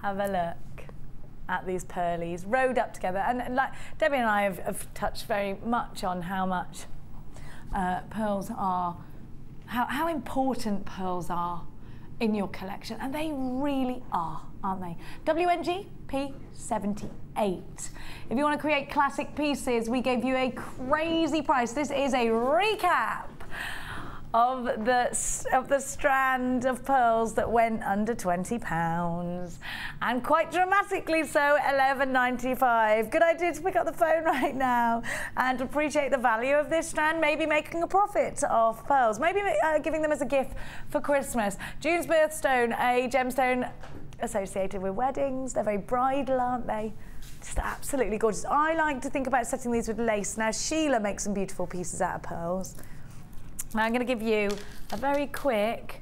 Have a look at these pearlies rowed up together. And like Debbie and I have touched very much on how much pearls are, how important pearls are in your collection, and they really are, aren't they? WNG P78. If you want to create classic pieces, we gave you a crazy price. This is a recap of the strand of pearls that went under £20, and quite dramatically so, $11.95. Good idea to pick up the phone right now and appreciate the value of this strand, maybe making a profit off pearls, maybe giving them as a gift for Christmas. June's birthstone, a gemstone associated with weddings. They're very bridal, aren't they? Just absolutely gorgeous. I like to think about setting these with lace. Now, Sheila makes some beautiful pieces out of pearls. Now I'm going to give you a very quick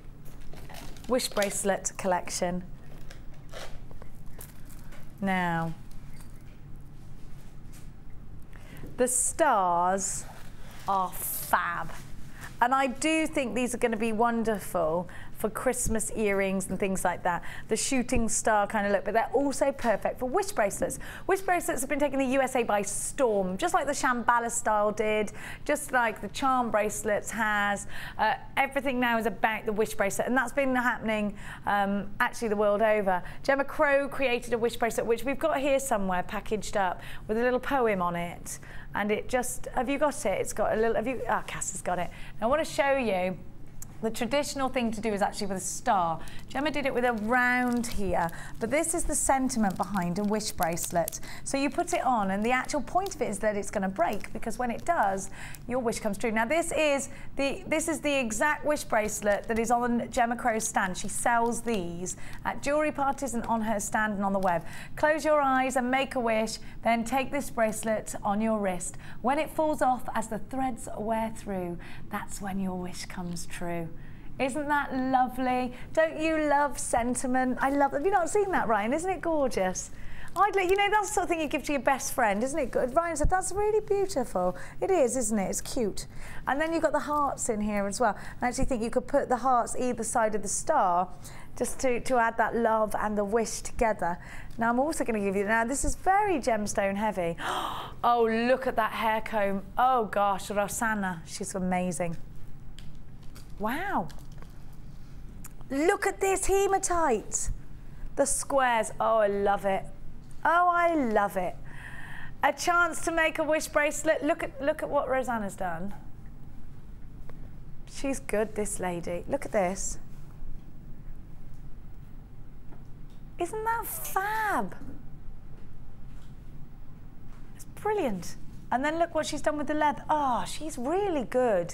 wish bracelet collection. Now, the stars are fab. And I do think these are going to be wonderful for Christmas earrings and things like that. The shooting star kind of look, but they're also perfect for wish bracelets. Wish bracelets have been taking the USA by storm, just like the Shambhala style did, just like the charm bracelets has. Everything now is about the wish bracelet, and that's been happening actually the world over. Gemma Crow created a wish bracelet, which we've got here somewhere packaged up with a little poem on it. And it just, have you got it? It's got a little, Cass has got it. Now I want to show you, the traditional thing to do is actually with a star. Gemma did it with a round here, but this is the sentiment behind a wish bracelet. So you put it on, and the actual point of it is that it's going to break, because when it does, your wish comes true. Now this is the exact wish bracelet that is on Gemma Crow's stand. She sells these at jewellery parties and on her stand and on the web. Close your eyes and make a wish, then take this bracelet on your wrist. When it falls off as the threads wear through, that's when your wish comes true. Isn't that lovely? Don't you love sentiment? I love, have you not seen that, Ryan? Isn't it gorgeous? You know, that's the sort of thing you give to your best friend, isn't it good? Ryan said, that's really beautiful. It is, isn't it? It's cute. And then you've got the hearts in here as well. I actually think you could put the hearts either side of the star just to add that love and the wish together. Now I'm also going to give you, now this is very gemstone heavy. Oh, look at that hair comb. Oh gosh, Rosanna, she's amazing. Wow. Look at this hematite. The squares, oh, I love it. Oh, I love it. A chance to make a wish bracelet. Look at what Rosanna's done. She's good, this lady. Look at this. Isn't that fab? It's brilliant. And then look what she's done with the leather. Oh, she's really good.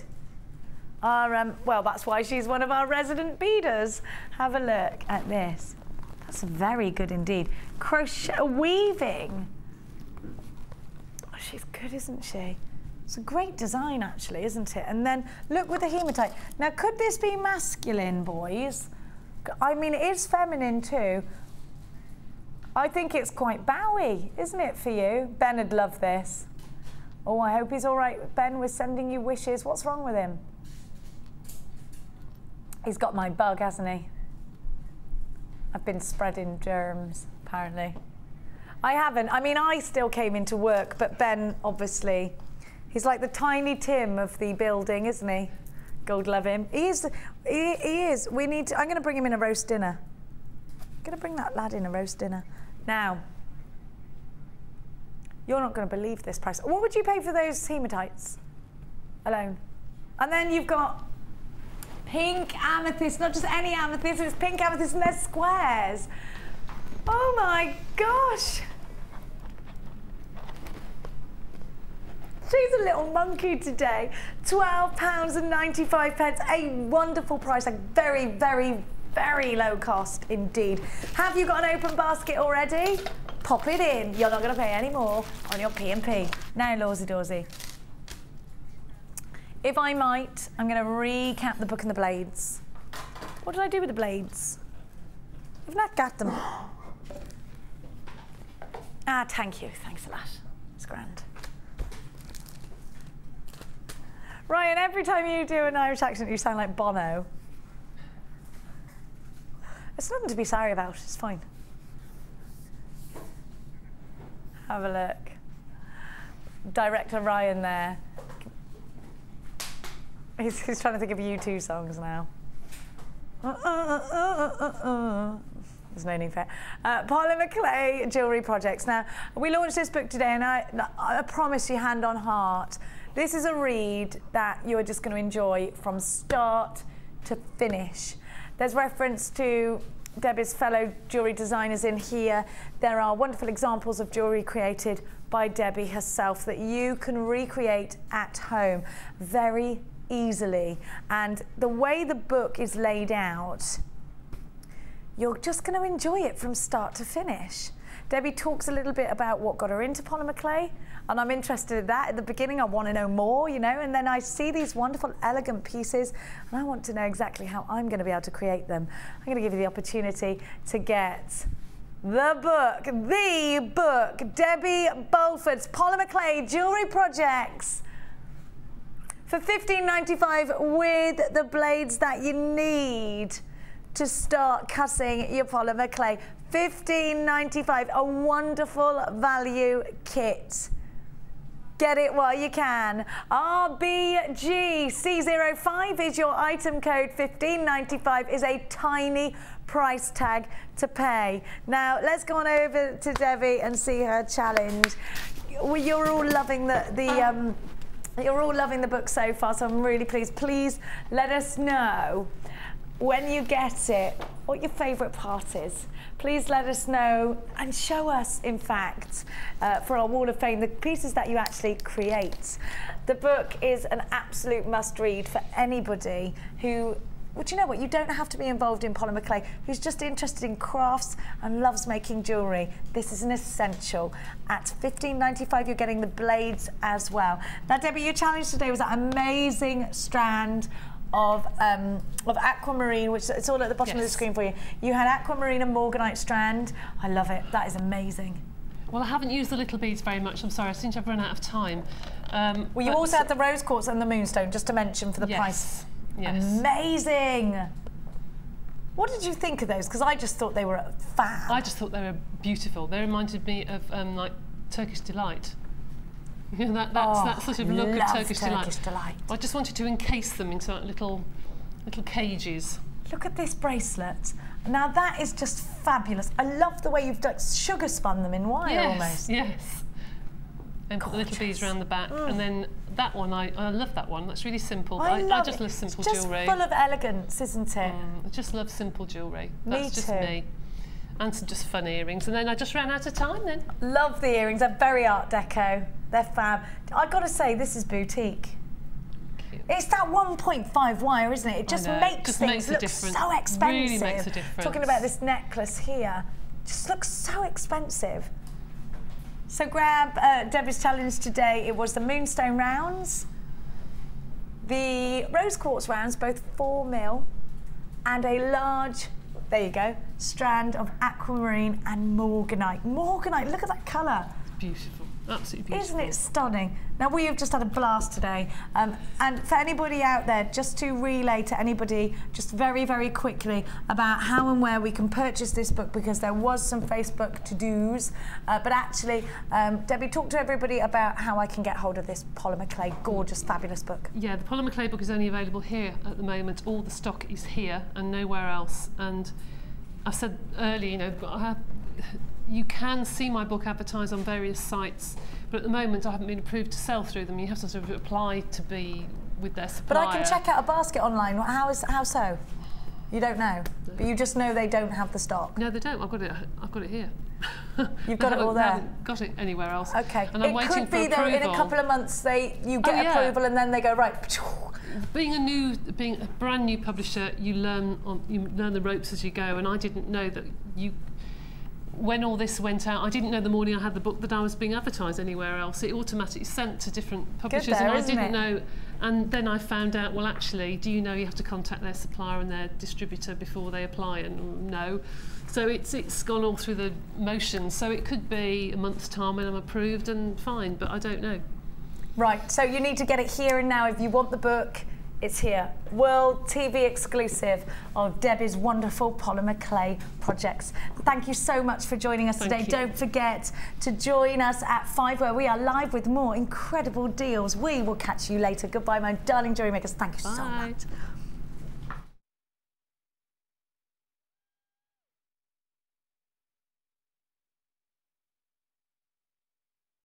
Well, that's why she's one of our resident beaders. Have a look at this. That's very good indeed. Crochet, weaving. Oh, she's good, isn't she? It's a great design, actually, isn't it? And then look with the hematite. Now, could this be masculine, boys? I mean, it is feminine too. I think it's quite bowy, isn't it, for you? Ben would love this. Oh, I hope he's all right. Ben, we're sending you wishes. What's wrong with him? He's got my bug, hasn't he? I've been spreading germs, apparently. I haven't. I mean, I still came into work, but Ben, obviously, he's like the Tiny Tim of the building, isn't he? God love him. He is. He is. I'm going to bring him in a roast dinner. I'm going to bring that lad in a roast dinner. Now, you're not going to believe this price. What would you pay for those hematites alone? And then you've got pink amethyst, not just any amethyst, it's pink amethyst and they're squares. Oh my gosh. She's a little monkey today. £12.95, a wonderful price, a very, very, very low cost indeed. Have you got an open basket already? Pop it in. You're not going to pay any more on your P&P. Now, Lawsy Dawsy. If I might, I'm going to recap the book and the blades. What did I do with the blades? I've not got them. Ah, thank you. Thanks a lot. It's grand. Ryan, every time you do an Irish accent, you sound like Bono. It's nothing to be sorry about. It's fine. Have a look. Director Ryan there. He's trying to think of U2 songs now. There's no need for it. Paula McClay Jewellery Projects. Now, we launched this book today, and I promise you, hand on heart, this is a read that you're just going to enjoy from start to finish. There's reference to Debbie's fellow jewellery designers in here. There are wonderful examples of jewellery created by Debbie herself that you can recreate at home very easily. And the way the book is laid out, you're just going to enjoy it from start to finish. Debbie talks a little bit about what got her into polymer clay, and I'm interested in that. At the beginning, I want to know more, you know, and then I see these wonderful, elegant pieces, and I want to know exactly how I'm going to be able to create them. I'm going to give you the opportunity to get the book, Debbie Bolford's Polymer Clay Jewellery Projects. For $15.95 with the blades that you need to start cutting your polymer clay. $15.95, a wonderful value kit. Get it while you can. RBGC05 is your item code. $15.95 is a tiny price tag to pay. Now let's go on over to Debbie and see her challenge. Well, you're all loving you're all loving the book so far, so I'm really pleased. Please let us know when you get it what your favourite part is. Please let us know and show us, in fact, for our Wall of Fame, the pieces that you actually create. The book is an absolute must-read for anybody who, well, do you know what? You don't have to be involved in polymer clay, who's just interested in crafts and loves making jewellery. This is an essential. At $15.95, you're getting the blades as well. Now, Debbie, your challenge today was that amazing strand of aquamarine, which it's all at the bottom of the screen for you. You had aquamarine and morganite strand. I love it. That is amazing. Well, I haven't used the little beads very much. I'm sorry. I seem to have run out of time. Well, you also had the rose quartz and the moonstone, just to mention for the price. Yes. Amazing. What did you think of those? Because I just thought they were fab. I just thought they were beautiful. They reminded me of like Turkish Delight. You know, that sort of look of Turkish Delight. I just wanted to encase them into little cages. Look at this bracelet. Now that is just fabulous. I love the way you've sugar spun them in wire almost. Yes. And put the little beads around the back. And then that one, I love that one. That's really simple. I just love simple jewellery. It's just full of elegance, isn't it? I just love simple jewellery. That's just Me too. me. And some just fun earrings. And then I just ran out of time then. Love the earrings. They're very Art Deco. They're fab. I've got to say, this is boutique. Cute. It's that 1.5 wire, isn't it? It just makes things look so expensive. Really makes a difference. Talking about this necklace here, just looks so expensive. So grab Debbie's challenge today. It was the moonstone rounds, the rose quartz rounds, both 4mm, and a large, there you go, strand of aquamarine and morganite. Morganite, look at that colour. It's beautiful. Absolutely beautiful. Isn't it stunning? Now, we have just had a blast today. And for anybody out there, just to relay to anybody, just very, very quickly, about how and where we can purchase this book, because there was some Facebook to-dos. But actually, Debbie, talk to everybody about how I can get hold of this polymer clay, gorgeous, fabulous book. Yeah, the polymer clay book is only available here at the moment. All the stock is here and nowhere else. And I said earlier, you know, you can see my book advertised on various sites, but at the moment I haven't been approved to sell through them. You have to sort of apply to be with their supplier. But I can check out a basket online. How so? You don't know, but you just know they don't have the stock. No, they don't. I've got it here. You've got it all there. I haven't got it anywhere else. Okay. And I'm waiting for approval. Though, in a couple of months, you get approval, and then they go right. Being a brand new publisher, you learn the ropes as you go, and I didn't know that when all this went out, I didn't know the morning I had the book that I was being advertised anywhere else. It automatically sent to different publishers, and I didn't know. And then I found out, well, actually, do you know you have to contact their supplier and their distributor before they apply? And no. So it's gone all through the motions. So it could be a month's time when I'm approved and fine, but I don't know. Right, so you need to get it here and now if you want the book. It's here. World TV exclusive of Debbie's wonderful polymer clay projects. Thank you so much for joining us today. Don't forget to join us at 5, where we are live with more incredible deals. We will catch you later. Goodbye, my darling jewellery makers. Thank you so much.